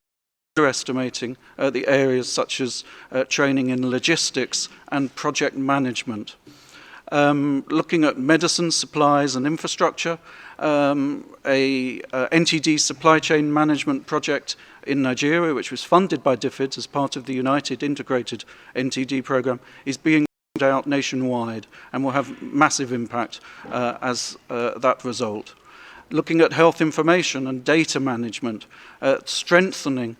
underestimating the areas such as training in logistics and project management. Looking at medicine supplies and infrastructure, a NTD supply chain management project in Nigeria, which was funded by DFID as part of the United Integrated NTD program, is being rolled out nationwide and will have massive impact as that result. Looking at health information and data management, strengthening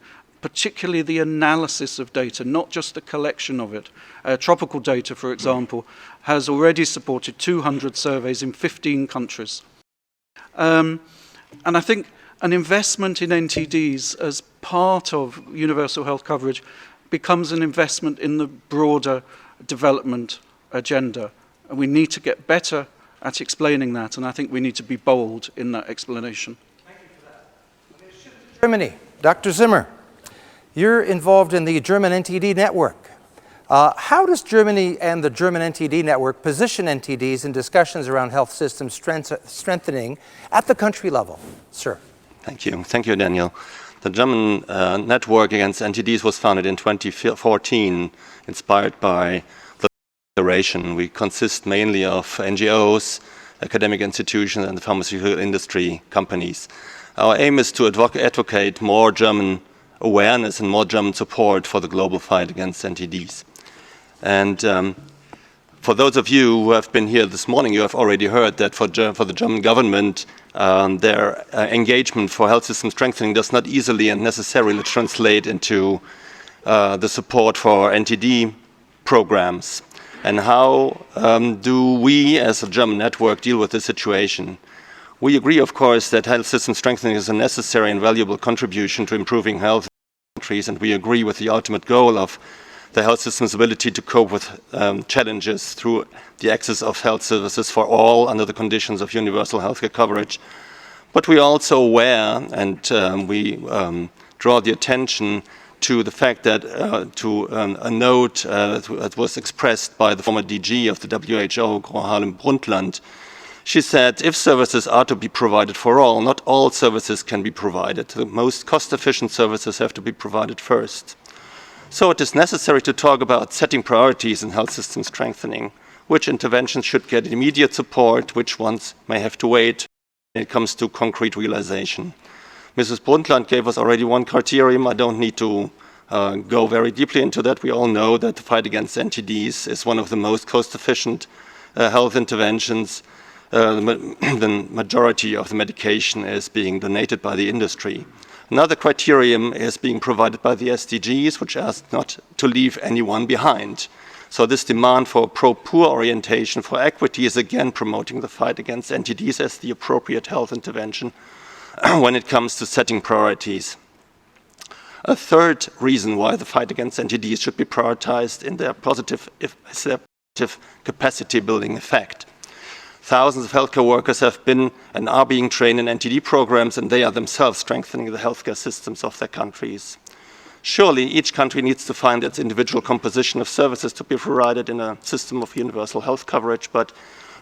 particularly the analysis of data, not just the collection of it. Tropical data, for example, has already supported 200 surveys in 15 countries. And I think an investment in NTDs as part of universal health coverage becomes an investment in the broader development agenda. And we need to get better at explaining that, and I think we need to be bold in that explanation. Thank you for that. Germany, Dr. Zimmer, you're involved in the German NTD network. How does Germany and the German NTD network position NTDs in discussions around health system strengthening at the country level? Sir. Thank you. Thank you, Daniel. The German network against NTDs was founded in 2014, inspired by the Federation. We consist mainly of NGOs, academic institutions, and the pharmaceutical industry companies. Our aim is to advocate more German awareness and more German support for the global fight against NTDs. And for those of you who have been here this morning, you have already heard that for the German government, their engagement for health system strengthening does not easily and necessarily translate into the support for NTD programs. And how do we as a German network deal with this situation? We agree, of course, that health system strengthening is a necessary and valuable contribution to improving health in countries, and we agree with the ultimate goal of the health system's ability to cope with challenges through the access of health services for all under the conditions of universal healthcare coverage. But we are also aware, and we draw the attention to the fact that, to a note that was expressed by the former DG of the WHO, Gro Harlem Brundtland. She said, if services are to be provided for all, not all services can be provided. The most cost-efficient services have to be provided first. So it is necessary to talk about setting priorities in health system strengthening, which interventions should get immediate support, which ones may have to wait when it comes to concrete realization. Mrs. Brundtland gave us already one criterion. I don't need to go very deeply into that. We all know that the fight against NTDs is one of the most cost-efficient health interventions. The majority of the medication is being donated by the industry. Another criterion is being provided by the SDGs, which ask not to leave anyone behind. So this demand for pro-poor orientation for equity is again promoting the fight against NTDs as the appropriate health intervention when it comes to setting priorities. A third reason why the fight against NTDs should be prioritized in their positive capacity building effect. Thousands of healthcare workers have been and are being trained in NTD programs, and they are themselves strengthening the healthcare systems of their countries. Surely each country needs to find its individual composition of services to be provided in a system of universal health coverage, but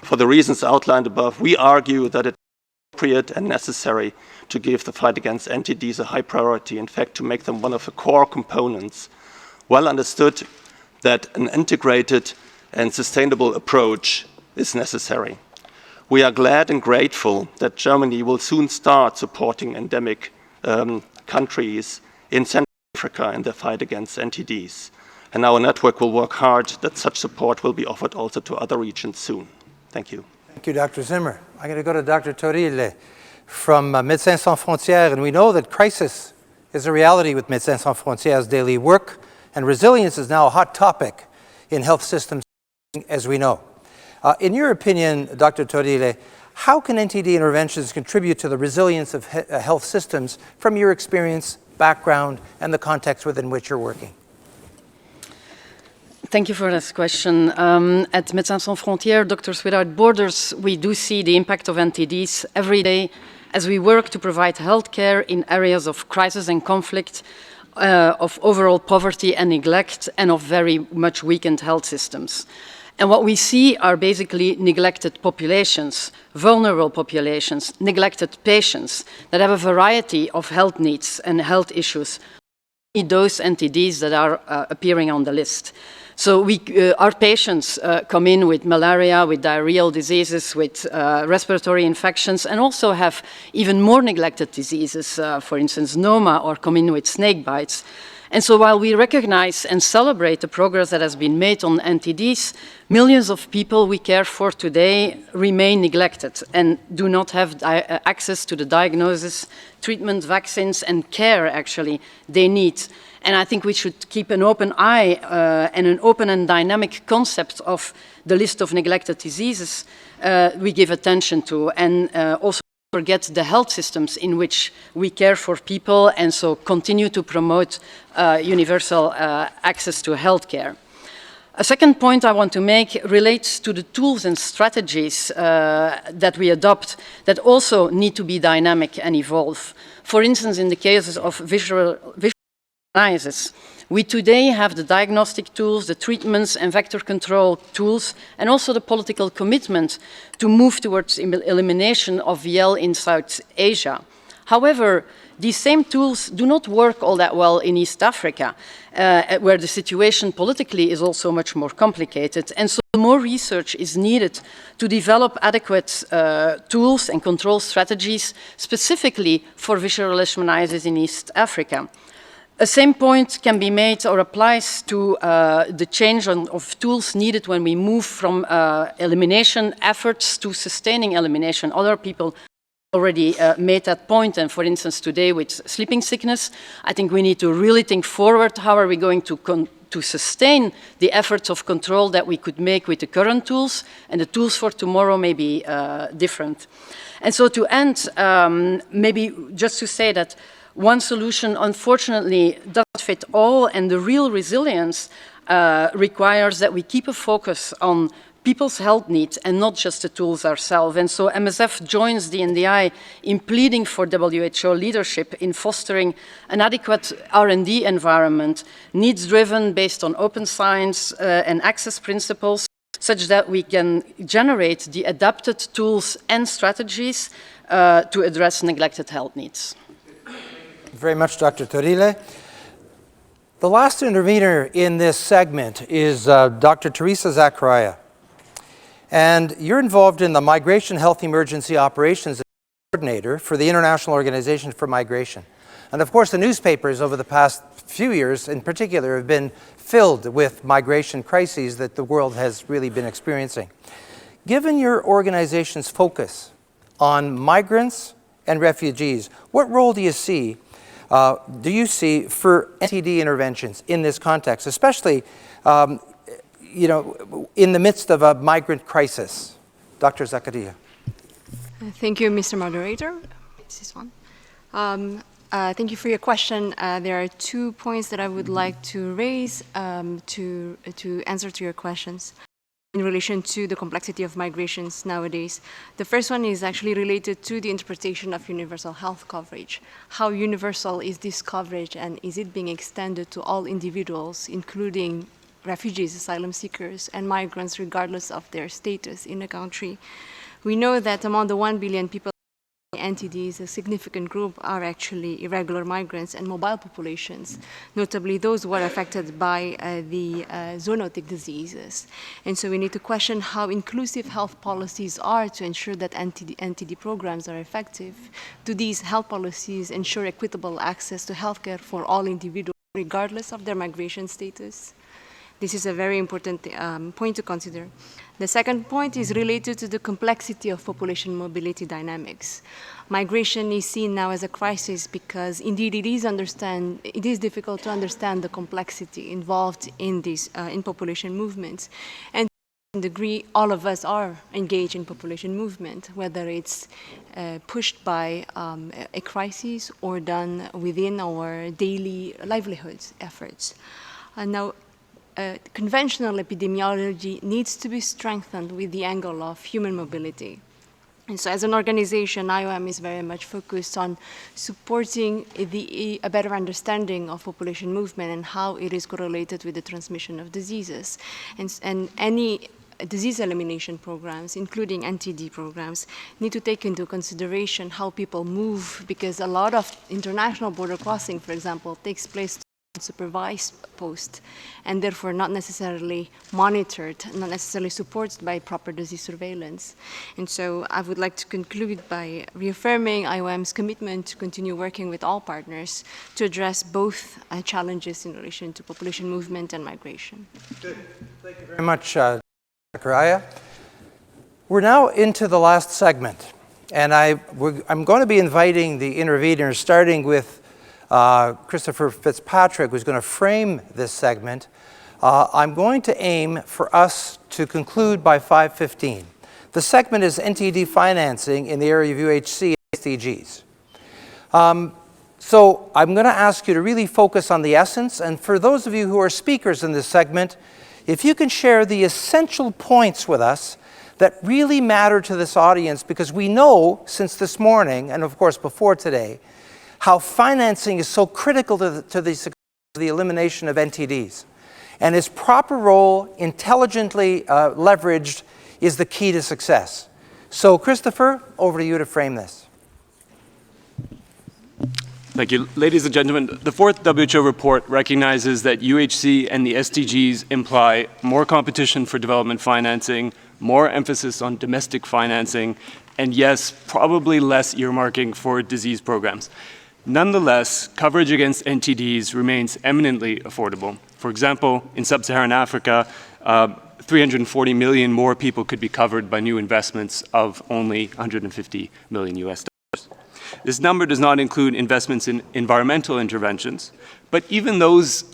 for the reasons outlined above, we argue that it is appropriate and necessary to give the fight against NTDs a high priority, in fact, to make them one of the core components. Well understood that an integrated and sustainable approach is necessary. We are glad and grateful that Germany will soon start supporting endemic countries in Central Africa in their fight against NTDs. And our network will work hard that such support will be offered also to other regions soon. Thank you. Thank you, Dr. Zimmer. I'm going to go to Dr. Torille from Médecins Sans Frontières, and we know that crisis is a reality with Médecins Sans Frontières' daily work, and resilience is now a hot topic in health systems, as we know. In your opinion, Dr. Torille, how can NTD interventions contribute to the resilience of health systems from your experience, background, and the context within which you're working? Thank you for this question. At Médecins Sans Frontières, Doctors Without Borders, we do see the impact of NTDs every day as we work to provide healthcare in areas of crisis and conflict, of overall poverty and neglect, and of very much weakened health systems. And what we see are basically neglected populations, vulnerable populations, neglected patients that have a variety of health needs and health issues, those NTDs that are appearing on the list. So our patients come in with malaria, with diarrheal diseases, with respiratory infections, and also have even more neglected diseases, for instance, NOMA, or come in with snake bites. And so while we recognize and celebrate the progress that has been made on NTDs, millions of people we care for today remain neglected and do not have access to the diagnosis, treatment, vaccines, and care, actually, they need. And I think we should keep an open eye and an open and dynamic concept of the list of neglected diseases we give attention to, and also forget the health systems in which we care for people, and so continue to promote universal access to healthcare. A second point I want to make relates to the tools and strategies that we adopt that also need to be dynamic and evolve. For instance, in the cases of visual analysis, we today have the diagnostic tools, the treatments and vector control tools, and also the political commitment to move towards elimination of VL in South Asia. However, these same tools do not work all that well in East Africa, where the situation politically is also much more complicated. And so more research is needed to develop adequate tools and control strategies specifically for visual leishmaniasis in East Africa. A same point can be made or applies to the change of tools needed when we move from elimination efforts to sustaining elimination. Other people already made that point, and for instance today with sleeping sickness, I think we need to really think forward. How are we going to sustain the efforts of control that we could make with the current tools, and the tools for tomorrow may be different. And so to end, maybe just to say that one solution, unfortunately, doesn't fit all, and the real resilience requires that we keep a focus on people's health needs and not just the tools ourselves. And so MSF joins the NDI in pleading for WHO leadership in fostering an adequate R&D environment, needs-driven, based on open science and access principles, such that we can generate the adapted tools and strategies to address neglected health needs. Very much, Dr. Torile. The last intervener in this segment is Dr. Teresa Zachariah. And you're involved in the Migration Health Emergency Operations Coordinator for the International Organization for Migration. And of course, the newspapers over the past few years in particular have been filled with migration crises that the world has really been experiencing. Given your organization's focus on migrants and refugees, what role do you see for NTD interventions in this context, especially in the midst of a migrant crisis? Dr. Zakaria. Thank you, Mr. Moderator. It's this one. Thank you for your question. There are 2 points that I would like to raise to answer to your questions in relation to the complexity of migrations nowadays. The first one is actually related to the interpretation of universal health coverage. How universal is this coverage, and is it being extended to all individuals, including refugees, asylum seekers, and migrants, regardless of their status in a country? We know that among the 1 billion people NTDs, a significant group are actually irregular migrants and mobile populations, notably those who are affected by the zoonotic diseases. And so we need to question how inclusive health policies are to ensure that NTD programs are effective. Do these health policies ensure equitable access to healthcare for all individuals, regardless of their migration status? This is a very important point to consider. The second point is related to the complexity of population mobility dynamics. Migration is seen now as a crisis because indeed it is difficult to understand the complexity involved in these in population movements. And to a degree, all of us are engaged in population movement, whether it's pushed by a crisis or done within our daily livelihoods efforts. Now, conventional epidemiology needs to be strengthened with the angle of human mobility. And so as an organization, IOM is very much focused on supporting a better understanding of population movement and how it is correlated with the transmission of diseases. And any disease elimination programs, including NTD programs, need to take into consideration how people move, because a lot of international border crossing, for example, takes place supervised post, and therefore not necessarily monitored, not necessarily supported by proper disease surveillance. And so I would like to conclude by reaffirming IOM's commitment to continue working with all partners to address both challenges in relation to population movement and migration. Good. Thank you very much, Dr. Aya. We're now into the last segment, and I'm going to be inviting the interveners, starting with Christopher Fitzpatrick, who's going to frame this segment. I'm going to aim for us to conclude by 5:15. The segment is NTD financing in the area of UHC and SDGs. So I'm going to ask you to really focus on the essence, and for those of you who are speakers in this segment, if you can share the essential points with us that really matter to this audience, because we know since this morning, and of course before today, how financing is so critical to the elimination of NTDs. And its proper role, intelligently leveraged, is the key to success. So Christopher, over to you to frame this. Thank you. Ladies and gentlemen, the fourth WHO report recognizes that UHC and the SDGs imply more competition for development financing, more emphasis on domestic financing, and yes, probably less earmarking for disease programs. Nonetheless, coverage against NTDs remains eminently affordable. For example, in sub-Saharan Africa, 340 million more people could be covered by new investments of only 150 million US dollars. This number does not include investments in environmental interventions, but even those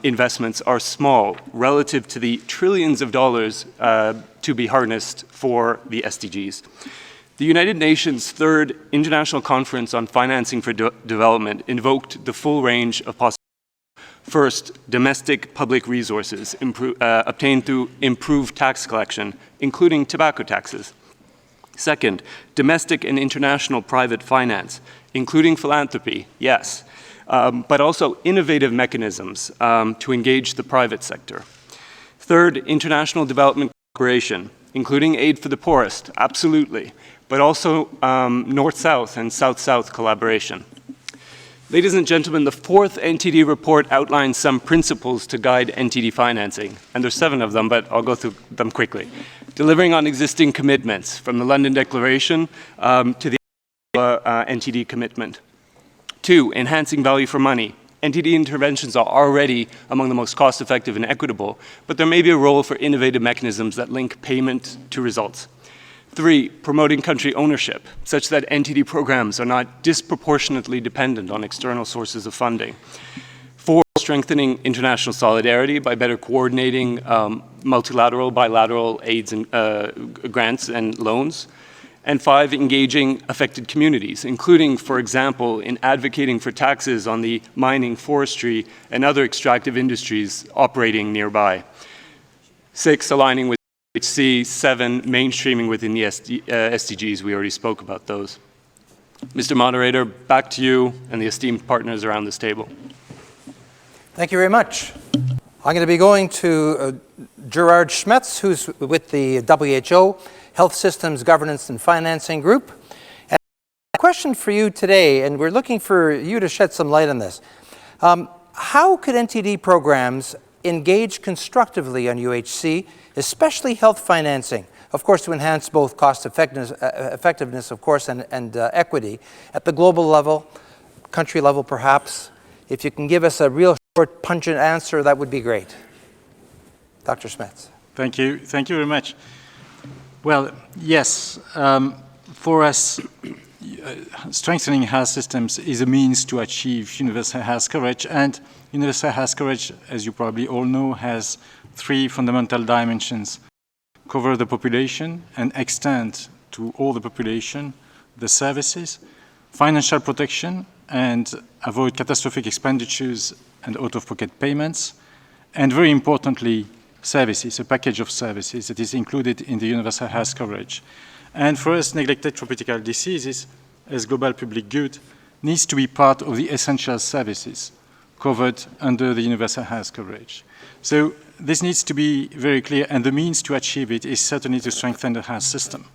investments are small relative to the trillions of dollars to be harnessed for the SDGs. The United Nations' third International Conference on Financing for Development invoked the full range of possibilities. First, domestic public resources obtained through improved tax collection, including tobacco taxes. Second, domestic and international private finance, including philanthropy, yes, but also innovative mechanisms to engage the private sector. Third, international development cooperation, including aid for the poorest, absolutely, but also North-South and South-South collaboration. Ladies and gentlemen, the fourth NTD report outlines some principles to guide NTD financing, and there's 7 of them, but I'll go through them quickly. Delivering on existing commitments, from the London Declaration to the NTD commitment. 2, enhancing value for money. NTD interventions are already among the most cost-effective and equitable, but there may be a role for innovative mechanisms that link payment to results. 3, promoting country ownership, such that NTD programs are not disproportionately dependent on external sources of funding. 4, strengthening international solidarity by better coordinating multilateral, bilateral aids and grants and loans. And 5, engaging affected communities, including, for example, in advocating for taxes on the mining, forestry, and other extractive industries operating nearby. 6, aligning with UHC. 7, mainstreaming within the SDGs. We already spoke about those. Mr. Moderator, back to you and the esteemed partners around this table. Thank you very much. I'm going to be going to Gerard Schmetz, who's with the WHO Health Systems Governance and Financing Group. And a question for you today, and we're looking for you to shed some light on this. How could NTD programs engage constructively on UHC, especially health financing, of course, to enhance both cost effectiveness, of course, and equity at the global level, country level perhaps? If you can give us a real short, pungent answer, that would be great. Dr. Schmetz. Thank you. Thank you very much. Well, yes, for us, strengthening health systems is a means to achieve universal health coverage, and universal health coverage, as you probably all know, has 3 fundamental dimensions: cover the population and extend to all the population the services, financial protection and avoid catastrophic expenditures and out-of-pocket payments, and very importantly, services, a package of services that is included in the universal health coverage. And for us, neglected tropical diseases as global public good needs to be part of the essential services covered under the universal health coverage. So this needs to be very clear, and the means to achieve it is certainly to strengthen the health system.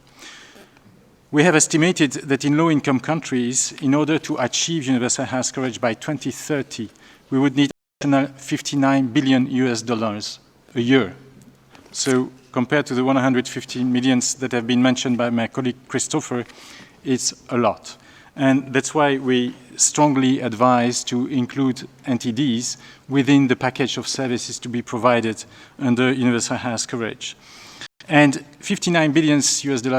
We have estimated that in low-income countries, in order to achieve universal health coverage by 2030, we would need $59 billion a year. So compared to the 150 millions that have been mentioned by my colleague Christopher, it's a lot. And that's why we strongly advise to include NTDs within the package of services to be provided under universal health coverage. And $59 billion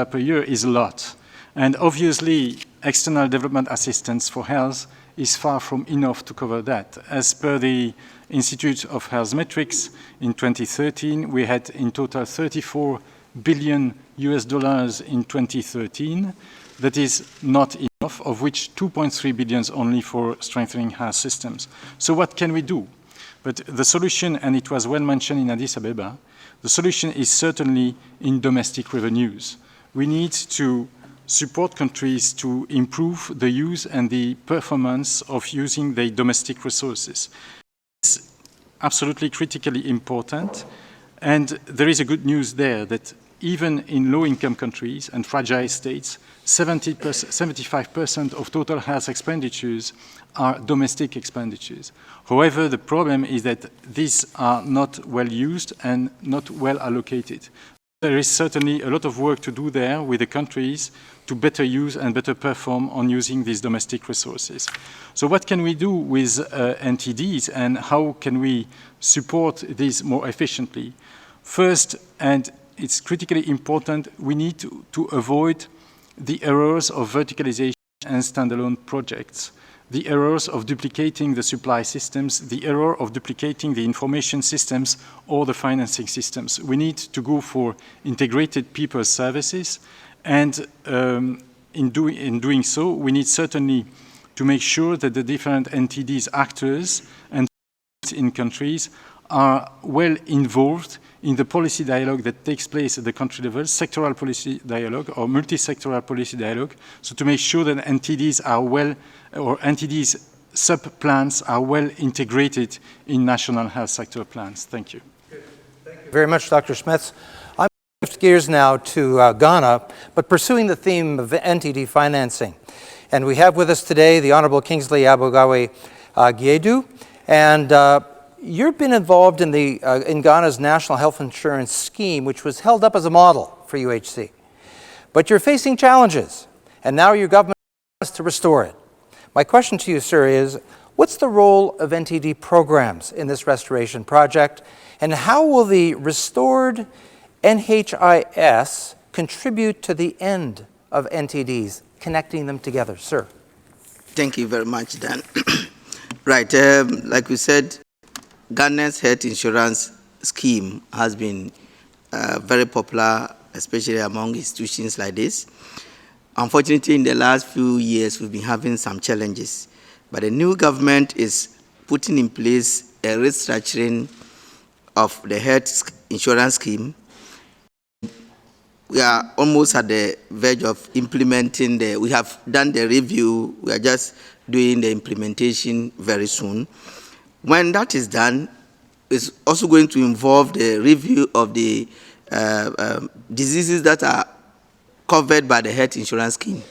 per year is a lot. And obviously, external development assistance for health is far from enough to cover that. As per the Institute of Health Metrics, in 2013, we had in total $34 billion in 2013. That is not enough, of which 2.3 billion only for strengthening health systems. So what can we do? But the solution, and it was well mentioned in Addis Ababa, the solution is certainly in domestic revenues. We need to support countries to improve the use and the performance of using their domestic resources. It's absolutely critically important, and there is a good news there that even in low-income countries and fragile states, 75% of total health expenditures are domestic expenditures. However, the problem is that these are not well used and not well allocated. There is certainly a lot of work to do there with the countries to better use and better perform on using these domestic resources. So what can we do with NTDs, and how can we support these more efficiently? First, and it's critically important, we need to avoid the errors of verticalization and standalone projects, the errors of duplicating the supply systems, the error of duplicating the information systems or the financing systems. We need to go for integrated people services, and in doing so, we need certainly to make sure that the different NTDs actors and in countries are well involved in the policy dialogue that takes place at the country level, sectoral policy dialogue or multi-sectoral policy dialogue, so to make sure that NTDs are well, or NTDs sub-plans are well integrated in national health sector plans. Thank you. Thank you very much, Dr. Schmetz. I'm going to shift gears now to Ghana, but pursuing the theme of NTD financing. And we have with us today the Honorable Kingsley Abogawe Giedu, and you've been involved in Ghana's National Health Insurance Scheme, which was held up as a model for UHC. But you're facing challenges, and now your government wants to restore it. My question to you, sir, is what's the role of NTD programs in this restoration project, and how will the restored NHIS contribute to the end of NTDs, connecting them together? Sir. Thank you very much, Dan. Right, like we said, Ghana's health insurance scheme has been very popular, especially among institutions like this. Unfortunately, in the last few years, we've been having some challenges. But the new government is putting in place a restructuring of the health insurance scheme. We are almost at the verge of implementing we have done the review. We are just doing the implementation very soon. When that is done, it's also going to involve the review of the diseases that are covered by the health insurance scheme.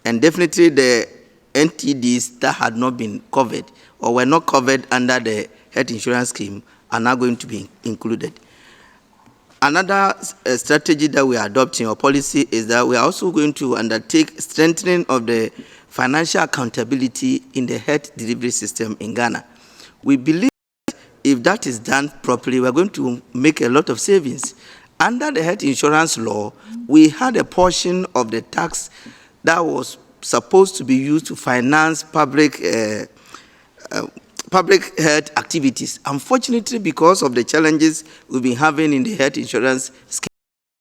And definitely the NTDs that had not been covered or were not covered under the health insurance scheme are now going to be included. Another strategy that we are adopting or policy is that we are also going to undertake strengthening of the financial accountability in the health delivery system in Ghana. We believe if that is done properly, we are going to make a lot of savings. Under the health insurance law, we had a portion of the tax that was supposed to be used to finance public health activities. Unfortunately, because of the challenges we've been having in the health insurance scheme,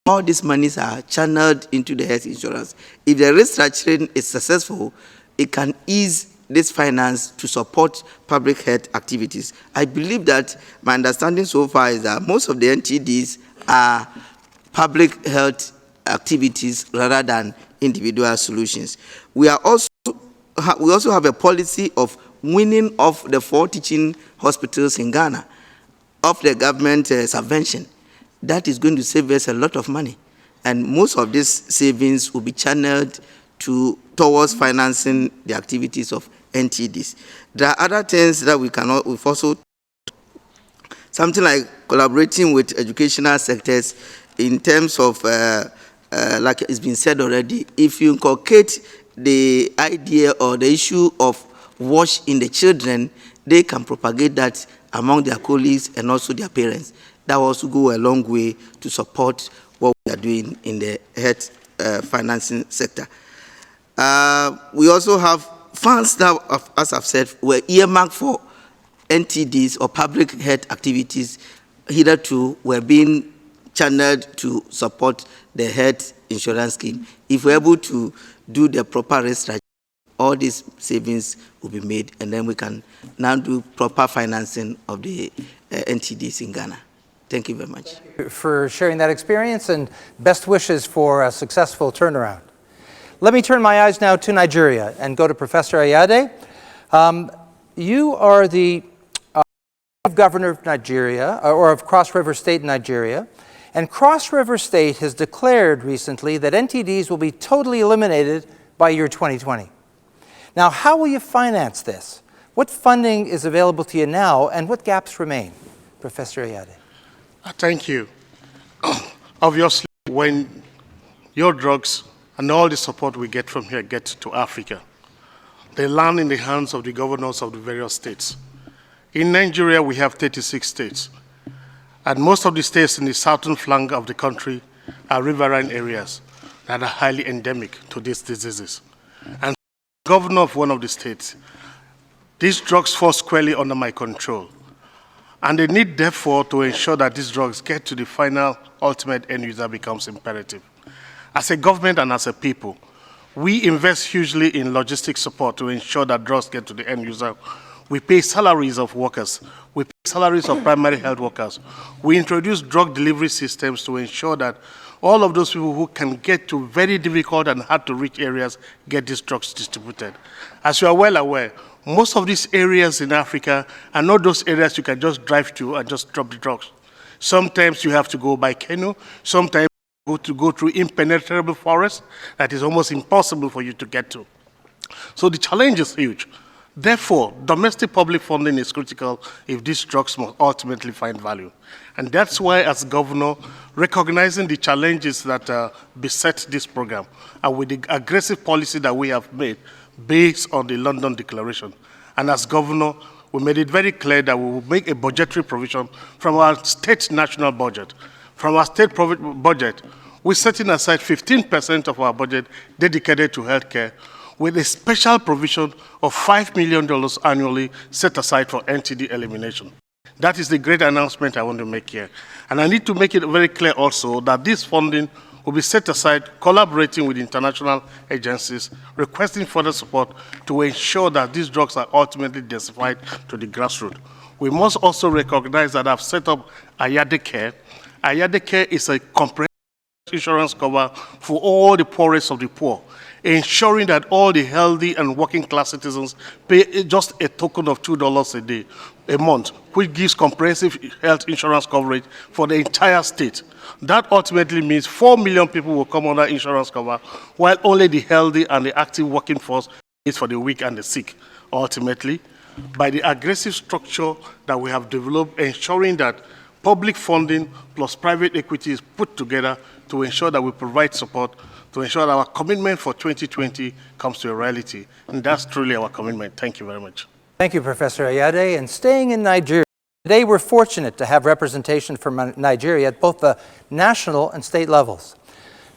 all these monies are channeled into the health insurance. If the restructuring is successful, it can ease this finance to support public health activities. I believe that my understanding so far is that most of the NTDs are public health activities rather than individual solutions. We also have a policy of winning off the 4 teaching hospitals in Ghana of the government subvention. That is going to save us a lot of money, and most of these savings will be channeled towards financing the activities of NTDs. There are other things that we've also something like collaborating with educational sectors in terms of, like it's been said already, if you inculcate the idea or the issue of wash in the children, they can propagate that among their colleagues and also their parents. That will also go a long way to support what we are doing in the health financing sector. We also have funds that, as I've said, were earmarked for NTDs or public health activities hitherto were being channeled to support the health insurance scheme. If we're able to do the proper restructuring, all these savings will be made, and then we can now do proper financing of the NTDs in Ghana. Thank you very much. Thank you for sharing that experience, and best wishes for a successful turnaround. Let me turn my eyes now to Nigeria and go to Professor Ayade. You are the governor of Nigeria, or of Cross River State in Nigeria, and Cross River State has declared recently that NTDs will be totally eliminated by year 2020. Now, how will you finance this? What funding is available to you now, and what gaps remain? Professor Ayade. Thank you. Obviously, when your drugs and all the support we get from here get to Africa, they land in the hands of the governors of the various states. In Nigeria, we have 36 states, and most of the states in the southern flank of the country are riverine areas that are highly endemic to these diseases. And the governor of one of the states, these drugs fall squarely under my control. And the need, therefore, to ensure that these drugs get to the final, ultimate end user becomes imperative. As a government and as a people, we invest hugely in logistic support to ensure that drugs get to the end user. We pay salaries of workers. We pay salaries of primary health workers. We introduce drug delivery systems to ensure that all of those people who can get to very difficult and hard to reach areas get these drugs distributed. As you are well aware, most of these areas in Africa are not those areas you can just drive to and just drop the drugs. Sometimes you have to go by canoe. Sometimes you have to go through impenetrable forest that is almost impossible for you to get to. So the challenge is huge. Therefore, domestic public funding is critical if these drugs must ultimately find value. And that's why, as governor, recognizing the challenges that beset this program, and with the aggressive policy that we have made based on the London Declaration, and as governor, we made it very clear that we will make a budgetary provision from our state national budget. From our state budget, we're setting aside 15% of our budget dedicated to healthcare, with a special provision of $5 million annually set aside for NTD elimination. That is the great announcement I want to make here. And I need to make it very clear also that this funding will be set aside collaborating with international agencies, requesting further support to ensure that these drugs are ultimately densified to the grassroots. We must also recognize that I've set up Ayade Care. Ayade Care is a comprehensive insurance cover for all the poorest of the poor, ensuring that all the healthy and working class citizens pay just a token of $2 a month, which gives comprehensive health insurance coverage for the entire state. That ultimately means 4 million people will come under insurance cover, while only the healthy and the active working force is for the weak and the sick. Ultimately, by the aggressive structure that we have developed, ensuring that public funding plus private equity is put together to ensure that we provide support, to ensure that our commitment for 2020 comes to a reality. And that's truly our commitment. Thank you very much. Thank you, Professor Ayade. And staying in Nigeria, today we're fortunate to have representation from Nigeria at both the national and state levels.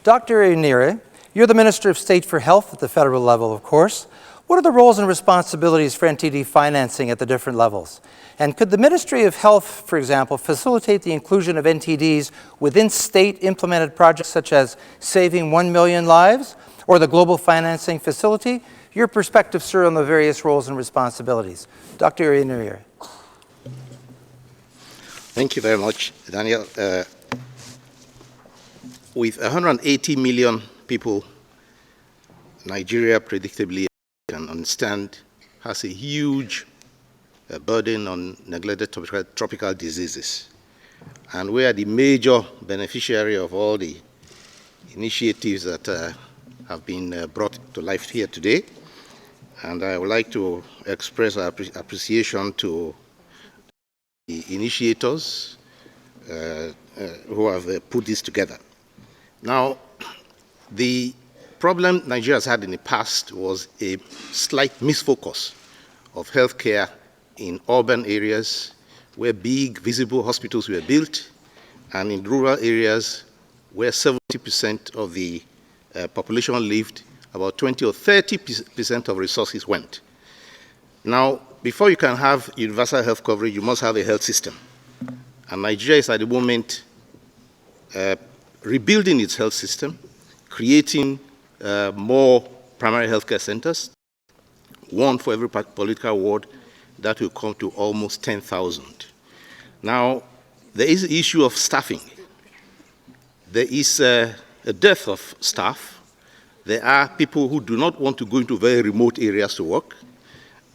Dr. Inire, you're the Minister of State for Health at the federal level, of course. What are the roles and responsibilities for NTD financing at the different levels? And could the Ministry of Health, for example, facilitate the inclusion of NTDs within state-implemented projects such as Saving 1 Million Lives or the Global Financing Facility? Your perspective, sir, on the various roles and responsibilities. Dr. Inire. Thank you very much, Daniel. With 180 million people, Nigeria predictably can understand has a huge burden on neglected tropical diseases. And we are the major beneficiary of all the initiatives that have been brought to life here today. And I would like to express our appreciation to the initiators who have put this together. Now, the problem Nigeria has had in the past was a slight misfocus of healthcare in urban areas where big visible hospitals were built, and in rural areas where 70% of the population lived, about 20 or 30% of resources went. Now, before you can have universal health coverage, you must have a health system. And Nigeria is at the moment rebuilding its health system, creating more primary healthcare centers, one for every political ward. That will come to almost 10,000. Now, there is the issue of staffing. There is a dearth of staff. There are people who do not want to go into very remote areas to work.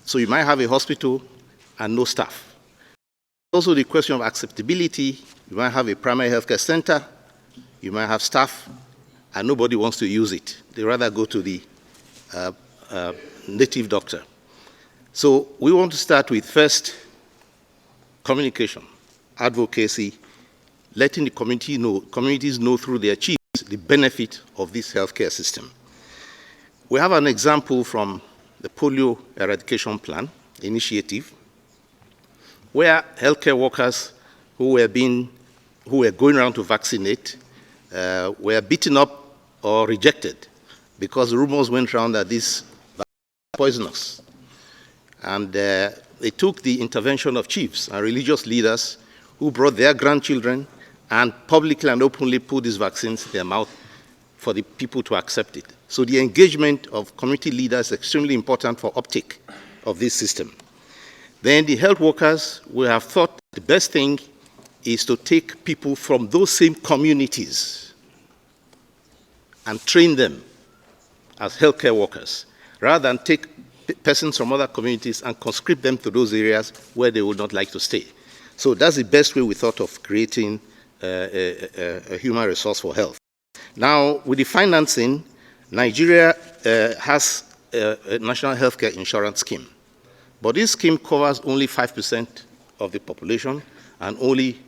So you might have a hospital and no staff. Also the question of acceptability. You might have a primary healthcare center. You might have staff, and nobody wants to use it. They rather go to the native doctor. So we want to start with first communication, advocacy, letting the communities know through their chiefs the benefit of this healthcare system. We have an example from the polio eradication plan initiative, where healthcare workers who were going around to vaccinate were beaten up or rejected because rumors went around that this vaccine was poisonous. And they took the intervention of chiefs and religious leaders who brought their grandchildren and publicly and openly put these vaccines in their mouth for the people to accept it. So the engagement of community leaders is extremely important for uptake of this system. Then the health workers will have thought the best thing is to take people from those same communities and train them as healthcare workers, rather than take persons from other communities and conscript them to those areas where they would not like to stay. So that's the best way we thought of creating a human resource for health. Now, with the financing, Nigeria has a national healthcare insurance scheme. But this scheme covers only 5% of the population and only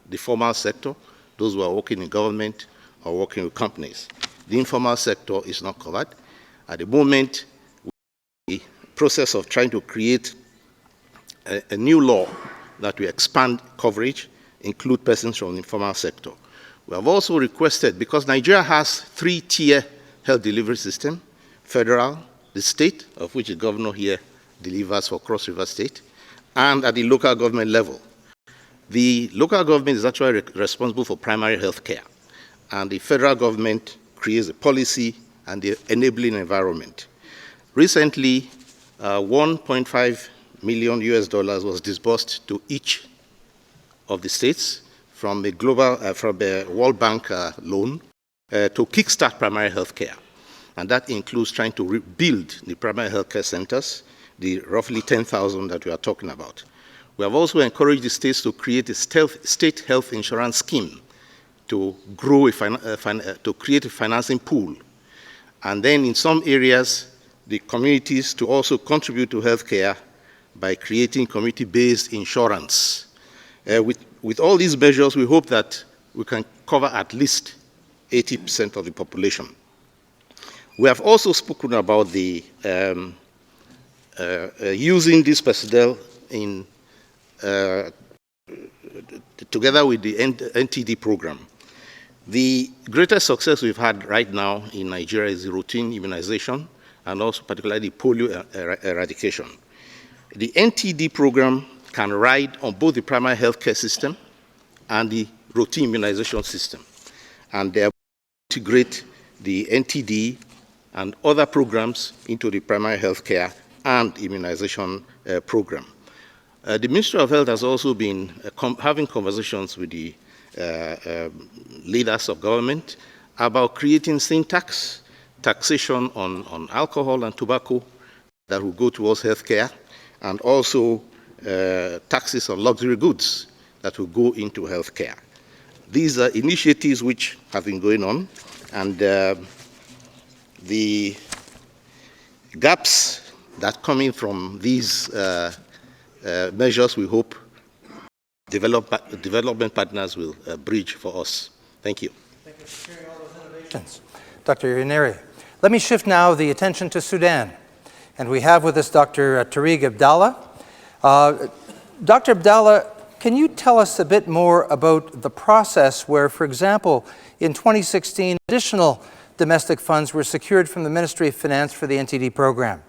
the formal sector, those who are working in government or working with companies. The informal sector is not covered. At the moment, the process of trying to create a new law that will expand coverage, include persons from the informal sector. We have also requested, because Nigeria has 3-tier health delivery system, federal, the state, of which the governor here delivers for Cross River State, and at the local government level. The local government is actually responsible for primary health care, and the federal government creates a policy and the enabling environment. Recently, $1.5 million was disbursed to each of the states from a World Bank loan to kickstart primary health care. And that includes trying to rebuild the primary health care centers, the roughly 10,000 that we are talking about. We have also encouraged the states to create a state health insurance scheme to grow to create a financing pool. And then in some areas, the communities to also contribute to healthcare by creating community-based insurance. With all these measures, we hope that we can cover at least 80% of the population. We have also spoken about the using this personnel in together with the NTD program. The greatest success we've had right now in Nigeria is the routine immunization and also particularly polio eradication. The NTD program can ride on both the primary healthcare system and the routine immunization system, and they integrate the NTD and other programs into the primary healthcare and immunization program. The Ministry of Health has also been having conversations with the leaders of government about creating sin tax, taxation on alcohol and tobacco that will go towards healthcare, and also taxes on luxury goods that will go into healthcare. These are initiatives which have been going on, and the gaps that come in from these measures, we hope development partners will bridge for us. Thank you. Thank you for sharing all those innovations, Dr. Yaneri. Let me shift now the attention to Sudan. And we have with us Dr. Tariq Abdallah. Dr. Abdallah, can you tell us a bit more about the process where, for example, in 2016, additional domestic funds were secured from the Ministry of Finance for the NTD program?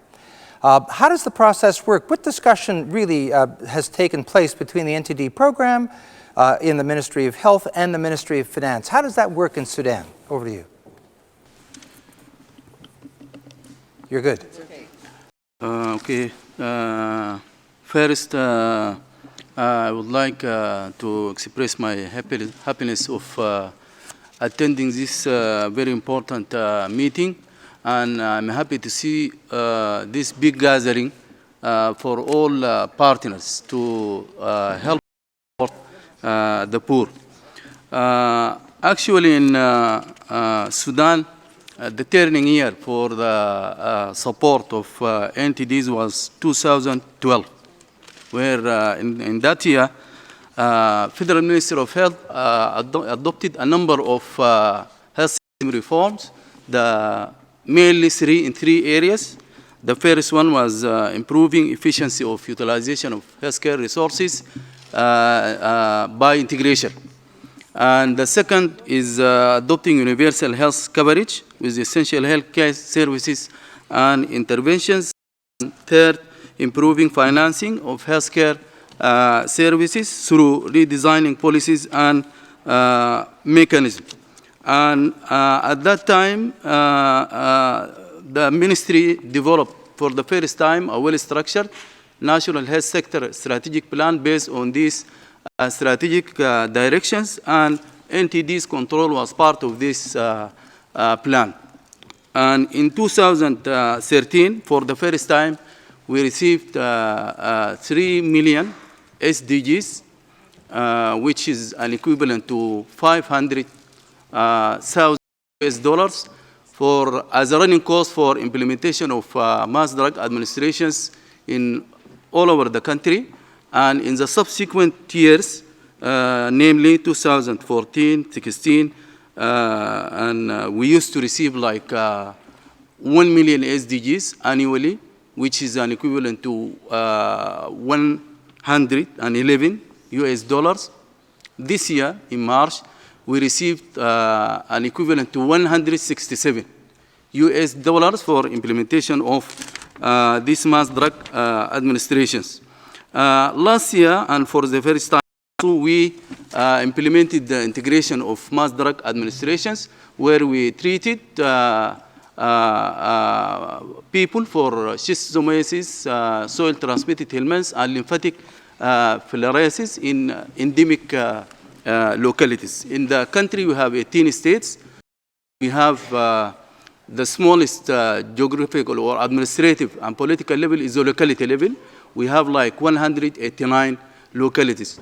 How does the process work? What discussion really has taken place between the NTD program in the Ministry of Health and the Ministry of Finance? How does that work in Sudan? Over to you. You're good. Okay. First, I would like to express my happiness of attending this very important meeting, and I'm happy to see this big gathering for all partners to help support the poor. Actually, in Sudan, the turning year for the support of NTDs was 2012, where in that year, Federal Ministry of Health adopted a number of health system reforms, mainly in three areas. The first one was improving efficiency of utilization of healthcare resources by integration. And the second is adopting universal health coverage with essential health care services and interventions. And third, improving financing of healthcare services through redesigning policies and mechanisms. And at that time, the ministry developed for the first time a well-structured national health sector strategic plan based on these strategic directions, and NTD's control was part of this plan. And in 2013, for the first time, we received 3 million SDGs, which is an equivalent to $500,000 as a running cost for implementation of mass drug administrations in all over the country. And in the subsequent years, namely 2014, 16, and we used to receive like 1 million SDGs annually, which is an equivalent to $111 US. This year, in March, we received an equivalent to $167 US for implementation of these mass drug administrations. Last year, and for the first time, we implemented the integration of mass drug administrations, where we treated people for schistosomiasis, soil-transmitted ailments, and lymphatic filariasis in endemic localities. In the country, we have 18 states. We have the smallest geographical or administrative and political level is the locality level. We have like 189 localities.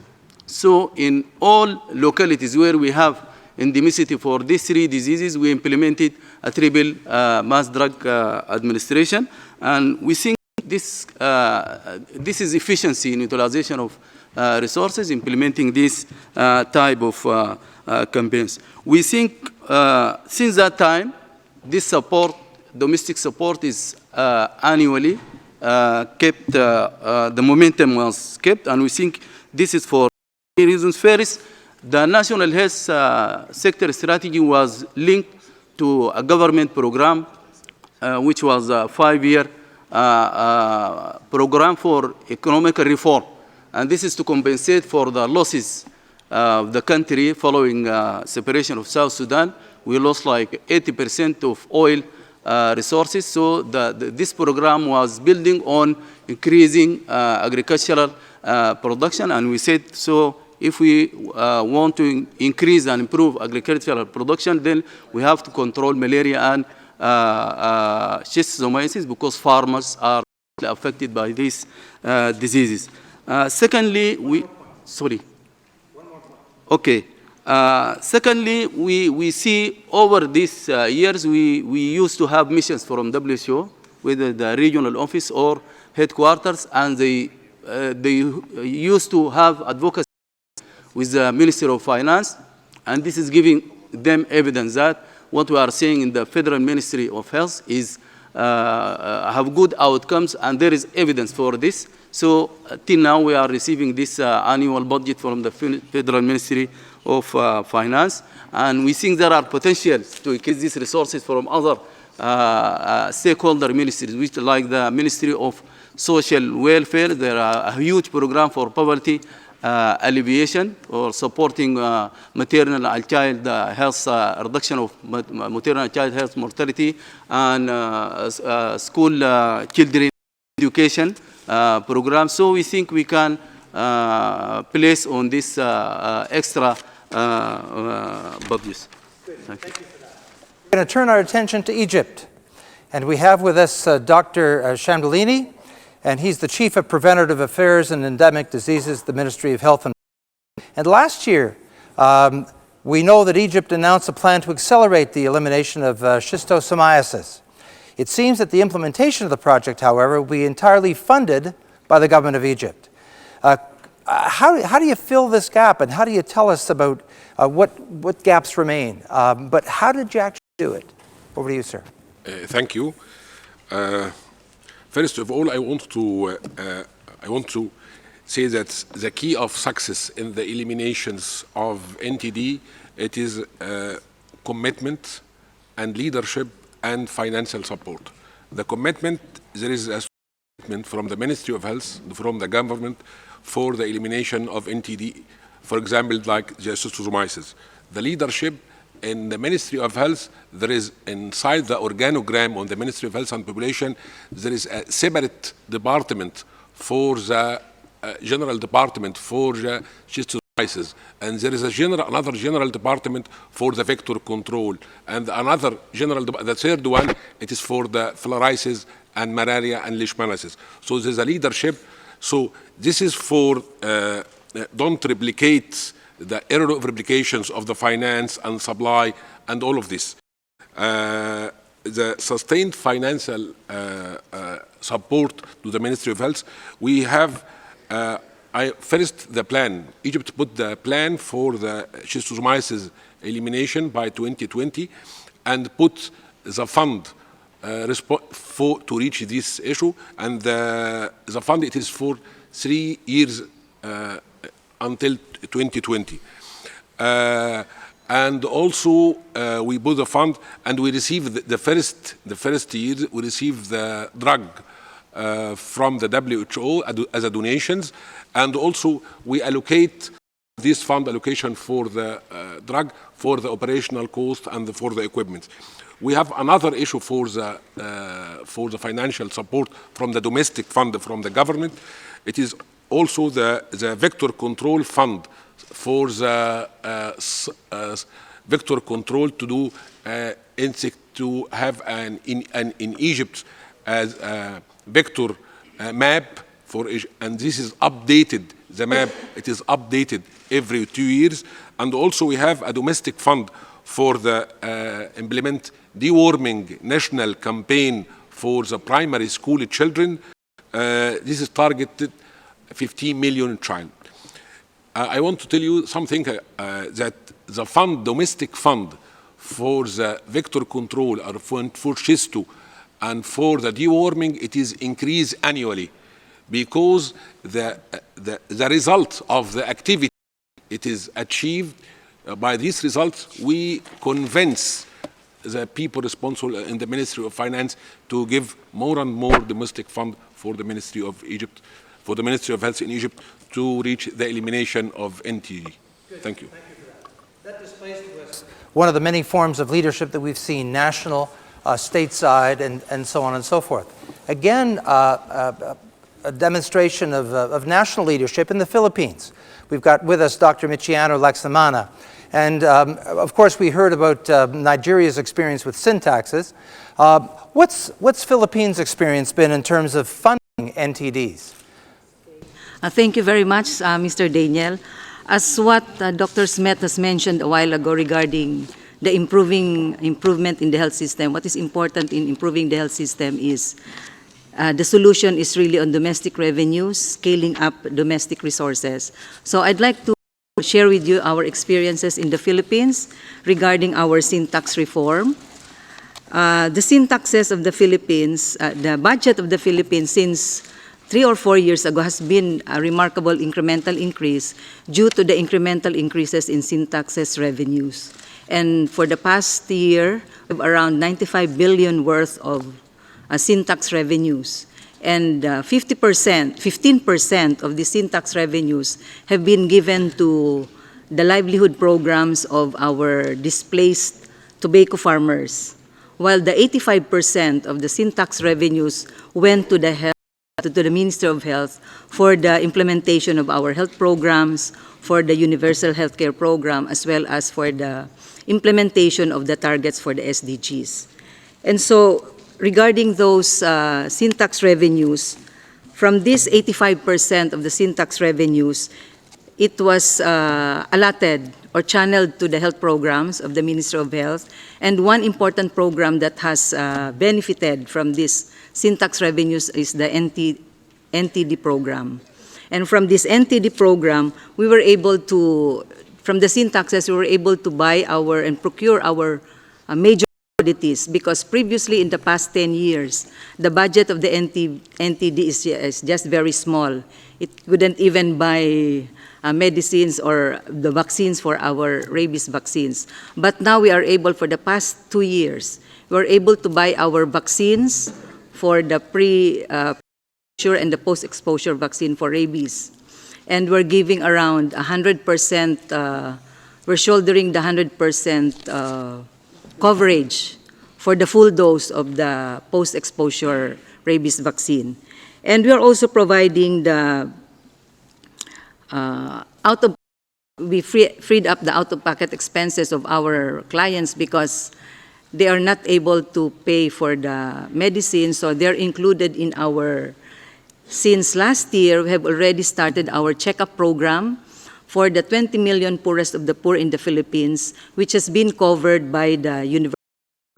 So in all localities where we have endemicity for these three diseases, we implemented a triple mass drug administration. And we think this is efficiency in utilization of resources, implementing this type of campaigns. We think since that time, this support, domestic support is annually kept, the momentum was kept, and we think this is for many reasons. First, the national health sector strategy was linked to a government program, which was a 5-year program for economic reform. And this is to compensate for the losses of the country following separation of South Sudan. We lost like 80% of oil resources. So this program was building on increasing agricultural production. And we said, so if we want to increase and improve agricultural production, then we have to control malaria and schistosomiasis, because farmers are affected by these diseases. Secondly, we see over these years, we used to have missions from WHO, whether the regional office or headquarters, and they used to have advocacy with the Ministry of Finance, and this is giving them evidence that what we are seeing in the Federal Ministry of Health is have good outcomes, and there is evidence for this. So till now, we are receiving this annual budget from the Federal Ministry of Finance, and we think there are potentials to increase these resources from other stakeholder ministries, which like the Ministry of Social Welfare. There are a huge program for poverty alleviation or supporting maternal and child health, reduction of maternal and child health mortality, and school children education program. So we think we can place on this extra budget. Thank you. We're going to turn our attention to Egypt. And we have with us Dr. Shamdalini, and he's the Chief of Preventative Affairs and Endemic Diseases, the Ministry of Health. And last year, we know that Egypt announced a plan to accelerate the elimination of schistosomiasis. It seems that the implementation of the project, however, will be entirely funded by the government of Egypt. How do you fill this gap, and how do you tell us about what gaps remain? But how did you actually do it? Over to you, sir. Thank you. First of all, I want to say that the key of success in the eliminations of NTD, it is commitment and leadership and financial support. The commitment, there is a commitment from the Ministry of Health, from the government, for the elimination of NTD, for example, like the schistosomiasis. The leadership in the Ministry of Health, there is inside the organogram on the Ministry of Health and Population, there is a separate department for the general department for the schistosomiasis, and there is another general department for the vector control, and another general, the third one, it is for the filariasis and malaria and leishmaniasis. So there's a leadership. So this is for don't replicate the error of replications of the finance and supply and all of this. The sustained financial support to the Ministry of Health, we have first the plan. Egypt put the plan for the schistosomiasis elimination by 2020 and put the fund to reach this issue, and the fund, it is for 3 years until 2020. And also we put the fund, and we received the first year, we received the drug from the WHO as a donations, and also we allocate this fund allocation for the drug, for the operational cost and for the equipment. We have another issue for the financial support from the domestic fund from the government. It is also the vector control fund for the vector control to do insect, to have in Egypt as a vector map for, and this is updated, the map, it is updated every 2 years. And also we have a domestic fund for the implement deworming national campaign for the primary school children. This is targeted 15 million child. I want to tell you something that the fund, domestic fund for the vector control or for schisto and for the deworming, it is increased annually because the result of the activity, it is achieved. By these results, we convince the people responsible in the Ministry of Finance to give more and more domestic fund for the Ministry of Egypt, for the Ministry of Health in Egypt to reach the elimination of NTD. Thank you. That displays to us one of the many forms of leadership that we've seen, national, stateside, and so on and so forth. Again, a demonstration of national leadership in the Philippines. We've got with us Dr. Michiano Laksamana. And of course, we heard about Nigeria's experience with sin taxes. What's Philippines' experience been in terms of funding NTDs? Thank you very much, Mr. Daniel. As what Dr. Smith has mentioned a while ago regarding the improvement in the health system, what is important in improving the health system is the solution is really on domestic revenues, scaling up domestic resources. So I'd like to share with you our experiences in the Philippines regarding our sin tax reform. The sin taxes of the Philippines, the budget of the Philippines since 3 or 4 years ago has been a remarkable incremental increase due to the incremental increases in sin taxes revenues. And for the past year, we have around 95 billion worth of sin tax revenues. And 15% of the sin tax revenues have been given to the livelihood programs of our displaced tobacco farmers, while the 85% of the sin tax revenues went to the Ministry of Health for the implementation of our health programs, for the universal healthcare program, as well as for the implementation of the targets for the SDGs. And so, regarding those sin tax revenues, from this 85% of the sin tax revenues, it was allotted or channeled to the health programs of the Ministry of Health. And one important program that has benefited from this sin tax revenues is the NTD program. And from this NTD program, we were able to, from the sin taxes, we were able to buy our and procure our major commodities, because previously in the past 10 years, the budget of the NTD is just very small. It couldn't even buy medicines or the vaccines for our rabies vaccines. But now we are able, for the past 2 years, we are able to buy our vaccines for the pre-exposure and the post-exposure vaccine for rabies. And we're giving around 100%, we're shouldering the 100% coverage for the full dose of the post-exposure rabies vaccine. And we are also providing the we freed up the out-of-pocket expenses of our clients because they are not able to pay for the medicine, so they're included in our, since last year, we have already started our checkup program for the 20 million poorest of the poor in the Philippines, which has been covered by the university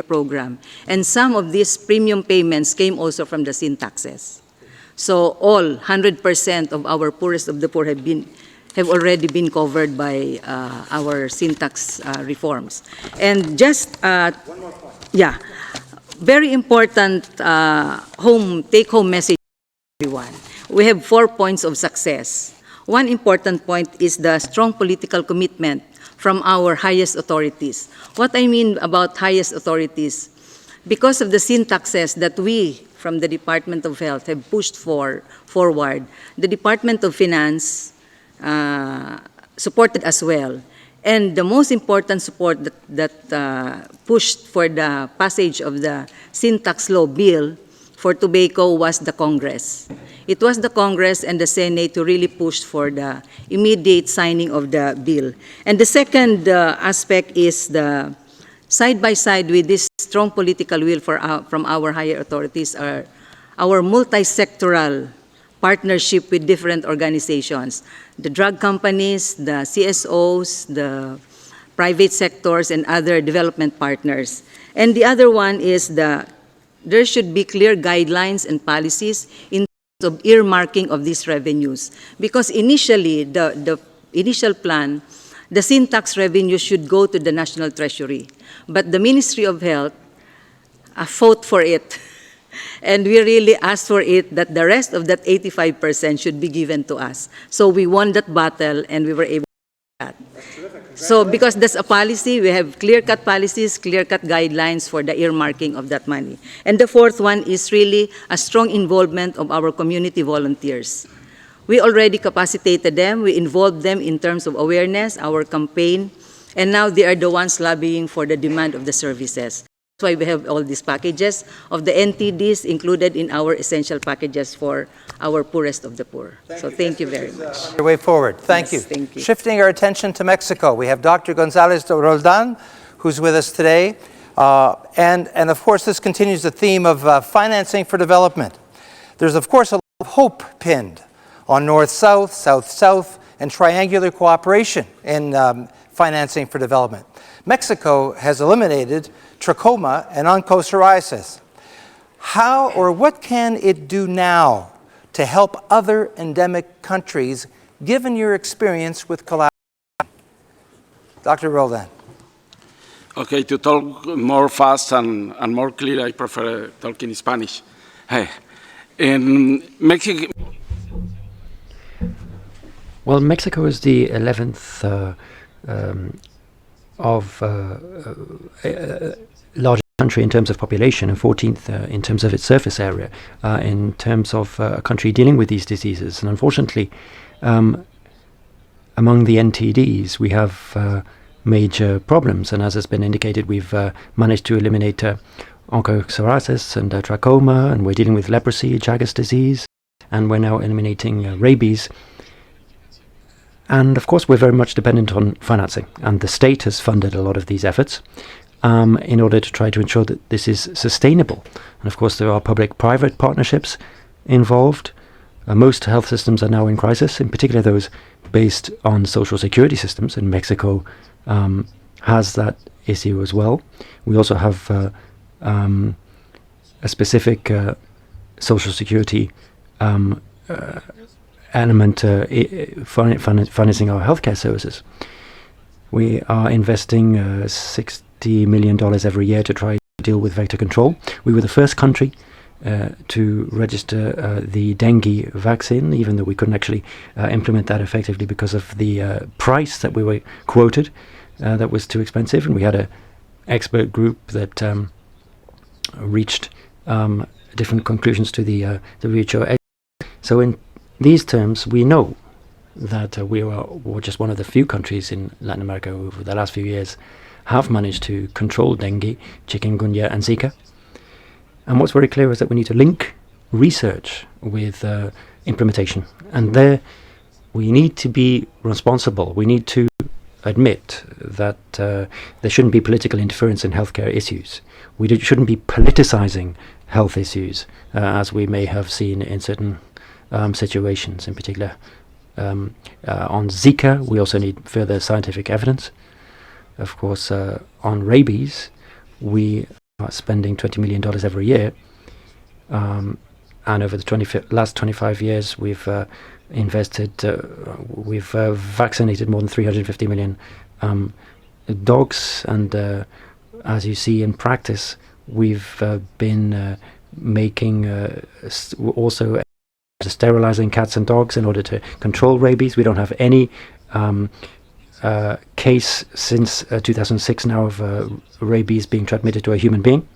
program. And some of these premium payments came also from the sin taxes. So all 100% of our poorest of the poor have already been covered by our sin tax reforms. And just, one more point. Yeah, very important take-home message to everyone. We have 4 points of success. One important point is the strong political commitment from our highest authorities. What I mean about highest authorities, because of the sin taxes that we, from the Department of Health, have pushed forward, the Department of Finance supported as well. And the most important support that pushed for the passage of the sin tax law bill for tobacco was the Congress. It was the Congress and the Senate who really pushed for the immediate signing of the bill. And the second aspect is the side-by-side with this strong political will from our higher authorities are our multi-sectoral partnership with different organizations, the drug companies, the CSOs, the private sectors, and other development partners. And the other one is there should be clear guidelines and policies in terms of earmarking of these revenues. Because initially, the initial plan, the sin tax revenue should go to the National Treasury. But the Ministry of Health fought for it. And we really asked for it that the rest of that 85% should be given to us. So we won that battle and we were able to do that. So because that's a policy, we have clear-cut policies, clear-cut guidelines for the earmarking of that money. And the fourth one is really a strong involvement of our community volunteers. We already capacitated them, we involved them in terms of awareness, our campaign, and now they are the ones lobbying for the demand of the services. That's why we have all these packages of the NTDs included in our essential packages for our poorest of the poor. Thank you very much. Your way forward. Thank you. Thank you. Shifting our attention to Mexico, we have Dr. Gonzalez de Roldan, who's with us today. And of course, this continues the theme of financing for development. There's, of course, a lot of hope pinned on North-South, South-South, and triangular cooperation in financing for development. Mexico has eliminated trachoma and onchocerciasis. How or what can it do now to help other endemic countries, given your experience with collaboration? Dr. Roldan. Okay, to talk more fast and more clear, I prefer talking Spanish. Hey, in Mexico. Well, Mexico is the 11th largest country in terms of population and 14th in terms of its surface area, in terms of a country dealing with these diseases. And unfortunately, among the NTDs, we have major problems. And as has been indicated, we've managed to eliminate onchocerciasis and trachoma, and we're dealing with leprosy, Chagas disease, and we're now eliminating rabies. And of course, we're very much dependent on financing, and the state has funded a lot of these efforts in order to try to ensure that this is sustainable. And of course, there are public-private partnerships involved. Most health systems are now in crisis, in particular those based on social security systems, and Mexico has that issue as well. We also have a specific social security element financing our healthcare services. We are investing $60 million every year to try to deal with vector control. We were the first country to register the dengue vaccine, even though we couldn't actually implement that effectively because of the price that we were quoted. That was too expensive, and we had an expert group that reached different conclusions to the WHO. So in these terms, we know that we were just one of the few countries in Latin America over the last few years have managed to control dengue, chikungunya, and Zika. And what's very clear is that we need to link research with implementation. And there, we need to be responsible. We need to admit that there shouldn't be political interference in healthcare issues. We shouldn't be politicizing health issues, as we may have seen in certain situations. In particular, on Zika, we also need further scientific evidence. Of course, on rabies, we are spending $20 million every year, and over the last 25 years, we've vaccinated more than 350 million dogs, and as you see in practice, we've been making also sterilizing cats and dogs in order to control rabies. We don't have any case since 2006 now of rabies being transmitted to a human being,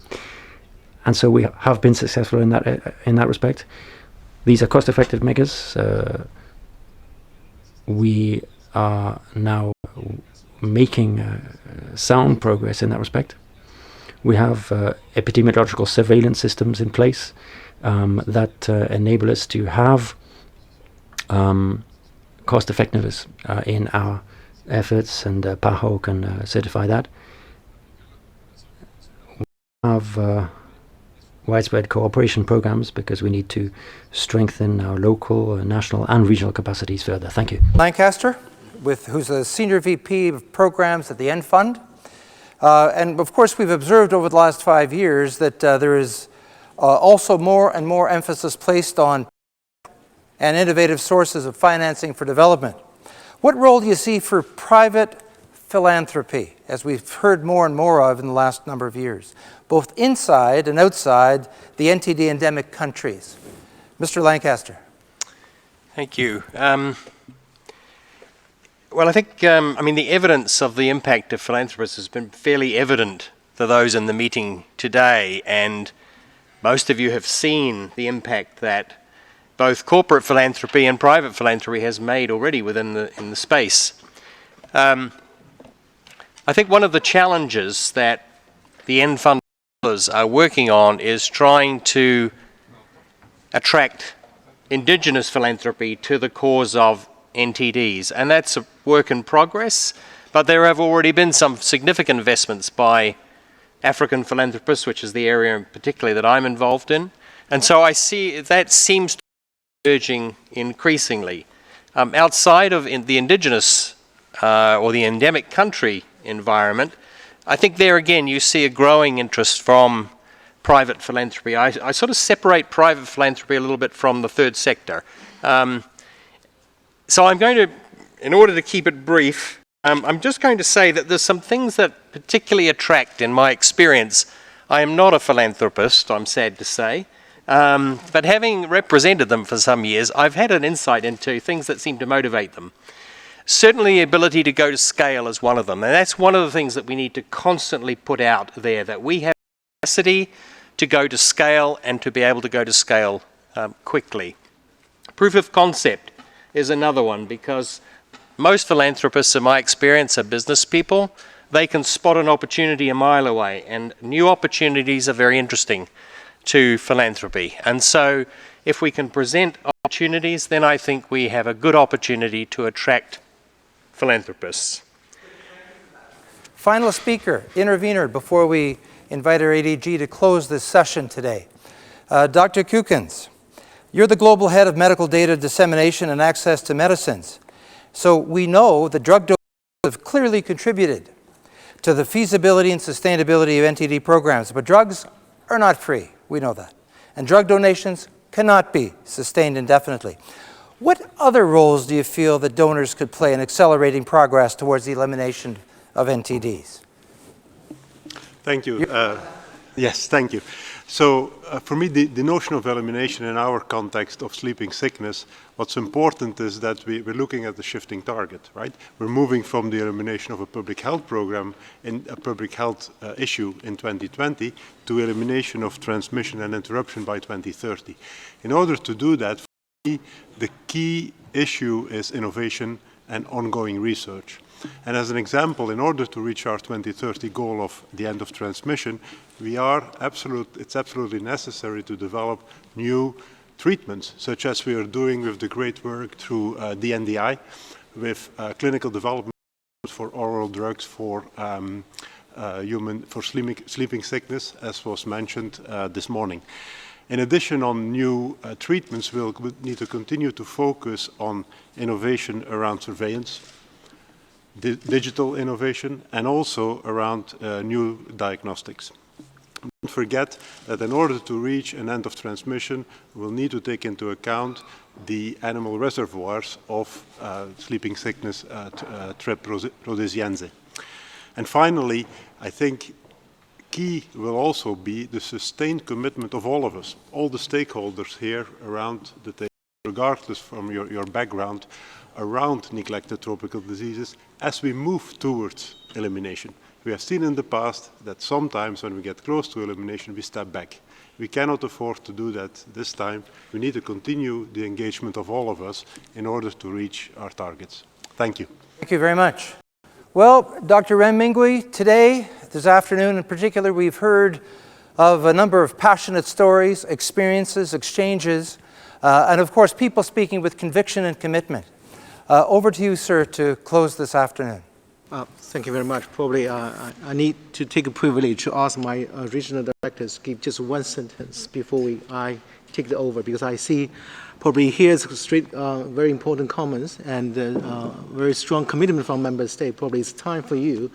and so we have been successful in that respect. These are cost-effective measures. We are now making sound progress in that respect. We have epidemiological surveillance systems in place that enable us to have cost effectiveness in our efforts, and PAHO can certify that. We have widespread cooperation programs because we need to strengthen our local, national and regional capacities further. Thank you. Lancaster, who's a Senior VP of Programs at the End Fund. And of course, we've observed over the last 5 years that there is also more and more emphasis placed on and innovative sources of financing for development. What role do you see for private philanthropy, as we've heard more and more of in the last number of years, both inside and outside the NTD endemic countries? Mr. Lancaster. Thank you. Well, I think, the evidence of the impact of philanthropists has been fairly evident to those in the meeting today, and most of you have seen the impact that both corporate philanthropy and private philanthropy has made already in the space. I think one of the challenges that the End Fund are working on is trying to attract indigenous philanthropy to the cause of NTDs, and that's a work in progress, but there have already been some significant investments by African philanthropists, which is the area particularly that I'm involved in, and so I see that seems to be emerging increasingly. Outside of the indigenous or the endemic country environment, I think there again you see a growing interest from private philanthropy. I sort of separate private philanthropy a little bit from the third sector. So I'm going to, in order to keep it brief, I'm just going to say that there's some things that particularly attract, in my experience. I am not a philanthropist, I'm sad to say, but having represented them for some years, I've had an insight into things that seem to motivate them. Certainly the ability to go to scale is one of them, and that's one of the things that we need to constantly put out there, that we have capacity to go to scale and to be able to go to scale quickly. Proof of concept is another one, because most philanthropists, in my experience, are business people. They can spot an opportunity a mile away, and new opportunities are very interesting to philanthropy. And so if we can present opportunities, then I think we have a good opportunity to attract philanthropists. Final speaker, intervener, before we invite our ADG to close this session today. Dr. Kukens, you're the global head of medical data dissemination and access to medicines. So we know that drug donors have clearly contributed to the feasibility and sustainability of NTD programs, but drugs are not free, we know that. And drug donations cannot be sustained indefinitely. What other roles do you feel that donors could play in accelerating progress towards the elimination of NTDs? Thank you. Yes, thank you. So for me, the notion of elimination in our context of sleeping sickness, what's important is that we're looking at the shifting target, right? We're moving from the elimination of a public health program in a public health issue in 2020 to elimination of transmission and interruption by 2030. In order to do that, for me, the key issue is innovation and ongoing research. And as an example, in order to reach our 2030 goal of the end of transmission, it's absolutely necessary to develop new treatments, such as we are doing with the great work through DNDi, with clinical development for oral drugs for sleeping sickness, as was mentioned this morning. In addition, on new treatments, we'll need to continue to focus on innovation around surveillance, digital innovation, and also around new diagnostics. Don't forget that in order to reach an end of transmission, we'll need to take into account the animal reservoirs of sleeping sickness, Treb rhodesiense. And finally, I think key will also be the sustained commitment of all of us, all the stakeholders here around the table, regardless from your background, around neglected tropical diseases as we move towards elimination. We have seen in the past that sometimes when we get close to elimination, we step back. We cannot afford to do that this time. We need to continue the engagement of all of us in order to reach our targets. Thank you. Thank you very much. Well, Dr. Mingui, today, this afternoon in particular, we've heard of a number of passionate stories, experiences, exchanges, and of course, people speaking with conviction and commitment. Over to you, sir, to close this afternoon. Thank you very much. Probably I need to take a privilege to ask my regional directors to give just one sentence before I take it over, because I see probably here's very important comments and very strong commitment from member state. Probably it's time for you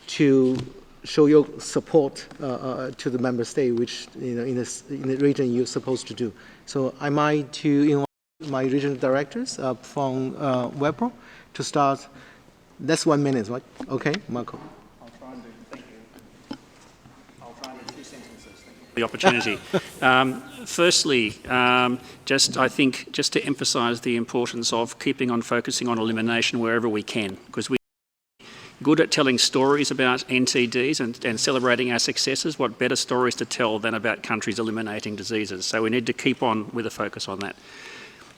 to show your support to the member state, which in the region you're supposed to do. So I might to invite my regional directors from WebPro to start. That's 1 minute, right? Okay, Marco. I'll try and do. Thank you. I'll try and do 2 sentences. The opportunity. Firstly, I think just to emphasise the importance of keeping on focusing on elimination wherever we can, because we're good at telling stories about NTDs and celebrating our successes. What better stories to tell than about countries eliminating diseases? So we need to keep on with a focus on that.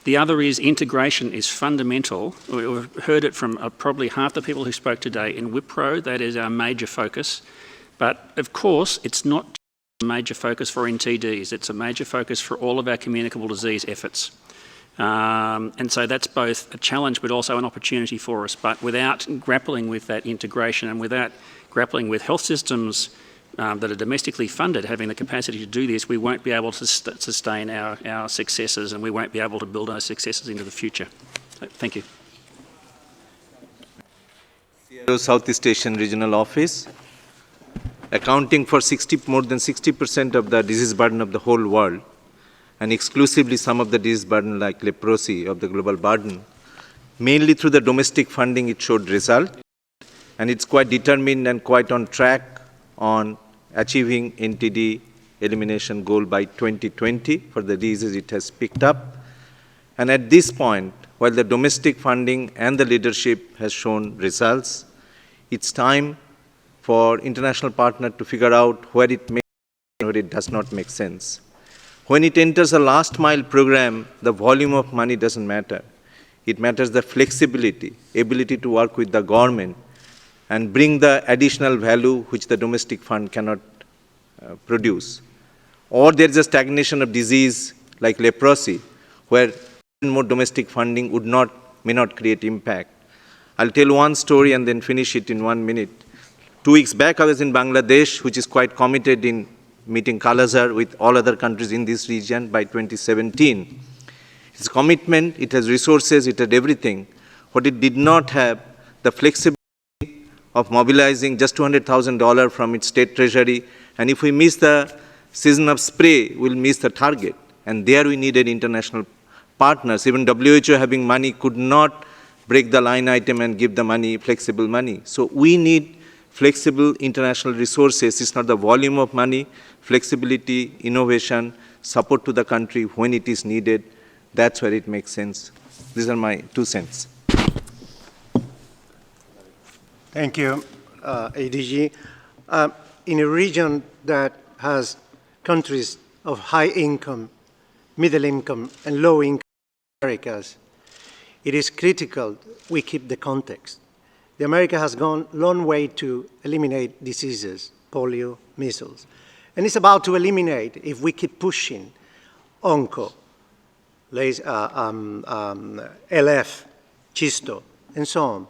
The other is integration is fundamental. We've heard it from probably half the people who spoke today in WIPRO. That is our major focus. But of course, it's not a major focus for NTDs. It's a major focus for all of our communicable disease efforts. And so that's both a challenge but also an opportunity for us. But without grappling with that integration and without grappling with health systems that are domestically funded, having the capacity to do this, we won't be able to sustain our successes, and we won't be able to build those successes into the future. So, thank you. Southeast Asian Regional Office, accounting for more than 60% of the disease burden of the whole world, and exclusively some of the disease burden like leprosy of the global burden. Mainly through the domestic funding it showed result. and it's quite determined and quite on track on achieving NTD elimination goal by 2020 for the diseases it has picked up. And at this point, while the domestic funding and the leadership has shown results, it's time for international partners to figure out where it makes sense and where it does not make sense. When it enters a last mile program, the volume of money doesn't matter. It matters the flexibility, ability to work with the government and bring the additional value which the domestic fund cannot produce. Or there is a stagnation of disease like leprosy, where more domestic funding may not create impact. I'll tell one story and then finish it in 1 minute. 2 weeks back, I was in Bangladesh, which is quite committed in meeting Kal-Azar with all other countries in this region by 2017. Its commitment, it has resources, it had everything. What it did not have, the flexibility of mobilizing just $200,000 from its state treasury. And if we miss the season of spray, we'll miss the target. And there we needed international partners. Even WHO having money could not break the line item and give the money, flexible money. So we need flexible international resources. It's not the volume of money, flexibility, innovation, support to the country when it is needed. That's where it makes sense. These are my 2 cents. Thank you, ADG. In a region that has countries of high income, middle income, and low income Americas, it is critical we keep the context. The America has gone a long way to eliminate diseases, polio, measles. And it's about to eliminate if we keep pushing onco, LF, Chisto, and so on.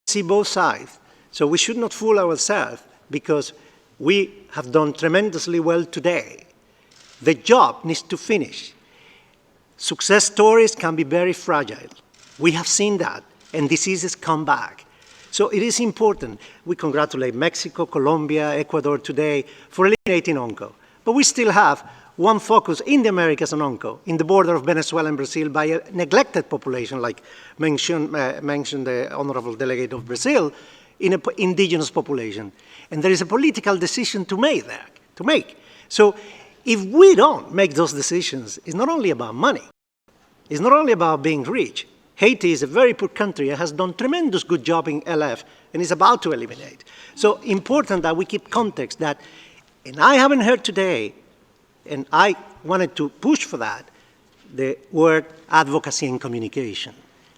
See both sides. So we should not fool ourselves because we have done tremendously well today. The job needs to finish. Success stories can be very fragile. We have seen that, and diseases come back. So it is important. We congratulate Mexico, Colombia, Ecuador today for eliminating onco. But we still have one focus in the Americas on onco, in the border of Venezuela and Brazil by a neglected population, like mentioned the Honorable Delegate of Brazil, in an indigenous population. And there is a political decision to make there, So if we don't make those decisions, it's not only about money. It's not only about being rich. Haiti is a very poor country and has done tremendous good job in LF and is about to eliminate. So important that we keep context that, and I haven't heard today, and I wanted to push for that, the word advocacy and communication.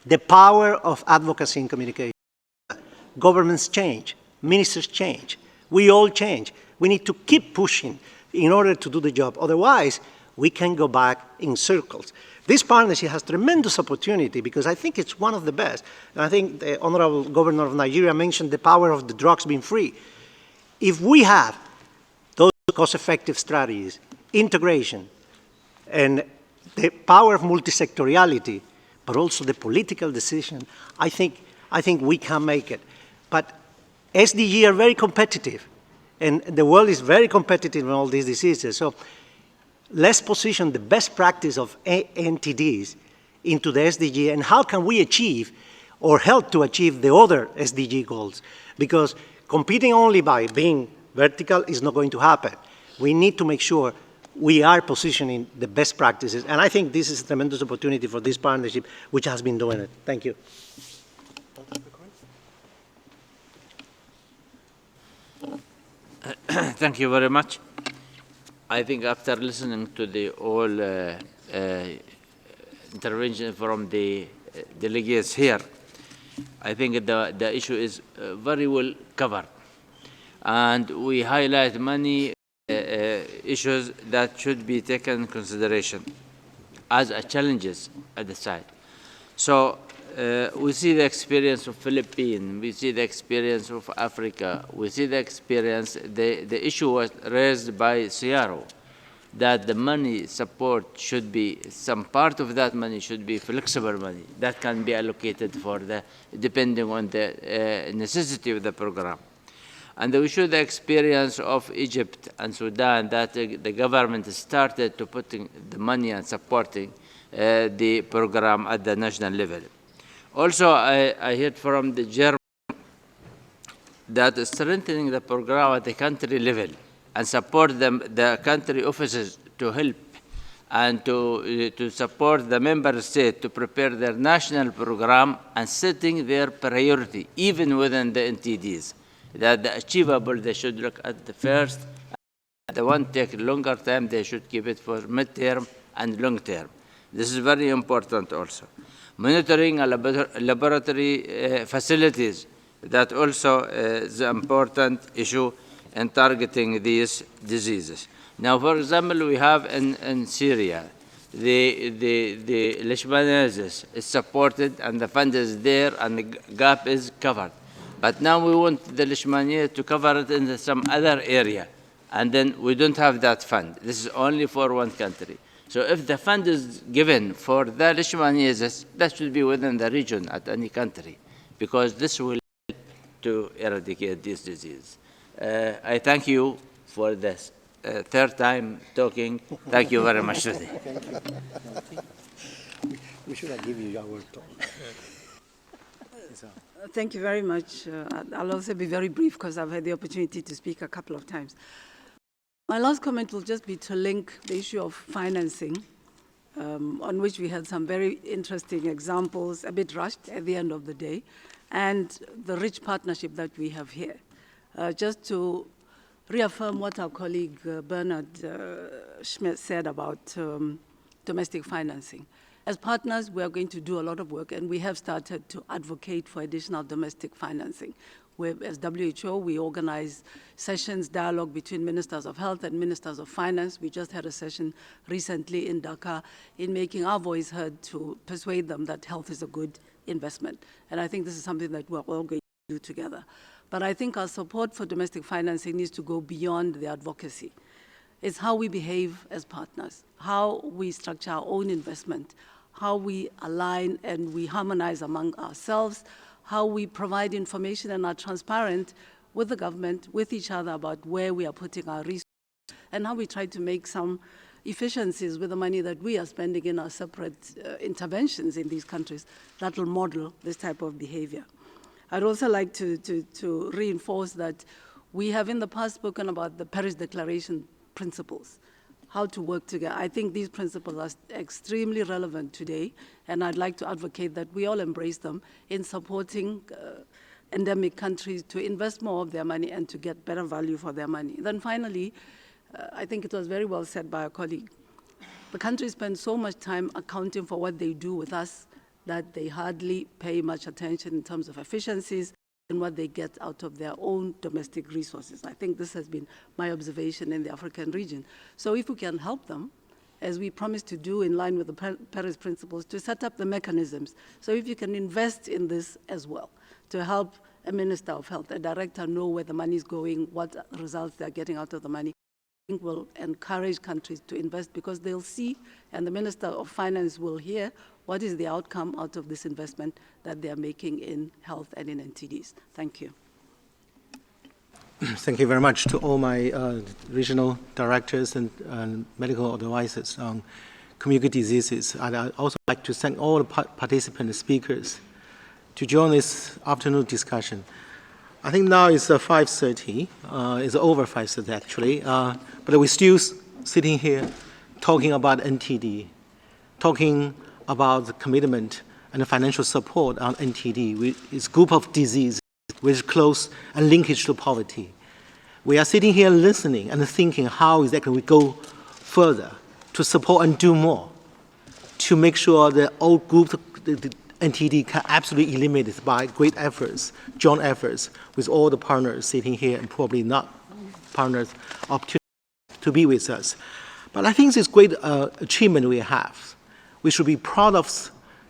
The power of advocacy and communication. Governments change, ministers change, we all change. We need to keep pushing in order to do the job. Otherwise, we can go back in circles. This partnership has tremendous opportunity because I think it's one of the best. And I think the Honorable Governor of Nigeria mentioned the power of the drugs being free. If we have those cost-effective strategies, integration, and the power of multisectoriality, but also the political decision, I think we can make it. But SDG are very competitive, and the world is very competitive in all these diseases. So let's position the best practice of NTDs into the SDG, and how can we achieve or help to achieve the other SDG goals? Because competing only by being vertical is not going to happen. We need to make sure we are positioning the best practices. And I think this is a tremendous opportunity for this partnership, which has been doing it. Thank you. Thank you very much. I think after listening to the all intervention from the delegates here, I think the issue is very well covered. And we highlight many issues that should be taken into consideration as challenges at the site. So we see the experience of Philippines, we see the experience of Africa, we see the experience, the issue was raised by CRO, that the money support should be, some part of that money should be flexible money that can be allocated for the, depending on the necessity of the program. And we show the experience of Egypt and Sudan that the government started to putting the money and supporting the program at the national level. Also, I heard from the German that strengthening the program at the country level and support them, the country offices to help and to support the member state to prepare their national program and setting their priority, even within the NTDs, that the achievable they should look at the first, the one take longer time, they should keep it for mid-term and long-term. This is very important also. Monitoring laboratory facilities, that also is an important issue in targeting these diseases. Now, for example, we have in Syria, the leishmaniasis is supported and the fund is there and the gap is covered. But now we want the leishmaniasis to cover it in some other area, and then we don't have that fund. This is only for one country. So if the fund is given for the leishmaniasis, that should be within the region at any country, because this will help to eradicate this disease. I thank you for this third time talking. Thank you very much today. Thank you. We should have given you our talk. Thank you very much. I'll also be very brief because I've had the opportunity to speak a couple of times. My last comment will just be to link the issue of financing, on which we had some very interesting examples, a bit rushed at the end of the day, and the rich partnership that we have here. Just to reaffirm what our colleague Bernard Schmidt said about domestic financing. As partners, we are going to do a lot of work, and we have started to advocate for additional domestic financing. As WHO, we organize sessions, dialogue between ministers of health and ministers of finance. We just had a session recently in Dhaka in making our voice heard to persuade them that health is a good investment. And I think this is something that we're all going to do together. But I think our support for domestic financing needs to go beyond the advocacy. It's how we behave as partners, how we structure our own investment, how we align and we harmonize among ourselves, how we provide information and are transparent with the government, with each other about where we are putting our resources, and how we try to make some efficiencies with the money that we are spending in our separate interventions in these countries that will model this type of behavior. I'd also like to reinforce that we have in the past spoken about the Paris Declaration principles, how to work together. I think these principles are extremely relevant today, and I'd like to advocate that we all embrace them in supporting endemic countries to invest more of their money and to get better value for their money. Then finally, I think it was very well said by a colleague, the countries spend so much time accounting for what they do with us that they hardly pay much attention in terms of efficiencies and what they get out of their own domestic resources. I think this has been my observation in the African region. So if we can help them, as we promised to do in line with the Paris principles, to set up the mechanisms. So if you can invest in this as well, to help a minister of health, a director know where the money is going, what results they're getting out of the money, I think will encourage countries to invest because they'll see, and the Minister of Finance will hear, what is the outcome out of this investment that they are making in health and in NTDs. Thank you. Thank you very much to all my regional directors and medical advisors on communicable diseases. And I'd also like to thank all the participant speakers to join this afternoon discussion. I think now it's 5:30. It's over 5:30 actually, but we're still sitting here talking about NTD, talking about the commitment and the financial support on NTD with its group of diseases with close and linkage to poverty. We are sitting here listening and thinking how exactly we go further to support and do more to make sure that all groups, the NTD can absolutely eliminate it by great efforts, joint efforts with all the partners sitting here and probably not partners opportunity to be with us. But I think this great achievement we have, we should be proud of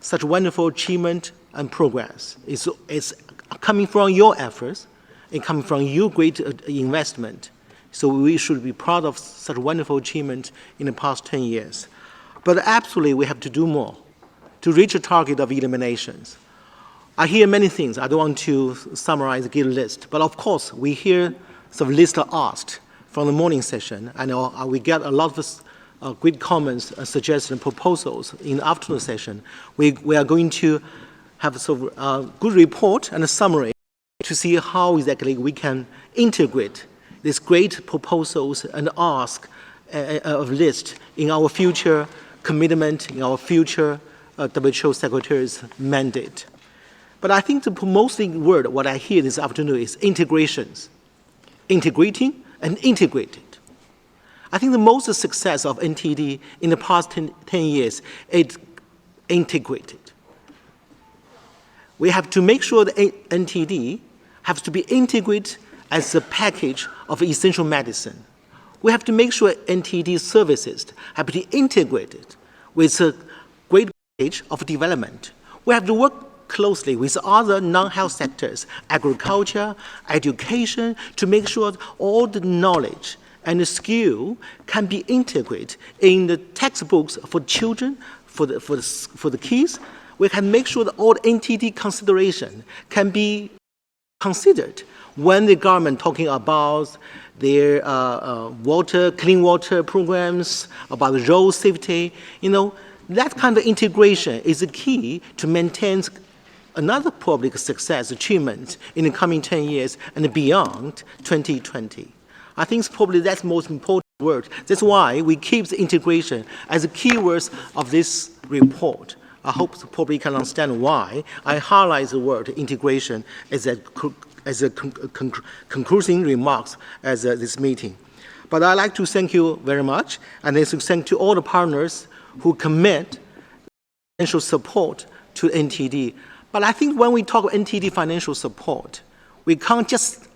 such wonderful achievement and progress. It's coming from your efforts and coming from your great investment. So we should be proud of such wonderful achievement in the past 10 years. But absolutely we have to do more to reach a target of eliminations. I hear many things. I don't want to summarize, give a list. But of course, we hear some list asked from the morning session, and we get a lot of great comments, suggestions, proposals in the afternoon session. We are going to have a good report and a summary to see how exactly we can integrate these great proposals and ask of list in our future commitment, in our future WHO Secretary's mandate. But I think the most word, what I hear this afternoon is integrations. Integrating and integrated. I think the most success of NTD in the past 10 years is integrated. We have to make sure that NTD has to be integrated as a package of essential medicine. We have to make sure NTD services have to be integrated with a great package of development. We have to work closely with other non-health sectors, agriculture, education, to make sure all the knowledge and the skill can be integrated in the textbooks for children, for the kids. We can make sure that all NTD consideration can be considered when the government talking about their clean water programs, about the road safety. That kind of integration is the key to maintain another public success achievement in the coming 10 years and beyond 2020. I think probably that's the most important word. That's why we keep the integration as a keywords of this report. I hope probably you can understand why I highlight the word integration as a concluding remarks as this meeting. But I'd like to thank you very much, and then to thank to all the partners who commit financial support to NTD. But I think when we talk NTD financial support, we can't just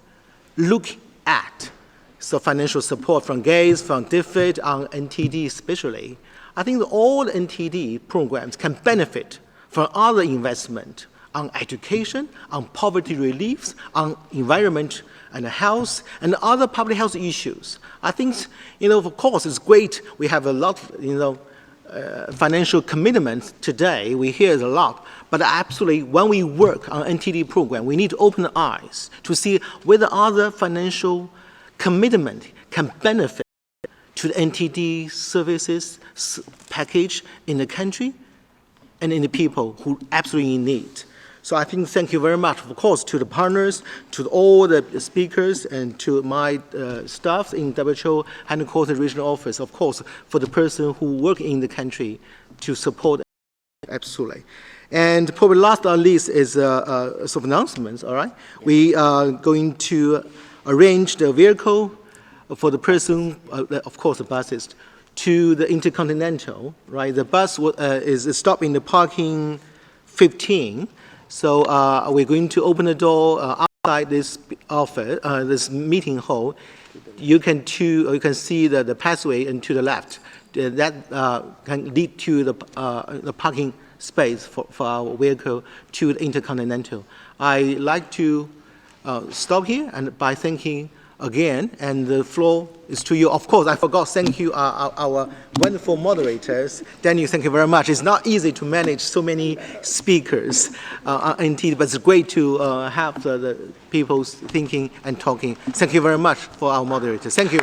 look at financial support from Gates, from DFID, on NTD especially. I think that all the NTD programs can benefit from other investment on education, on poverty relief, on environment and health, and other public health issues. I think, of course, it's great we have a lot, financial commitment today. We hear it a lot. But absolutely, when we work on NTD program, we need to open the eyes to see whether other financial commitment can benefit to the NTD services package in the country and in the people who absolutely need. So I think thank you very much, of course, to the partners, to all the speakers, and to my staff in WHO Headquarters Regional Office, of course, for the person who work in the country to support. Absolutely. And probably last but not least is some announcements, all right? We are going to arrange the vehicle for the person, of course, the buses, to the Intercontinental, right? The bus is stopped in the parking 15. So we're going to open the door outside this office, this meeting hall. You can see the pathway and to the left. That can lead to the parking space for our vehicle to the Intercontinental. I'd like to stop here and by thanking again, and the floor is to you. Of course, I forgot, thank you, our wonderful moderators. Daniel, thank you very much. It's not easy to manage so many speakers, indeed, but it's great to have the people thinking and talking. Thank you very much for our moderators. Thank you.